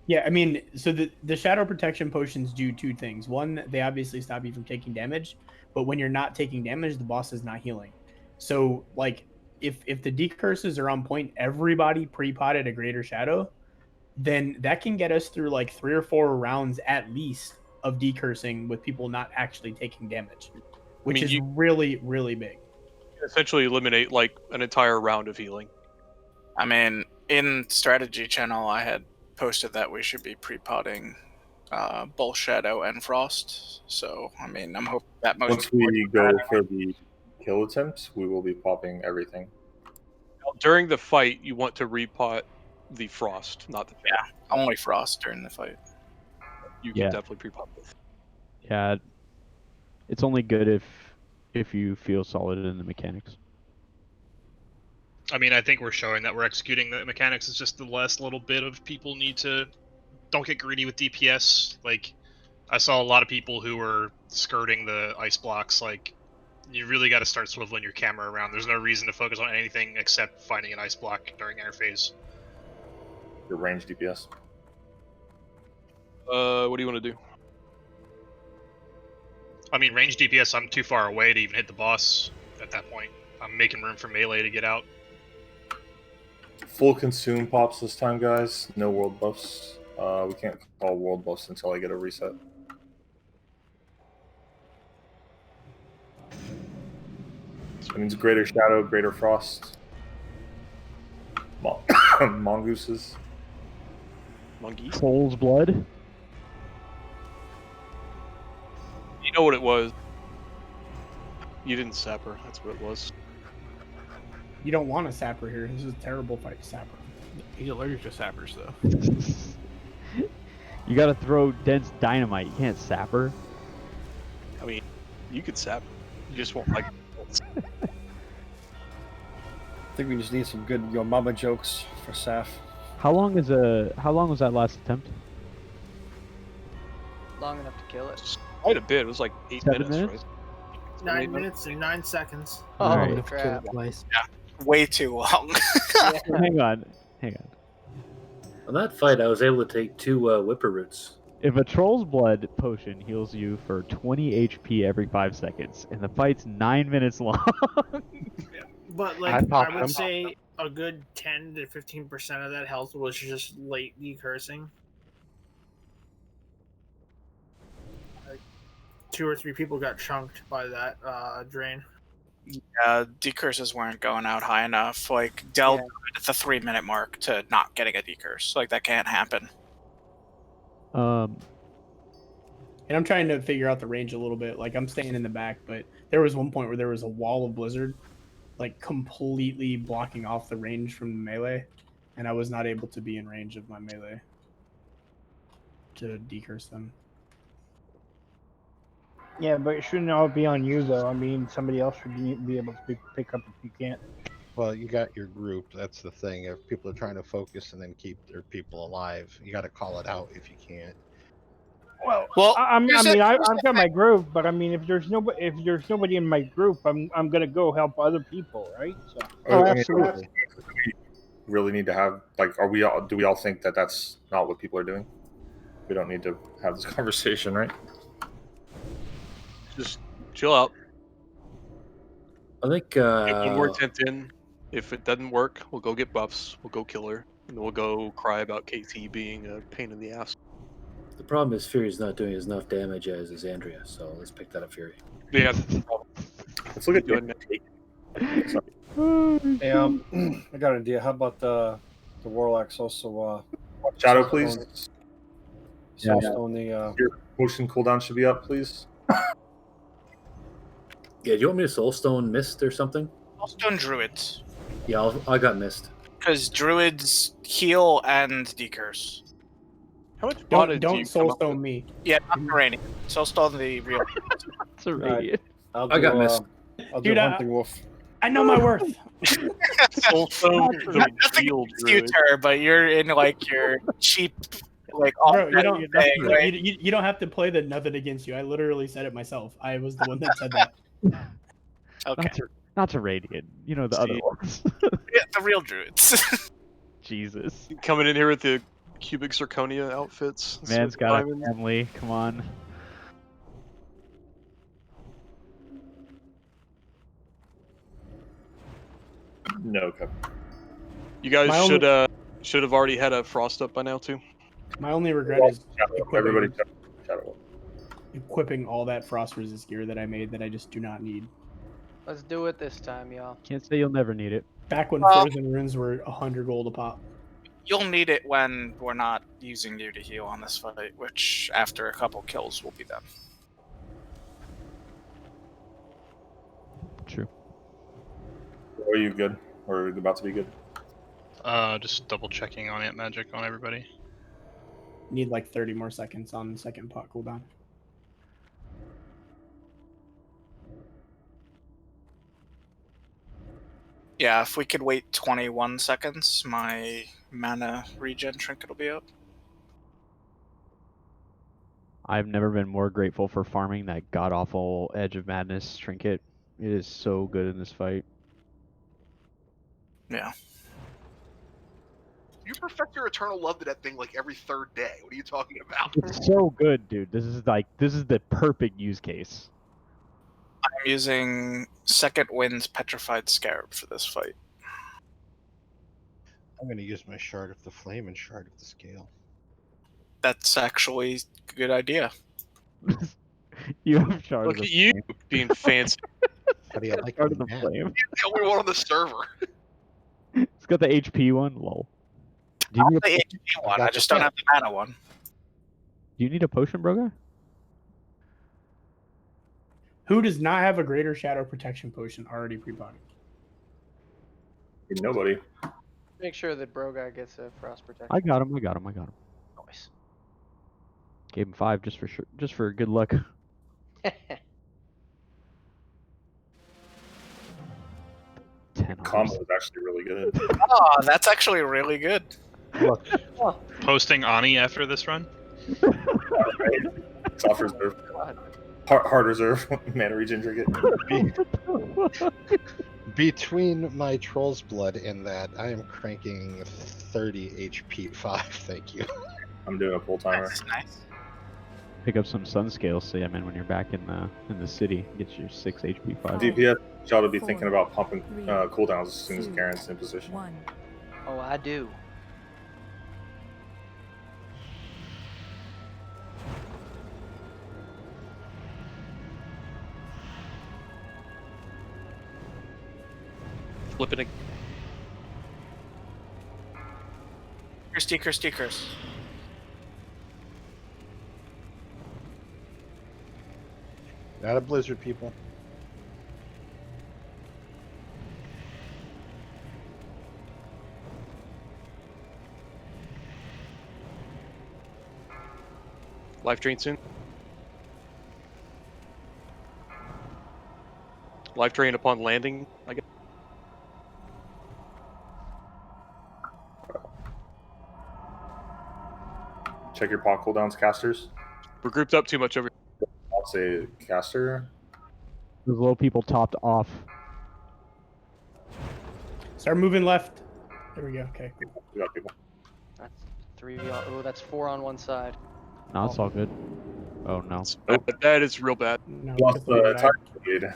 Yeah, I mean, so the shadow protection potions do two things. One, they obviously stop you from taking damage, but when you're not taking damage, the boss is not healing. So, like, if the decurses are on point, everybody pre-potted a greater shadow, then that can get us through like 3 or 4 rounds at least of decursing with people not actually taking damage, which is really, really big. Essentially eliminate like an entire round of healing. I mean, in strategy channel, I had posted that we should be pre-potting both Shadow and Frost. So, I mean, I'm hoping that most Once we go for the kill attempts, we will be popping everything. During the fight, you want to repot the Frost, not the only Frost during the fight. You can Yeah. definitely pre-pop both. Yeah, it's only good if you feel solid in the mechanics. I mean, I think we're showing that we're executing the mechanics. It's just the last little bit of people need to don't get greedy with DPS. Like, I saw a lot of people who were skirting the ice blocks. Like, you really got to start swiveling your camera around. There's no reason to focus on anything except finding an ice block during interphase. Your range DPS. What do you want to do? I mean, range DPS, I'm too far away to even hit the boss at that point. I'm making room for melee to get out. Full consume pops this time, guys. No world buffs. We can't call world buffs until I get a reset. So it means greater shadow, greater frost. Mongooses. Mongoose? Soul's blood. You know what it was. You didn't sapper. That's what it was. You don't want a sapper here. This is a terrible fight to sapper. He's allergic to sappers, though. You gotta throw dense dynamite. You can't sapper. I mean, you could sap. You just won't like. I think we just need some good Yo Mama jokes for Saf. How long was that last attempt? Long enough to kill it. Quite a bit. It was like 8 7 minutes, minutes? right? 9 minutes and 9 seconds. Oh, Alright. crap. Yeah, way too long. Hang on. On that fight, I was able to take 2 whipper roots. If a troll's blood potion heals you for 20 HP every 5 seconds, and the fight's 9 minutes long. But like I would say a good 10 to 15% of that health was just late decursing. Like 2 or 3 people got chunked by that drain. Yeah, decurses weren't going out high enough. Like Del at the 3-minute mark to not getting a decurse. Like that can't happen. And I'm trying to figure out the range a little bit. Like I'm staying in the back, but there was one point where there was a wall of blizzard, like completely blocking off the range from the melee, and I was not able to be in range of my melee to decurse them. Yeah, but it shouldn't all be on you, though. I mean, somebody else should be able to pick up if you can't. Well, you got your group. That's the thing. If people are trying to focus and then keep their people alive, you got to call it out if you can't. Well, I've got my group, but I mean, if there's nobody in my group, I'm gonna go help other people, right? So. Oh, absolutely. We really need to have do we all think that that's not what people are doing? We don't need to have this conversation, right? Just chill out. I think Get one more attempt in. If it doesn't work, we'll go get buffs. We'll go kill her, and then we'll go cry about KT being a pain in the ass. the problem is Fury's not doing as enough damage as is Andrea, so let's pick that up, Fury. Yeah. Let's look at doing Hey, I got an idea. How about the Warlocks also? Shadow, please. Soulstone the. Your potion cooldown should be up, please. Yeah, do you want me to Soulstone Mist or something? Soulstone Druids. Yeah, I got Mist. Because Druids heal and decurse. How much Don't soulstone me. Yeah, not the raining. Soulstone the real. It's a radiant. I got Mist. I'll do Hunting Wolf. I know my worth. Soulstone the real Druid. But you're in like your cheap like Bro, you don't have to play the nothing against you. I literally said it myself. I was the one that said that. Okay. Not to Radiant. You know the other ones. Yeah, the real druids. Jesus. Coming in here with the cubic zirconia outfits. Man's got a diamonds. family. Come on. No, Cup. You guys My should have already had a frost up by now too. My only regret is Everybody shadow. equipping all that frost resist gear that I made that I just do not need. Let's do it this time, y'all. Can't say you'll never need it. Back when frozen runes were 100 gold a pop. You'll need it when we're not using you to heal on this fight, which after a couple kills will be done. True. Are you good? Or are you about to be good? Just double checking on Ant Magic on everybody. Need like 30 more seconds on the second pot cooldown. Yeah, if we could wait 21 seconds, my mana regen trinket will be up. I've never been more grateful for farming that god-awful Edge of Madness trinket. It is so good in this fight. Yeah. You perfect your eternal love to that thing like every third day. What are you talking about? It's so good, dude. This is the perfect use case. I'm using Second Wind's Petrified Scarab for this fight. I'm going to use my Shard of the Flame and Shard of the Scale. That's actually a good idea. You have Shard Look of the at you Flame. being fancy. How do you like Shard of my the man? Flame. The only one on the server. It's got the HP one. Lol. Do I you need have the HP one, I just don't have the mana one. Do you need a potion, Broga? Who does not have a greater shadow protection potion already pre-bought? Nobody. Make sure that Broguy gets a frost protection. I got him. Nice. Gave him 5 just for sure, just for good luck. 10 Combo is actually really good. Oh, that's actually really good. Look, Posting Ani after this run. Soft reserve. Hard reserve. Mana regen trinket. between my Troll's Blood and that, I am cranking 30 HP 5. Thank you. I'm doing a full timer. Nice. Pick up some sun scales, so yeah, man. When you're back in the city, get your 6 HP 5. DPS, y'all to be thinking about pumping cooldowns as soon as Garen's in position. Oh, I do. Flipping it. Stickers. Not a blizzard, people. Life drain soon. Life drain upon landing, I guess. Check your pot cooldowns, casters. We're grouped up too much over here. I'll say caster. Those little people topped off. Start moving left. There we go. Okay. We got people. That's 3 on. Oh, that's 4 on one side. No, it's all good. Oh no. That is real bad. No, Lost the target lead.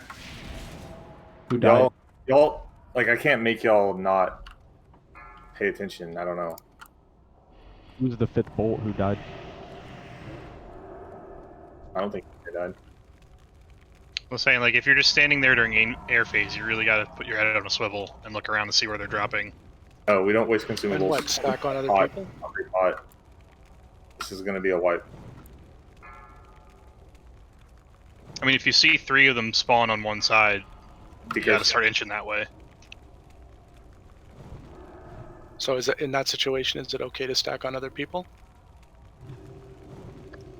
Who died? Y'all, like, I can't make y'all not pay attention. I don't know. Who's the 5th bolt who died? I don't think they died. I was saying, like, if you're just standing there during air phase, you really got to put your head on a swivel and look around to see where they're dropping. Oh, we don't waste consumables. And what, stack on other Pot, people? every pot. This is going to be a wipe. I mean, if you see 3 of them spawn on one side, you got to Because start inching that way. So is it, in that situation, is it okay to stack on other people?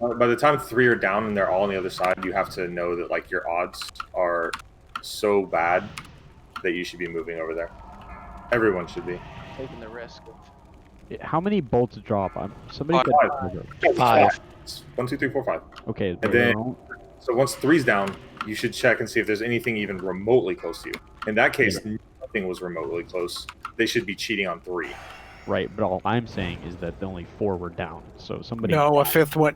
by the time 3 are down and they're all on the other side, you have to know that, like, your odds are so bad that you should be moving over there. Everyone should be. Taking the risk of How many bolts drop? Somebody said 5. 1, 2, 3, 4, 5. Okay, And then, so once 3's down, you should check and see if there's anything even remotely close to you. In that case, nothing was remotely close. They should be cheating on 3. Right, but all I'm saying is that only 4 were down. So somebody. No, a fifth one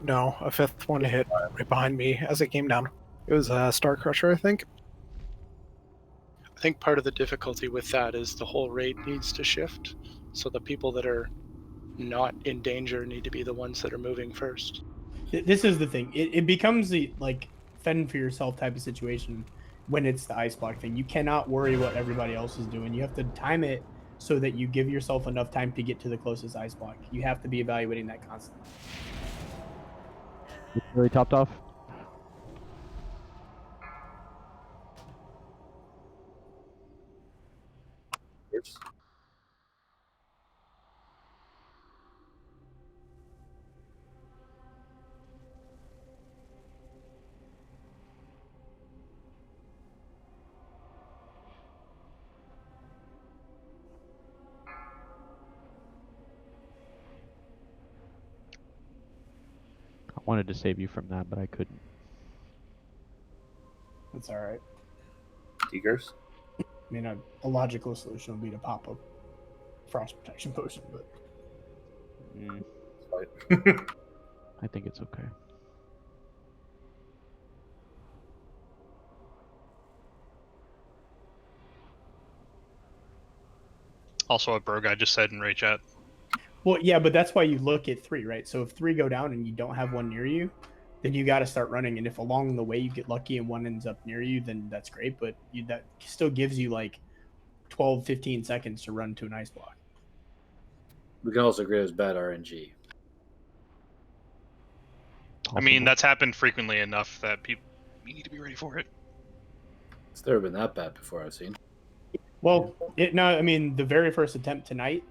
hit right behind me as it came down. It was Star Crusher, I think. I think part of the difficulty with that is the whole raid needs to shift. So the people that are not in danger need to be the ones that are moving first. This is the thing. It becomes the like fend for yourself type of situation when it's the ice block thing. You cannot worry what everybody else is doing. You have to time it so that you give yourself enough time to get to the closest ice block. You have to be evaluating that constantly. Really topped off. I wanted to save you from that, but I couldn't. That's all right. Tigers? I mean, a logical solution would be to pop a frost protection potion, but I think it's okay. Also, what Bro Guy just said in Ray Chat. well, yeah, but that's why you look at 3, right? So if 3 go down and you don't have one near you, then you got to start running. And if along the way you get lucky and one ends up near you, then that's great. But that still gives you like 12, 15 seconds to run to an ice block. We can also agree it was bad RNG. I mean, that's happened frequently enough that people need to be ready for it. It's never been that bad before, I've seen. Well, I mean, the very first attempt tonight,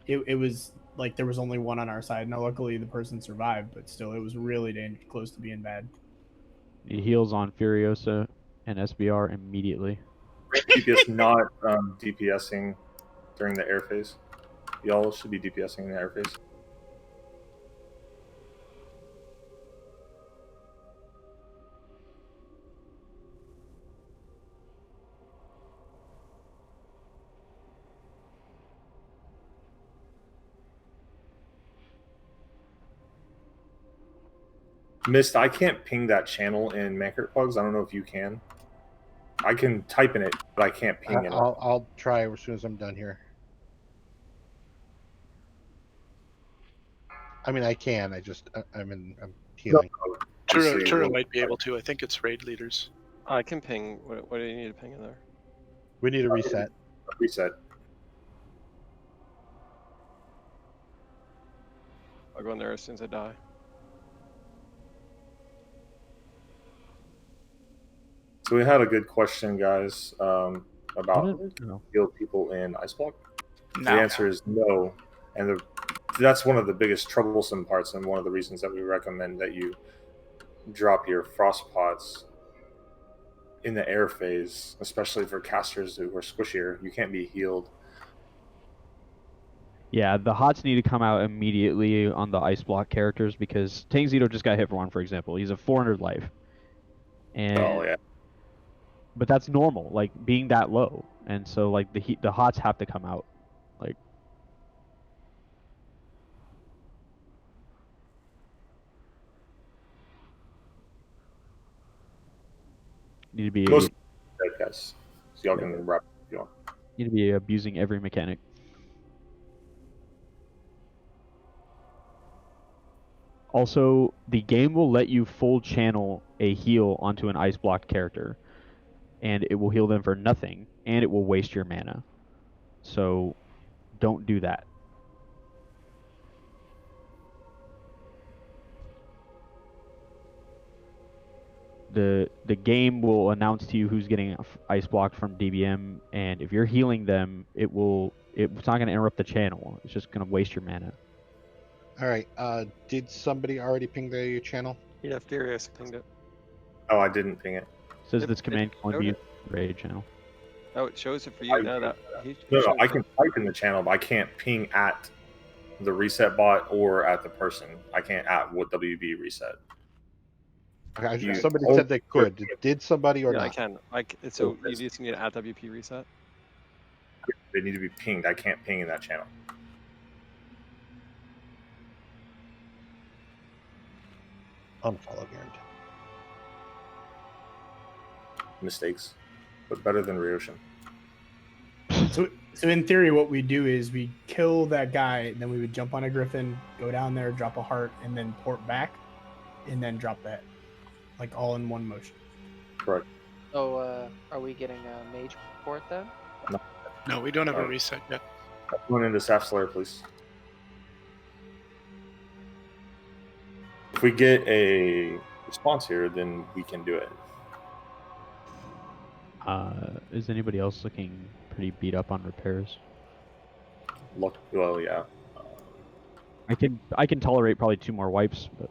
it was like there was only one on our side. Now, luckily, the person survived, but still, it was really close to being bad. He heals on Furiosa and SBR immediately. DPS not DPSing during the air phase. Y'all should be DPSing in the air phase. Mist, I can't ping that channel in Mankert Plugs. I don't know if you can. I can type in it, but I can't ping it. I'll try as soon as I'm done here. I mean, I can. I'm healing. Tura might be able to. I think it's raid leaders. I can ping. What do you need to ping in there? We need a reset. Reset. I'll go in there as soon as I die. So we had a good question, guys, about heal people in Ice Block. No. The answer is no, and that's one of the biggest troublesome parts, and one of the reasons that we recommend that you drop your frost pots in the air phase, especially for casters who are squishier. You can't be healed. Yeah, the hots need to come out immediately on the ice block characters because Tangzito just got hit for one, for example. He's a 400 life. And yeah. But that's normal, like being that low. And so like the hots have to come out. Like need to be Most guys. So y'all can wrap if you want. Need to be abusing every mechanic. Also, the game will let you full channel a heal onto an ice blocked character, and it will heal them for nothing, and it will waste your mana. So, don't do that. The game will announce to you who's getting ice blocked from DBM, and if you're healing them, it's not going to interrupt the channel. It's just going to waste your mana. All right. Did somebody already ping their channel? Yeah, Furious pinged it. Oh, I didn't ping it. Says this command can only be used for raid channel. Oh, it shows it for you now. No, I can type in the channel, but I can't ping at the reset bot or at the person. I can't at what WB reset. Okay, somebody said they could. Did somebody or Yeah, not? I can. So you just need an at WP reset. They need to be pinged. I can't ping in that channel. Unfollow guarantee. Mistakes, but better than Ryoshin. So in theory, what we do is we kill that guy, then we would jump on a griffin, go down there, drop a heart, and then port back, and then drop that, like all in one motion. Correct. So, are we getting a mage port then? No, we don't have a reset yet. Going into Saf Slayer, please. If we get a response here, then we can do it. Is anybody else looking pretty beat up on repairs? Well, yeah. I can tolerate probably 2 more wipes, but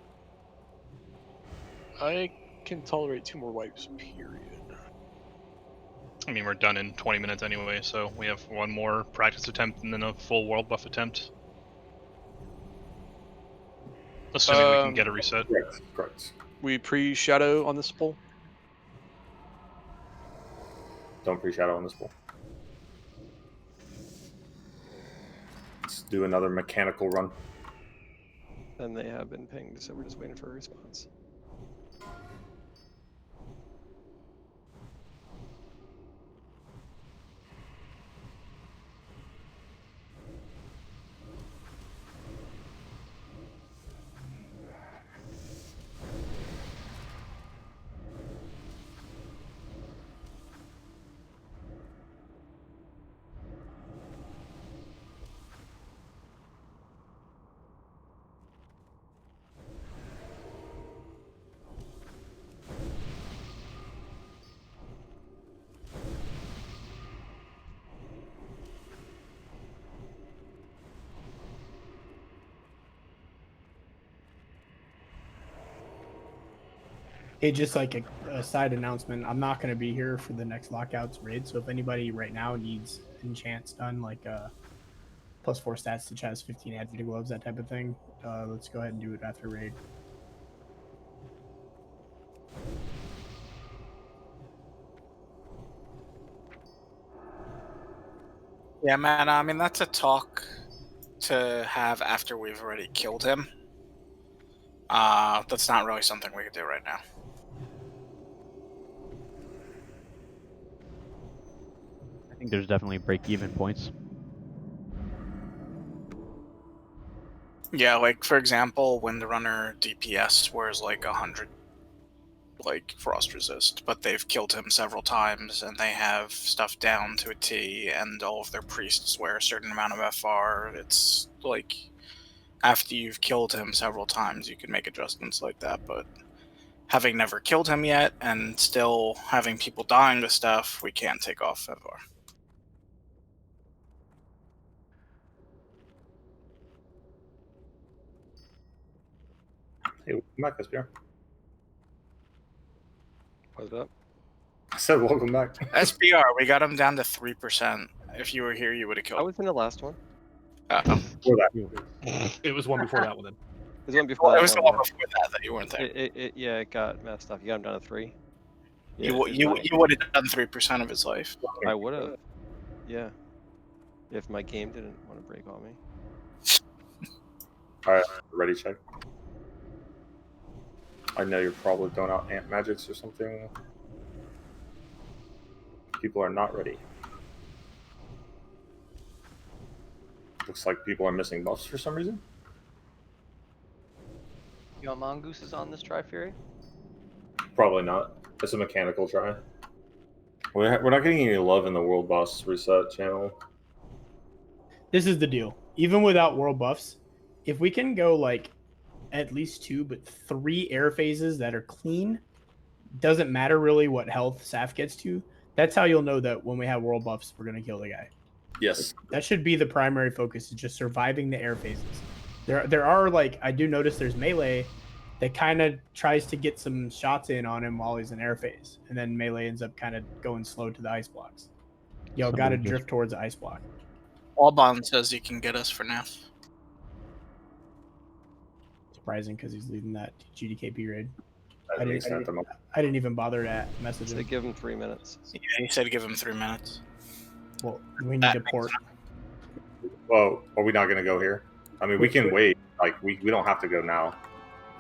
I can tolerate 2 more wipes, period. I mean, we're done in 20 minutes anyway, so we have 1 more practice attempt and then a full world buff attempt. Assuming we can get a reset. Correct. We pre-shadow on this pull? Don't pre-shadow on this pull. Let's do another mechanical run. And they have been pinged, so we're just waiting for a response. Hey, just like a side announcement, I'm not going to be here for the next Lockouts raid, so if anybody right now needs enchants done, like +4 stats to chest, 15 adjutant gloves, that type of thing, let's go ahead and do it after raid. Yeah, man, I mean, that's a talk to have after we've already killed him. That's not really something we could do right now. I think there's definitely break-even points. Yeah, like, for example, when the runner DPS wears like 100 like frost resist, but they've killed him several times and they have stuff down to a T and all of their priests wear a certain amount of FR. It's like after you've killed him several times you can make adjustments like that, but having never killed him yet and still having people dying to stuff, we can't take off FR. Hey, welcome back, SPR. What's up? I said welcome back. SPR, we got him down to 3%. If you were here, you would have killed him. I was in the last one. Before that. It was one before that one then. It was one before Well, that it was the one, one before that you weren't there. Yeah, it got messed up. You got him down to 3. Yeah, You would have done 3% of his life. I would have. Yeah. If my game didn't want to break on me. Alright, ready check. I know you're probably throwing out ant magics or something. People are not ready. Looks like people are missing buffs for some reason. You want mongooses on this Tri-Fury? Probably not. It's a mechanical try. We're not getting any love in the world boss reset channel. This is the deal. Even without world buffs, if we can go like at least 2 but 3 air phases that are clean, doesn't matter really what health Saf gets to. That's how you'll know that when we have world buffs, we're gonna kill the guy. Yes. That should be the primary focus, is just surviving the air phases. There are like, I do notice there's melee that kind of tries to get some shots in on him while he's in air phase, and then melee ends up kind of going slow to the ice blocks. Y'all got to drift towards the ice block. Wallbond says he can get us for NAF. Surprising because he's leading that GDKP raid. That makes sense. I didn't even bother to message So him. give him 3 minutes. Yeah, he said give him 3 minutes. Well, we need to port. Well, are we not going to go here? I mean, we can wait. Like, we don't have to go now.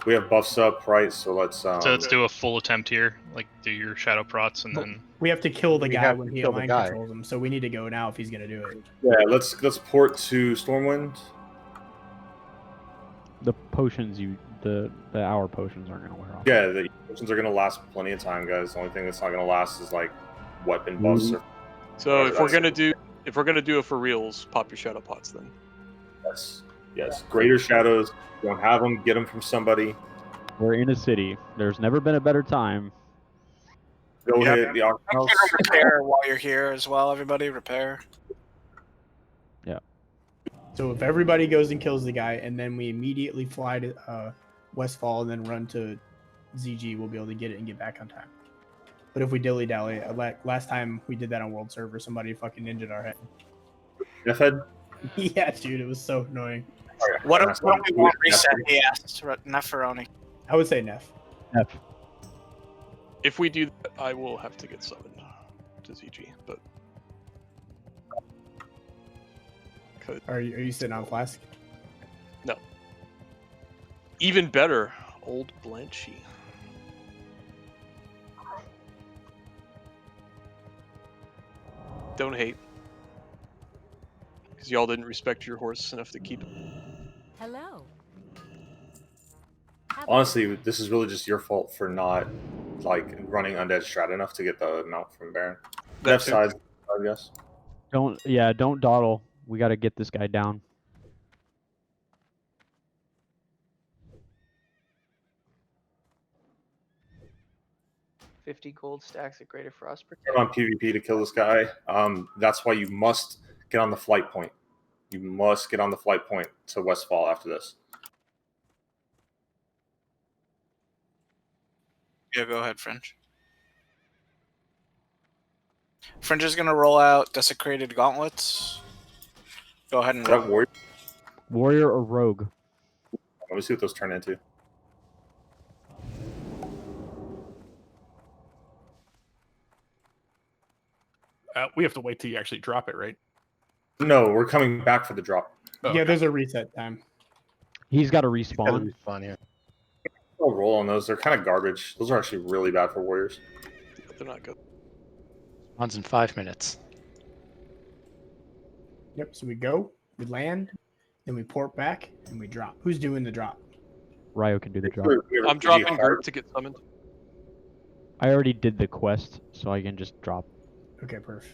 We have buffs up, right? So let's So let's do a full attempt here. Like, do your shadow prots and then. We have to kill the We guy have when to he kill the mind guy. controls him, so we need to go now if he's gonna do it. Yeah, let's port to Stormwind. The potions the hour potions aren't gonna wear off. Yeah, the potions are going to last plenty of time, guys. The only thing that's not going to last is like weapon buffs. Or So if we're gonna do it for reals, pop your shadow pots then. Yes. Greater shadows. Don't have them. Get them from somebody. We're in a city. There's never been a better time. Go hit the auction house. Repair while you're here as well, everybody. Repair. Yeah. So if everybody goes and kills the guy, and then we immediately fly to Westfall and then run to ZG, we'll be able to get it and get back on time. But if we dilly dally, last time we did that on World Server, somebody fucking ninja'd our head. Jeff head. Yeah, dude, it was so annoying. What do we want reset? He asked Neferoni. I would say Neff. If we do that, I will have to get summoned to ZG, but Are you sitting on Flask? no. Even better, old Blanchy. Don't hate. Because y'all didn't respect your horse enough to keep it. Hello. Honestly, this is really just your fault for not like running undead strat enough to get the mount from Baron. Left side, I guess. Don't dawdle. We got to get this guy down. $50 gold stacks at Greater Frost Turn Protection. on PvP to kill this guy. That's why you must get on the flight point. You must get on the flight point to Westfall after this. Yeah, go ahead, Fringe. Fringe is gonna roll out Desecrated Gauntlets. Go ahead and Is that warrior? Warrior or rogue? Let me see what those turn into. We have to wait till you actually drop it, right? No, we're coming back for the drop. Yeah, there's a reset time. He's got to respawn. Yeah. I'll roll on those. They're kind of garbage. Those are actually really bad for warriors. They're not good. Spawns in 5 minutes. Yep. So we go, we land, then we port back, and we drop. Who's doing the drop? Ryo can do the drop. I'm dropping group to get summoned. I already did the quest, so I can just drop. Okay, perf.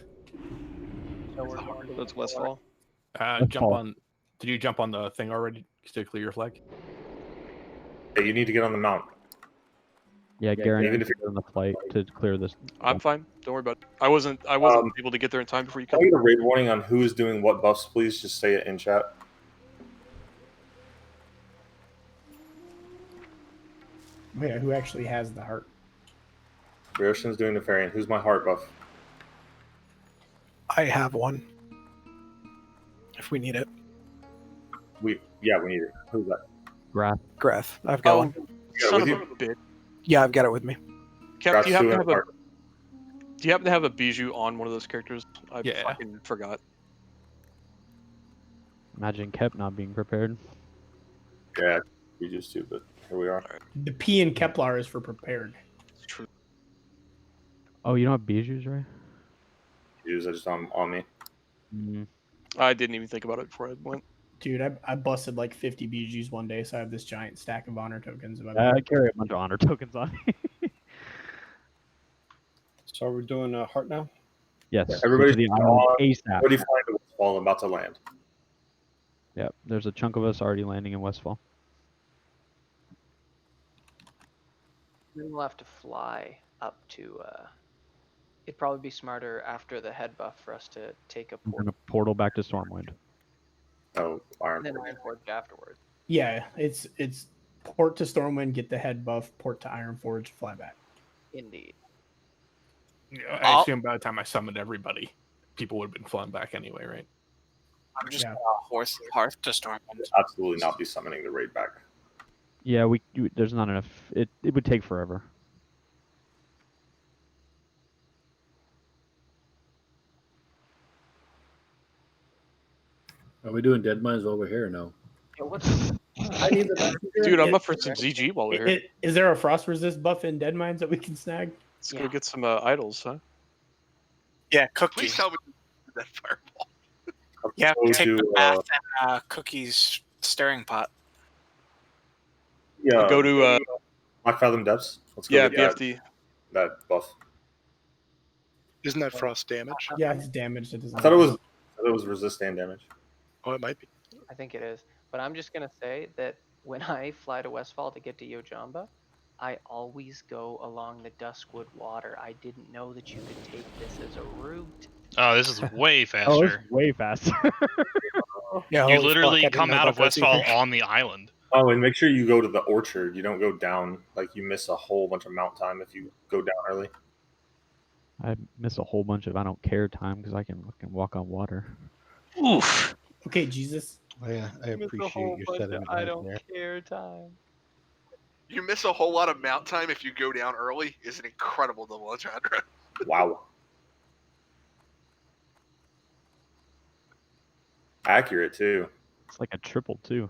That's Westfall. Jump on. Did you jump on the thing already to clear your flag? Yeah, you need to get on the mount. Yeah, Garen, even even if if you're on the flight to clear this. I'm fine. Don't worry about it. I wasn't able to get there in time before you Can come. I get a raid warning on who is doing what buffs, please? Just say it in chat. Yeah, who actually has the heart? Roshan's doing the Nefarian. Who's my heart buff? I have one. If we need it. We need it. Who's that? Graf. I've got one. Son of a bitch. Yeah, I've got it with me. Kev, do you happen to have a bijou on one of those characters? I Yeah. fucking forgot. Imagine Kep not being prepared. Yeah, we used to, but here we are. The P in Kepler is for prepared. It's true. Oh, you don't have bijous, right? Use it just on me. Mm. I didn't even think about it before I went. Dude, I busted like 50 BGs one day, so I have this giant stack of honor tokens. I carry a bunch of honor tokens on. So are we doing heart now? Yes. Yeah, everybody's the on. ASAP. Everybody flying to Westfall. I'm about to land. Yep. There's a chunk of us already landing in Westfall. Then we'll have to fly up to. It'd probably be smarter after the head buff for us to take a We're port. gonna portal back to Stormwind. Oh, And then Ironforge afterwards. Yeah, it's port to Stormwind, get the head buff, port to Ironforge, fly back. Indeed. Yeah, I assume by the time I summoned everybody, people would have been flown back anyway, right? I'm just Hearth to Stormwind. Absolutely not be summoning the raid back. Yeah, there's not enough. It would take forever. Are we doing dead mines while we're here? No. Yeah, what's I need the messenger. Dude, I'm up for some ZG while we're here. Is there a frost resist buff in dead mines that we can snag? Let's go get some idols, huh? Yeah, Cookie. Please tell me you did that fireball. Yeah, Go take to, the bath and Cookie's stirring pot. Yeah. Go to Black Fathom Depths. Let's go yeah, get BFD. that buff. Isn't that frost damage? Yeah, it's damaged. It doesn't. I thought it was resist and damage. Oh, it might be. I think it is. But I'm just gonna say that when I fly to Westfall to get to Yojamba, I always go along the Duskwood Water. I didn't know that you could take this as a route. Oh, this is way faster. Oh, it's way faster. Yeah, You holy literally fuck, I didn't come know out about of that Westfall either. on the island. Oh, and make sure you go to the orchard. You don't go down. Like, you miss a whole bunch of mount time if you go down early. I miss a whole bunch of I don't care time because I can walk on water. Oof. Okay, Jesus. Oh, yeah, I appreciate your sentiment I right don't there. care time. You miss a whole lot of mount time if you go down early. Is an incredible double entendre. Wow. Accurate, too. It's like a triple too.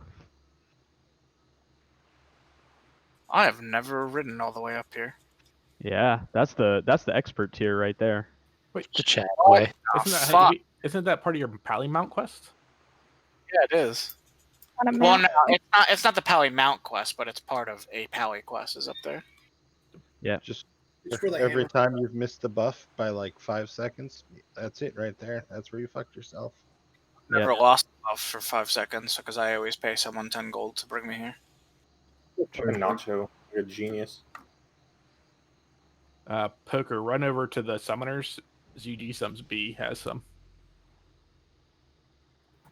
I have never ridden all the way up here. Yeah, that's the expert tier right there. Wait, The chat Oh, way. fuck. Isn't that part of your Pally Mount quest? Yeah, it is. Well, no, it's not the Pally Mount quest, but it's part of a Pally quest is up there. Yeah. Just It's for the every hammer. time you've missed the buff by like 5 seconds, that's it right there. That's where you fucked yourself. Never lost a buff for 5 seconds because I always pay someone 10 gold to bring me here. Fucking Nacho. You're a genius. Poker, run over to the summoners. ZG Sums B has some.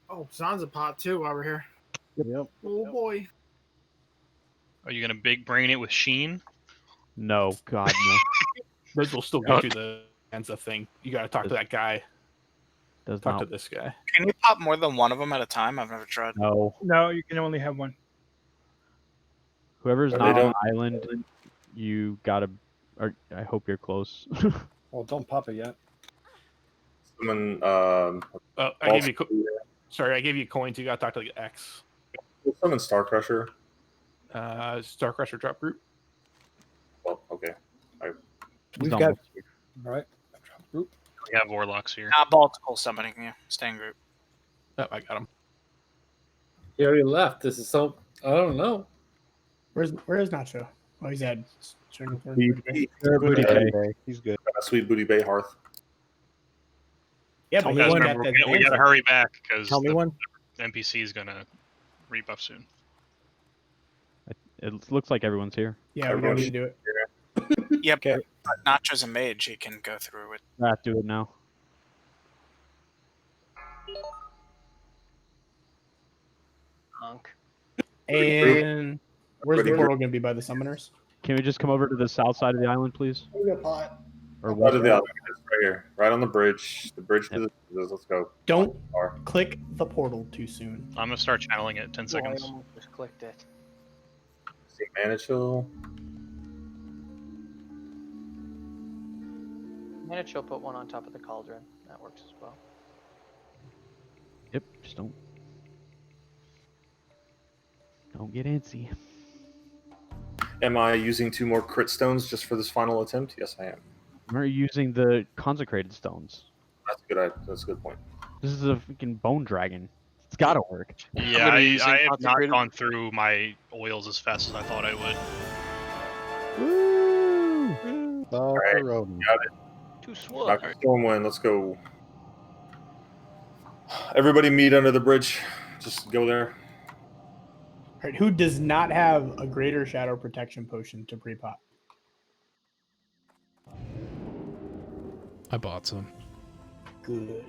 Oh, Zanzibar too while we're here. Yep. Oh boy. Are you gonna big brain it with Sheen? No, God no. Those will still get you the Anza thing. You gotta talk to that guy. Does Talk not. to this guy. Can you pop more than one of them at a time? I've never tried. No. No, you can only have one. Whoever's They not on don't- the island, you gotta. Or I hope you're close. Well, don't pop it yet. Someone, Oh, I gave you. Sorry, I gave you coins. You gotta talk to the X. Summon Star Crusher. Star Crusher drop group. Well, okay. We've He's got. almost here. All right. Group. We have warlocks here. Not Baltical summoning you. Stay in group. Oh, I got him. He already left. This is so. I don't know. Where is Nacho? Oh, he's at Booty Bay. He's good. Got a sweet booty bay hearth. Yeah, Tell but me he one. won at that We gotta hurry back because Tell me one. NPC is gonna rebuff soon. It looks like everyone's here. Yeah, we gotta do it. Yep. Nacho's a mage. He can go through it. Do it now. Hunk. And where's the portal gonna be by the summoners? Can we just come over to the south side of the island, please? Or What are west? the other guys? Right here. Right on the bridge. The bridge to the. Let's go. Don't click the portal too soon. I'm gonna start channeling it. 10 I seconds. almost just clicked it. See Manichil. Manichil put one on top of the cauldron. That works as well. Yep. Just don't get antsy. Am I using 2 more crit stones just for this final attempt? Yes, I am. We're using the consecrated stones. That's good. That's a good point. This is a freaking bone dragon. It's gotta work. Yeah, I have not gone through my oils as fast as I thought I would. Woo! All right. right. Got it. Too slow. Back to Stormwind. Let's go. Everybody meet under the bridge. Just go there. All right, who does not have a greater shadow protection potion to pre-pop? I bought some. Good.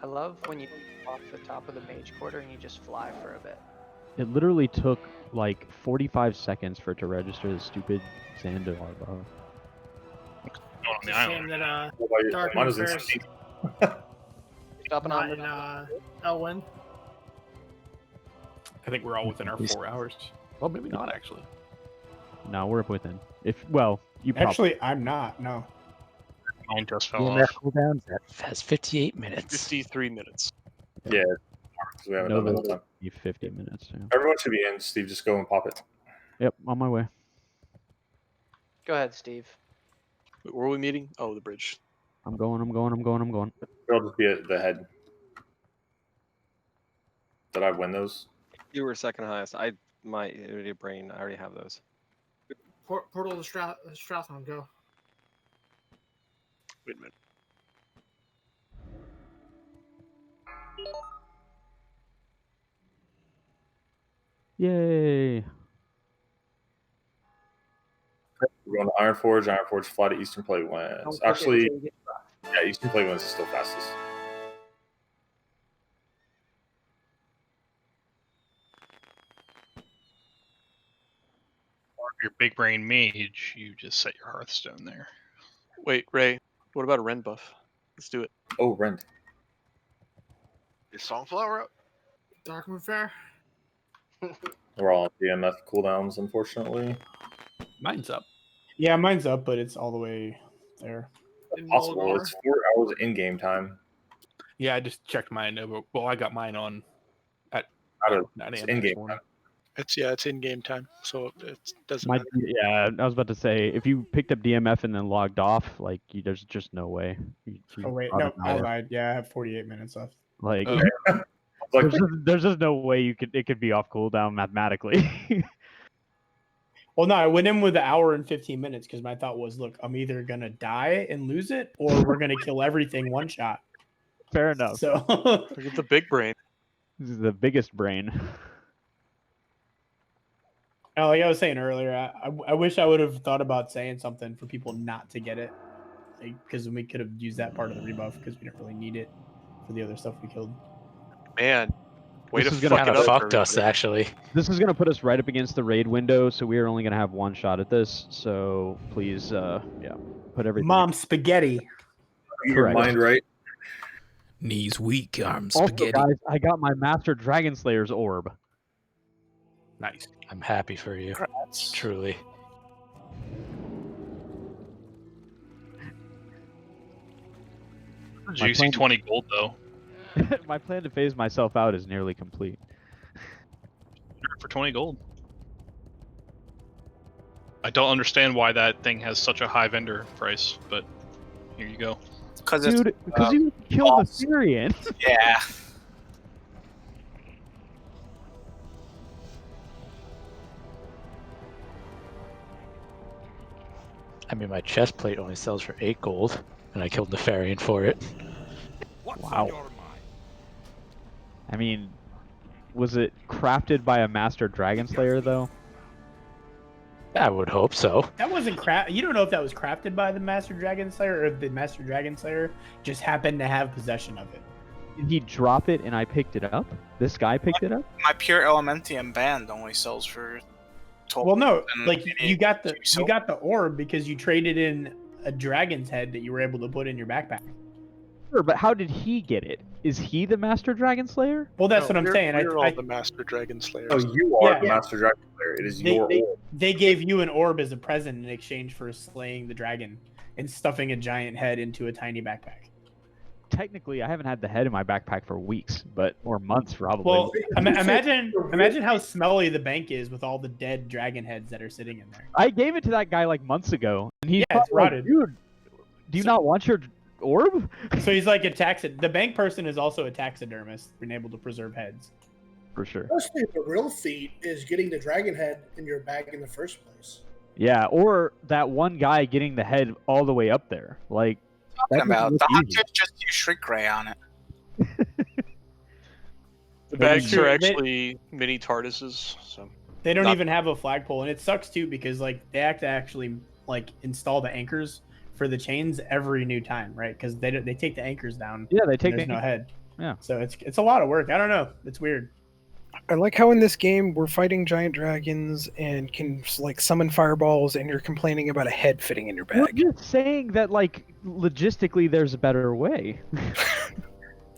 I love when you off the top of the mage quarter and you just fly for a bit. It literally took like 45 seconds for it to register the stupid Xandar buff. On It's the a shame island. that Well, Dark mine and was in Ferris 16. Stopping not on in Elwyn. I think we're all within our 4 hours. Well, maybe not actually. No, we're within. You Actually, I'm not. No. Mine just fell EMF off. cooldowns has 58 minutes. 53 minutes. Yeah, we haven't done that in time. 50 minutes. Yeah. Everyone should be in. Steve, just go and pop it. Yep, on my way. Go ahead, Steve. Wait, where are we meeting? Oh, the bridge. I'm going. I'll just be at the head. Did I win those? You were second highest. My idiot brain. I already have those. Portal to Strathmore, go. Wait a minute. Yay! We're going to Iron Forge. Iron Forge, fly to Eastern Plate wins. Actually, yeah, Eastern Plate wins is still fastest. Your big brain mage, you just set your Hearthstone there. Wait, Ray, what about a Rend buff? Let's do it. Oh, Rend. Is Songflower up? Darkmoon Fair. We're all on DMF cooldowns, unfortunately. Mine's up. Yeah, mine's up, but it's all the way there. Possible. It's 4 hours in-game time. Yeah, I just checked mine over. Well, I got mine on at 9 a.m. in-game this morning. It's in-game time, so it doesn't matter. Yeah, I was about to say, if you picked up DMF and then logged off, like, there's just no way. Oh wait, no, I lied. Yeah, I have 48 minutes left. Like, Like, there's just no way it could be off cooldown mathematically. Well, no, I went in with an hour and 15 minutes because my thought was, look, I'm either gonna die and lose it, or we're gonna kill everything one shot. Fair enough. So Look at the big brain. This is the biggest brain. like I was saying earlier, I wish I would have thought about saying something for people not to get it, because we could have used that part of the rebuff because we didn't really need it for the other stuff we killed. Man, way This to is gonna fuck kinda it up. Fucked for us, everybody. actually. This is gonna put us right up against the raid window, so we are only gonna have one shot at this. So please, put everything. Mom spaghetti. get your mind right. Knees weak, arms Also, spaghetti. guys, I got my Master Dragon Slayer's orb. Nice. I'm happy for you. Truly. Juicy 20 gold, though. My plan to phase myself out is nearly complete. For 20 gold. I don't understand why that thing has such a high vendor price, but here you go. Because you killed the Syrian. Yeah. I mean, my chest plate only sells for 8 gold, and I killed Nefarian for it. Wow. I mean, was it crafted by a Master Dragon Slayer, though? I would hope so. That wasn't You don't know if that was crafted by the Master Dragon Slayer, or if the Master Dragon Slayer just happened to have possession of it. Did he drop it and I picked it up? This guy picked it up? My pure Elementium band only sells for 12. Well, no, and like you got the so- orb because you traded in a dragon's head that you were able to put in your backpack. Sure, but how did he get it? Is he the Master Dragon Slayer? Well, that's what I'm saying. We're all the Master Dragon Slayers. Oh, you are Yeah. the Master Dragon Slayer. It is They, your they, orb. they gave you an orb as a present in exchange for slaying the dragon and stuffing a giant head into a tiny backpack. Technically, I haven't had the head in my backpack for weeks, or months probably. Well, imagine how smelly the bank is with all the dead dragon heads that are sitting in there. I gave it to that guy like months ago, and he's Yeah, it's probably like, rotted. dude, do you not want your orb? So he's like the bank person is also a taxidermist, being able to preserve heads. For sure. Mostly the real feat is getting the dragon head in your bag in the first place. Yeah, or that one guy getting the head all the way up there. Like, Talking about the easy. hunters just use shrink ray on it. The bags Sure, are they- actually mini TARDISes, so They don't Not- even have a flagpole, and it sucks too because like they have to actually like install the anchors for the chains every new time, right? Because they take the anchors down. Yeah, they and take There's the no head. Yeah. So it's a lot of work. I don't know. It's weird. I like how in this game we're fighting giant dragons and can like summon fireballs, and you're complaining about a head fitting in your We're bag. just saying that, like, logistically, there's a better way.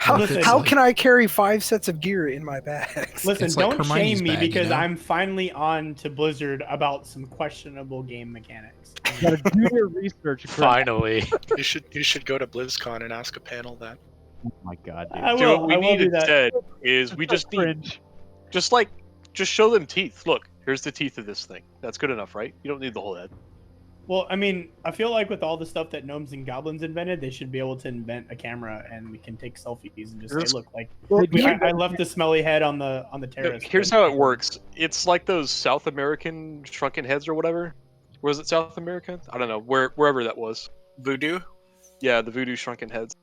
How can I carry 5 sets of gear in my bags? Listen, It's like don't Hermione's shame me bag, you because know? I'm finally on to Blizzard about some questionable game mechanics. You gotta do your research. Chris. Finally. You should go to BlizzCon and ask a panel that. Oh my god, dude. I See, will. what we I will need do that. instead is we just need, just show them teeth. Look, here's the teeth of this thing. That's good enough, right? You don't need the whole head. Well, I mean, I feel like with all the stuff that gnomes and goblins invented, they should be able to invent a camera and we can take selfies and just say, "Look, like I left the smelly head on the terrace." Here's how it works. It's like those South American shrunken heads or whatever. Was it South America? I don't know. Wherever that was. Voodoo? Yeah, the voodoo shrunken heads.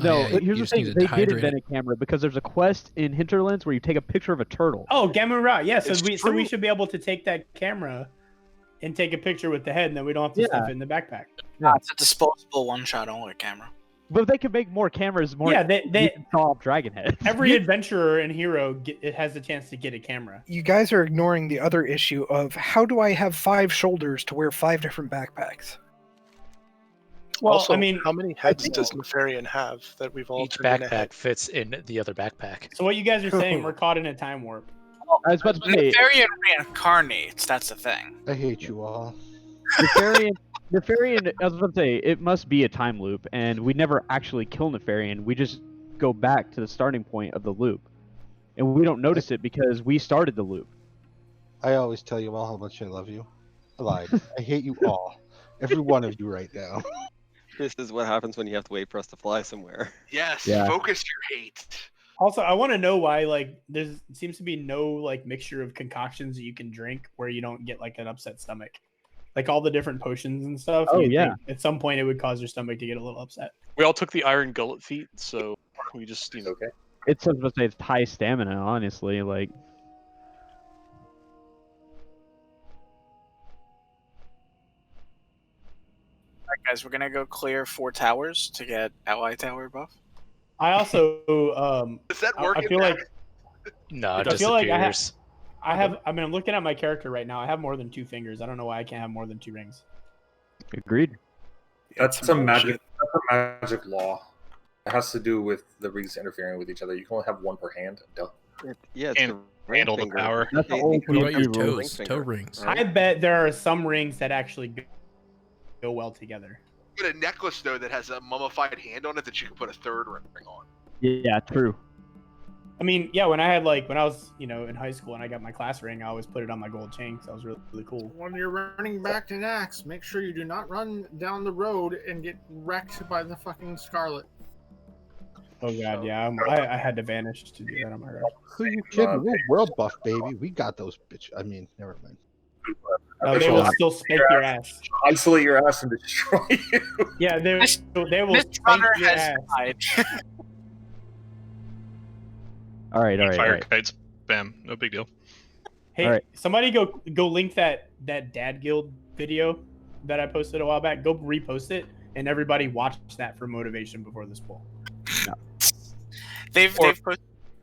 No, yeah, here's you the just thing. need to They did dehydrate invent a camera because there's a quest in Hinterlands where you take a picture of a turtle. Oh, Gamma Ra. Yeah, so It's we true. should be able to take that camera and take a picture with the head, and then we don't have to stuff it in the backpack. Yeah. It's a disposable one-shot only camera. But they can make more cameras. More. Yeah, they can solve dragon heads. every adventurer and hero it has a chance to get a camera. You guys are ignoring the other issue of how do I have 5 shoulders to wear 5 different backpacks? Well, Also, I mean, how many heads does Nefarian have that we've all Each turned in a head? backpack fits in the other backpack. So what you guys are saying, we're caught in a time warp. I was about to say, Nefarian reincarnates, that's the thing. I hate you all. Nefarian, I was about to say, it must be a time loop, and we never actually kill Nefarian. We just go back to the starting point of the loop. And we don't notice it because we started the loop. I always tell you all how much I love you. I lied. I hate you all. Every one of you right now. This is what happens when you have to wait for us to fly somewhere. Yes, Yeah. focus your hate. Also, I want to know why there seems to be no mixture of concoctions that you can drink where you don't get an upset stomach. Like all the different potions and stuff. Oh, you'd yeah. think at some point it would cause your stomach to get a little upset. We all took the iron gullet feat, so we just Okay. It's supposed to say it's high stamina, honestly. Like, Alright, guys, we're gonna go clear 4 towers to get ally tower buff. I also Does that I work? feel like No, it I feel like disappears. I mean I'm looking at my character right now. I have more than 2 fingers. I don't know why I can't have more than 2 rings. agreed. That's a magic. That's a magic law. It has to do with the rings interfering with each other. You can only have one per hand. Duh. Yeah, it's And the ring handle the finger. power. That's the They- only they What about couldn't your have the ring toes? finger, Toe rings. right? I bet there are some rings that actually go well together. Get a necklace though that has a mummified hand on it that you can put a third ring on. Yeah, true. I mean, yeah, when I was, in high school and I got my class ring, I always put it on my gold chain, so that was really, really cool. When you're running back to Naxx, make sure you do not run down the road and get wrecked by the fucking Scarlet. Oh god, yeah, I had to vanish to do that on my ride. Who you kidding? We're world buff, baby. We got those bitch. I mean, never mind. They will still spank your ass. Isolate your ass and destroy you. Yeah, they will This spank runner your has ass. died. All right. Fire kites, bam, no big deal. Hey, All right. somebody go link that Dad Guild video that I posted a while back. Go repost it, and everybody watch that for motivation before this poll. They've posted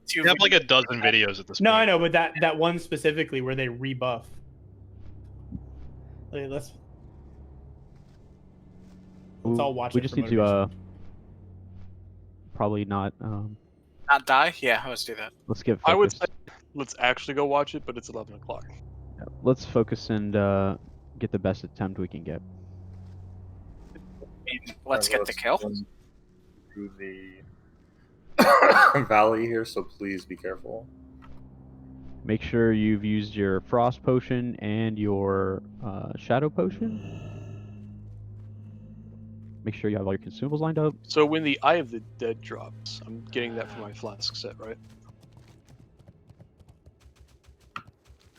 2 They have like a dozen videos at this No, point. I know, but that one specifically where they rebuff. Let's all watch We it just for need to probably not. Not die? Yeah, let's do that. Let's get. I would say focused. let's actually go watch it, but it's 11 o'clock. Let's focus and get the best attempt we can get. Let's get the kill. Through the valley here, so please be careful. Make sure you've used your frost potion and your shadow potion. Make sure you have all your consumables lined up. So when the Eye of the Dead drops, I'm getting that for my flask set, right?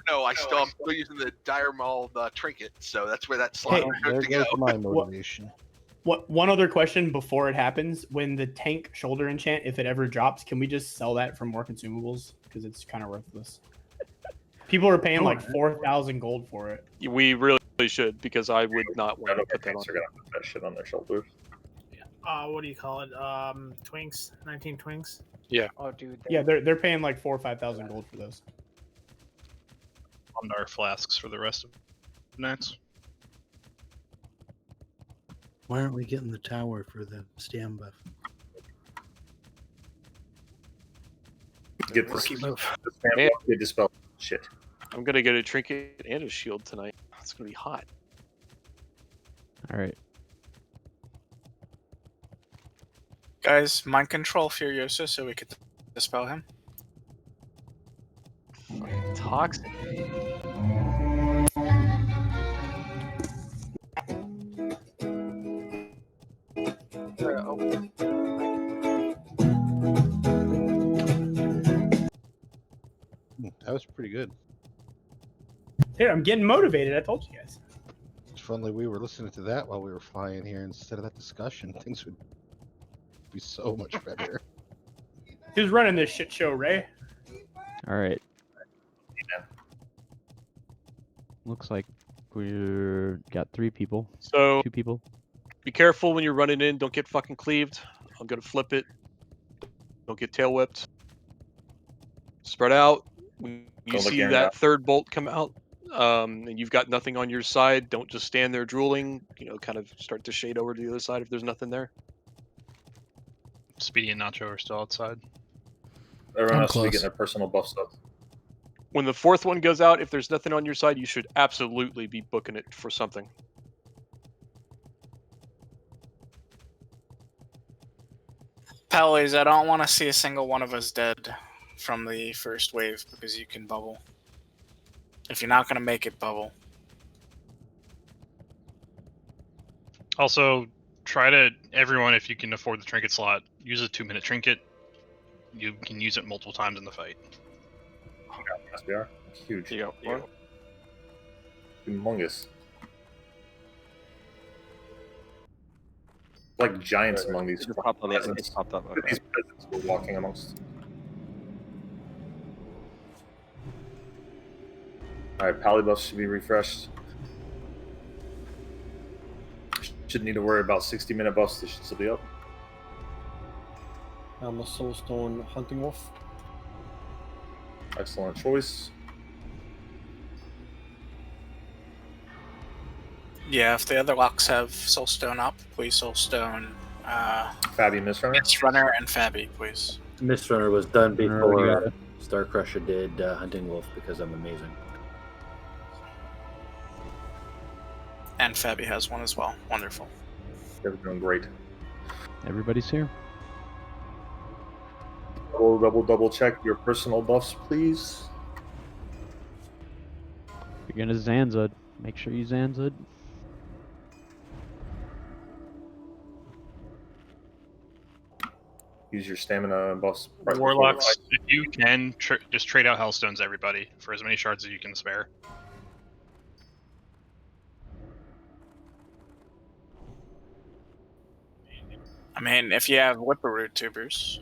No, I'm still using the Dire Maul trinket, so that's where that slot There goes to go. goes my motivation. One other question before it happens: when the tank shoulder enchant, if it ever drops, can we just sell that for more consumables? Because it's kind of worthless. People are paying like 4,000 gold for it. We really should, because I would not want to put that on. They're gonna put that shit on their shoulders. What do you call it? Twinks, 19 Twinks. Yeah. Oh, dude. Yeah, they're paying like 4,000 or 5,000 gold for those. On our flasks for the rest of Naxx. Why aren't we getting the tower for the stand buff? get Rookie this. move. The spam Man. get dispelled. Shit. I'm gonna get a trinket and a shield tonight. It's gonna be hot. All right. Guys, mind control Furiosa so we could dispel him. Toxic. That was pretty good. Dude, I'm getting motivated. I told you guys. If only we were listening to that while we were flying here instead of that discussion, things would be so much better. Who's running this shit show, Ray? All right. Looks like we're got 3 people. So 2 people. be careful when you're running in. Don't get fucking cleaved. I'm gonna flip it. Don't get tail whipped. Spread out. When you Don't look see in that out. third bolt come out, and you've got nothing on your side, don't just stand there drooling. You know, kind of start to shade over to the other side if there's nothing there. Speedy and Nacho are still outside. Everyone I'm else should be close. getting their personal buff stuff. When the fourth one goes out, if there's nothing on your side, you should absolutely be booking it for something. Pallies, I don't want to see a single one of us dead from the first wave because you can bubble. If you're not going to make it, bubble. Also, try to, everyone, if you can afford the trinket slot, use a 2-minute trinket. You can use it multiple times in the fight. SBR. Huge. You got one. Humongous. Like giants among these It just popped on the peasants. it popped up. That Okay. These peasants we're walking amongst. Alright, pally buffs should be refreshed. Shouldn't need to worry about 60-minute buffs, they should still be up. I'm a Soulstone Hunting Wolf. Excellent choice. Yeah, if the other locks have Soulstone up, please Soulstone. Fabi Mistrunner? Yes, Runner and Fabi, please. Mistrunner was done Runner already got before it. Star Crusher did Hunting Wolf because I'm amazing. And Fabi has one as well. Wonderful. They're doing great. Everybody's here. Double check your personal buffs, please. If you're gonna Zanza, make sure you Zanza. Use your stamina buffs. right before the Warlocks, fight. if you can, just trade out Hellstones, everybody, for as many shards as you can spare. I mean, if you have Whipperroot tubers.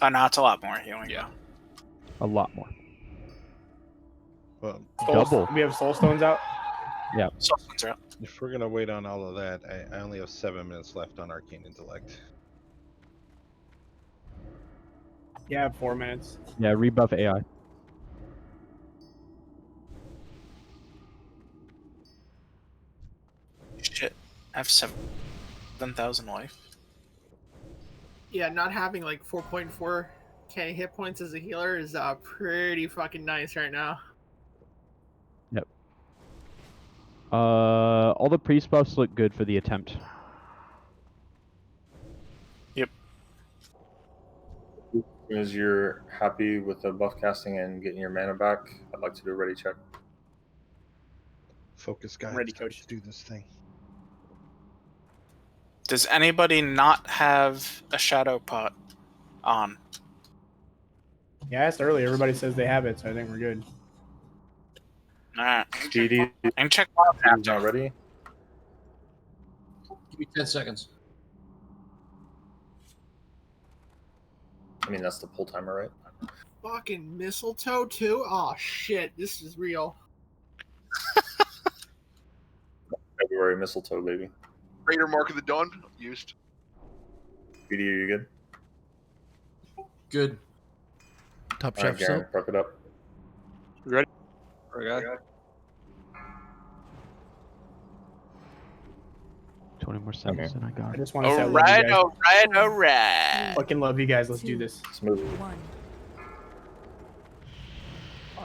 Oh, no, it's a lot more healing. Yeah. A lot more. Well, Double. We have Soulstones out. Yeah. Soulstones are out. if we're gonna wait on all of that, I only have 7 minutes left on Arcane Intellect. Yeah, 4 minutes. Yeah, rebuff AI. Shit. I have 7,000 life. Yeah, not having like 4.4k hit points as a healer is pretty fucking nice right now. Yep. All the priest buffs look good for the attempt. Yep. As soon as you're happy with the buff casting and getting your mana back, I'd like to do a ready check. Focus, guys. Ready, coach. Let's do this thing. Does anybody not have a shadow pot on? Yeah, I asked earlier. Everybody says they have it, so I think we're good. Alright. Speedy, And check wild Speedy's not ready. Give me 10 seconds. I mean, that's the pull timer, right? Fucking mistletoe too? Oh shit, this is real. February mistletoe, baby. Raider Mark of the Dawn used. Speedy, are you good? Good. Top All right, chef Garen, soap. prep it up. Ready? Okay. 20 more seconds and I got I it. just want to say I love you guys. Alright. Fucking love you guys. Let's do this. Smooth.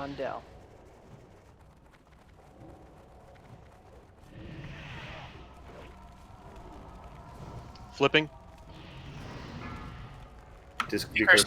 on Dell. Flipping. Decurse.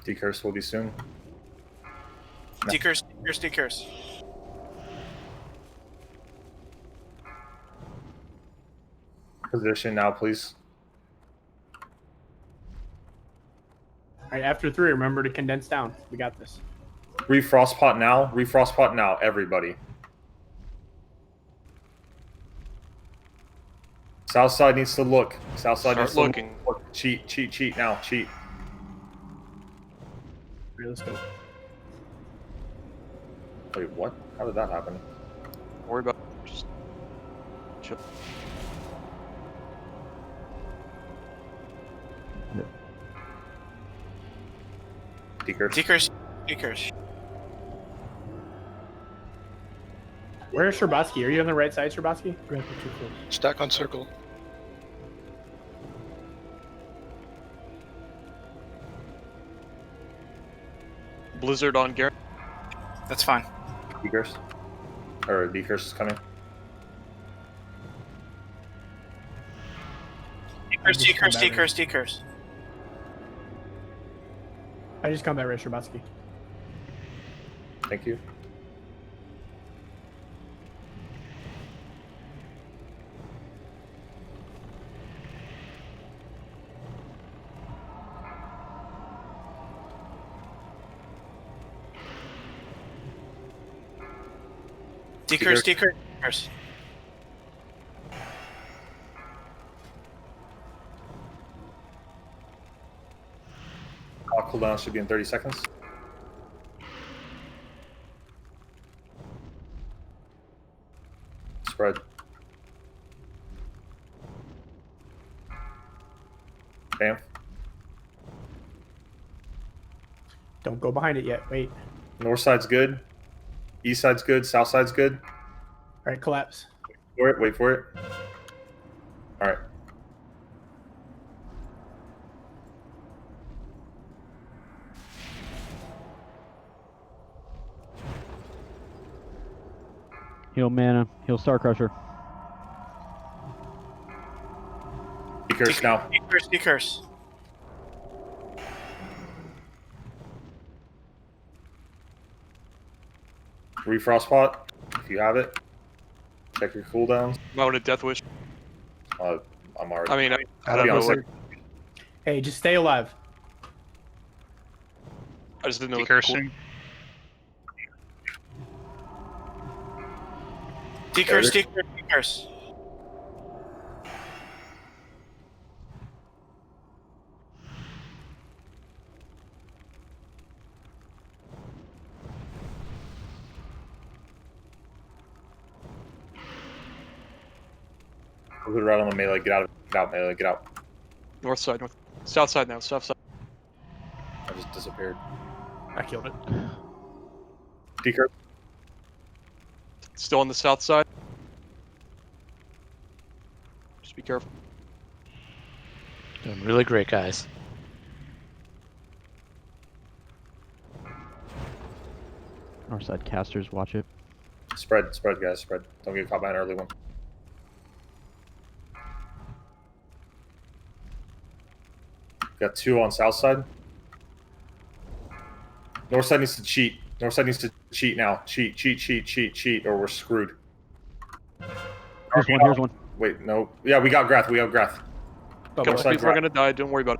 Decurse will be soon. Decurse. Position now, please. All right, after 3, remember to condense down. We got this. Refrost pot now. Refrost pot now, everybody. South side needs to look. South side needs to looking. Look. Cheat now. Cheat. Right, let's go. Wait, what? How did that happen? Don't worry about it. Just chill. Decurse. Where's Sherbatsky? Are you on the right side, Sherbatsky? Stack on circle. Blizzard on Garrett. That's fine. Decurse. Or Decurse is coming. Decurse. I just combat right, Sherbatsky. Thank you. Decurse. Clock cooldown should be in 30 seconds. Spread. Bam. Don't go behind it yet. Wait. North side's good. East side's good. South side's good. All right, collapse. Wait for it. All right. Heal mana. Heal Star Crusher. Decurse now. Decurse. Refrost pot, if you have it. Check your cooldowns. I want a Death Wish. I'm already. I mean, I I'll don't be on know. second. Hey, just stay alive. I just didn't know. Decursing. Decurse. Go right on the melee. Get out, melee. Get out. North side, south side now. South side. I just disappeared. I killed it. Decurse. Still on the south side. Just be careful. Doing really great, guys. North side casters, watch it. Spread, guys. Spread. Don't get caught by an early one. Got 2 on south side. North side needs to cheat. North side needs to cheat now. Cheat, or we're screwed. Here's one. Wait, no. Yeah, we got Grath. Couple people are gonna die. Don't worry about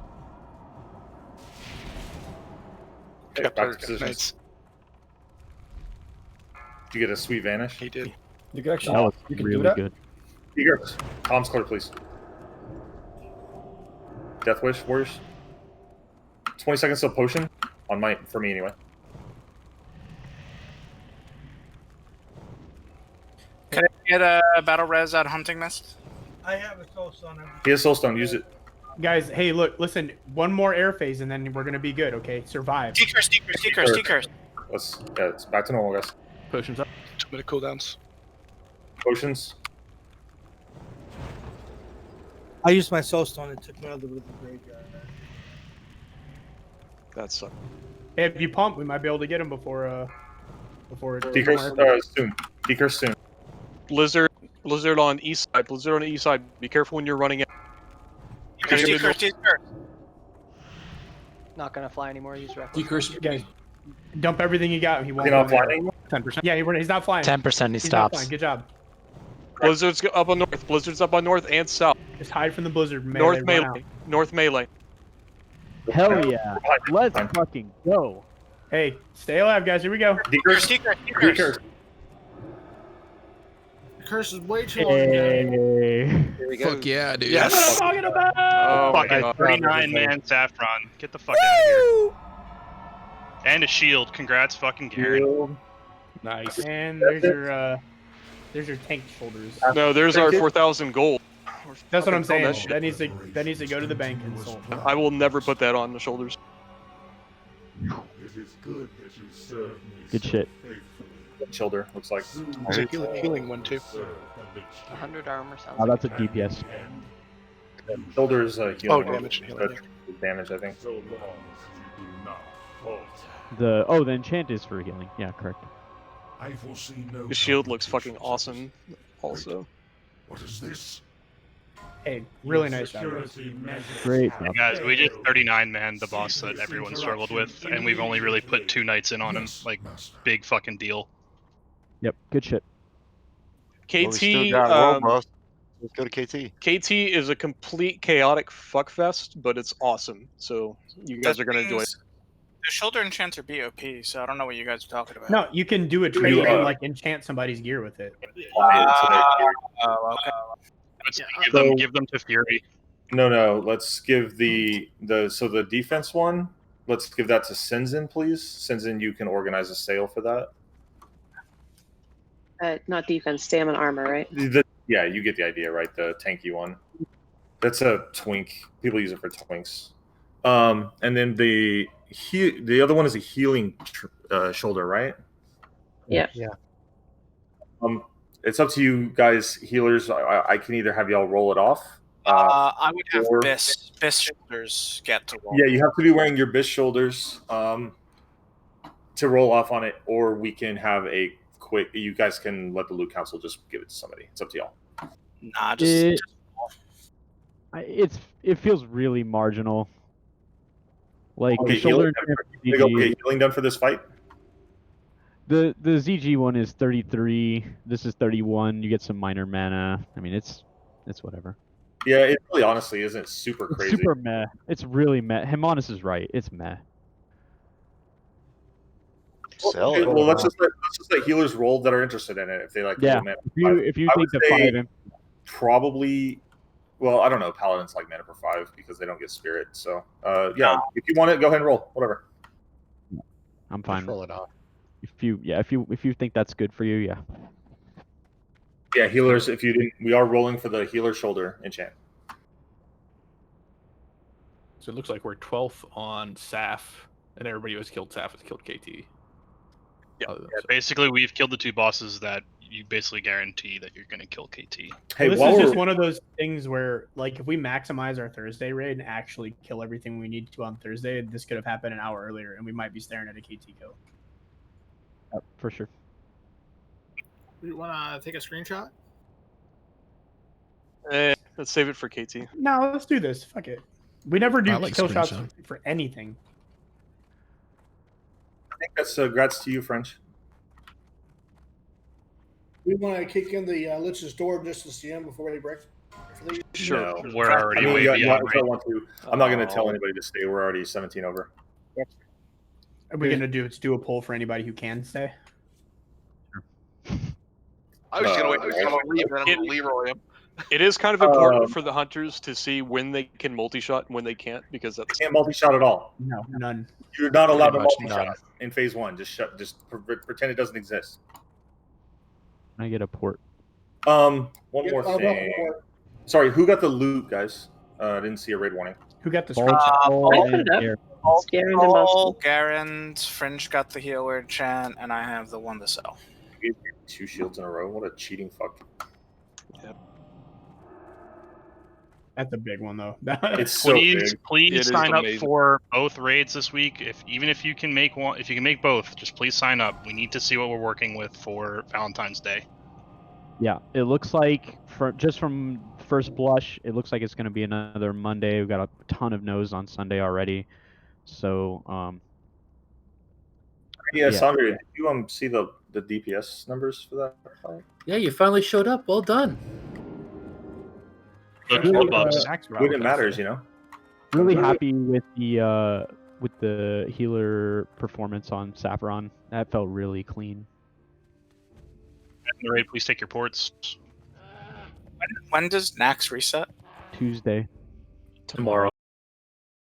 it. Okay, back to positions. Did you get a sweet vanish? He did. You can actually. That was you can really do that. good. Decurse. Comms clear, please. Death Wish, Warriors. 20 seconds till potion. For me anyway. Can I get a battle res at Hunting Mist? I have a soul stone. He has Soulstone. Use it. Guys, hey, look, listen. One more air phase, and then we're gonna be good. Okay, survive. Decurse. It's back to normal, guys. Potions up. 2-minute cooldowns. Potions. I used my soul stone and took me out of the graveyard. That sucked. Hey, if you pump, we might be able to get him before Decurse soon. Decurse soon. Blizzard on east side. Blizzard on the east side. Be careful when you're running in. Decurse. Not gonna fly anymore. Use reckless. Decurse, guys. Dump everything you got. He won't. Is he not flying anymore? 10%. Yeah, he's not flying. 10% he He's not stops. flying. Good job. Blizzard's up on north. Blizzard's up on north and south. Just hide from the blizzard. North run out. melee. North melee. Hell yeah. Let's fucking go. Hey, stay alive, guys. Here we go. Decurse. Curse is way too long. Now. Hey. Fuck yeah, dude. Yes. That's what I'm talking about. Oh, fucking 39-man Saffron. Get the fuck out of here. And a shield. Congrats, fucking Garen. Nice. And there's your tank shoulders. No, there's our 4,000 gold. That's what I'm Fucking saying. call That needs to go to the bank and sold. I will never put that on the shoulders. Good shit. Shoulder looks like. There's a healing one too. 100 armor sounds. Oh, that's a DPS. Shoulder is healing. Oh, damage and healing. Damage, I think. The enchant is for healing. Yeah, correct. The shield looks fucking awesome. Also. What is this? Hey, really nice job. Great. Hey guys, we just 39-man the boss that everyone struggled with, and we've only really put 2 knights in on him. Like, big fucking deal. Yep, good shit. KT, Let's go to KT. KT is a complete chaotic fuckfest, but it's awesome. So you guys are gonna enjoy it. The shoulder enchants are BOP, so I don't know what you guys are talking about. No, you can do a trade and like enchant somebody's gear with it. Oh, okay. Let's give them to Fury. No. Let's give the defense one. Let's give that to Sinzin, please. Sinzin, you can organize a sale for that. Not defense, stamina armor, right? Yeah, you get the idea, right? The tanky one. That's a twink. People use it for twinks. And then the other one is a healing shoulder, right? Yeah. Yeah. It's up to you guys, healers. I can either have y'all roll it off. I would have Biss shoulders get to roll. Yeah, you have to be wearing your Biss shoulders to roll off on it, or we can have a quick. You guys can let the loot council just give it to somebody. It's up to y'all. Nah, It feels really marginal. Like Okay, the shoulder. healing done for this fight. The ZG one is 33. This is 31. You get some minor mana. I mean, it's whatever. Yeah, it really honestly isn't super It's crazy. super meh. It's really meh. Himonis is right. It's meh. Well, okay, well, let's just let healers roll that are interested in it if they like. Yeah. Mana If you I think would the say 5 probably. Well, I don't know. Paladins like mana for 5 because they don't get spirit. So, yeah, if you want it, go ahead and roll. Whatever. I'm fine. Just roll it off. If you think that's good for you, yeah. Yeah, healers. If you didn't, we are rolling for the healer shoulder enchant. So it looks like we're 12th on Saf, and everybody who has killed Saf has killed KT. Yeah, basically we've killed the 2 bosses that you basically guarantee that you're going to kill KT. Hey, this is just one of those things where, like, if we maximize our Thursday raid and actually kill everything we need to on Thursday, this could have happened an hour earlier, and we might be staring at a KT kill. For sure. You want to take a screenshot? Let's save it for KT. No, let's do this. Fuck it. We never do I like kill shots screenshot. for anything. I think that's congrats to you, French. We want to kick in the Lich's door just to see him before he breaks. Sure. No. We're already way yeah, beyond if I want to. I'm not going to tell anybody to stay. We're already 17 over. Are we gonna do a poll for anybody who can stay? I was just gonna wait for someone to leave and then Leroy him. It is kind of important for the hunters to see when they can multi-shot and when they can't, because that's Can't multi-shot at all. No, none. You're not allowed to Pretty much multi-shot none. in phase 1. Just pretend it doesn't exist. I get a port. One more thing. Sorry, who got the loot, guys? I didn't see a raid warning. Who got the Ball, straight shot? ball, I put and it up. air. Garand and Ball. Garand, Fringe got the healer chant, and I have the one to sell. You gave me 2 shields in a row. What a cheating fuck. Yep. That's a big one though. It's so Please, big. please It is sign up amazing. for both raids this week. Even if you can make one, if you can make both, just please sign up. We need to see what we're working with for Valentine's Day. Yeah, it looks like from first blush, it looks like it's going to be another Monday. We've got a ton of no's on Sunday already. So, Yeah, yeah. Sandra, did you see the DPS numbers for that fight? Yeah, you finally showed up. Well done. Good Yeah, world buffs. when it matters, you know. Really happy with the healer performance on Saffron. That felt really clean. In the raid, please take your ports. When does Naxx reset? Tuesday. Tomorrow.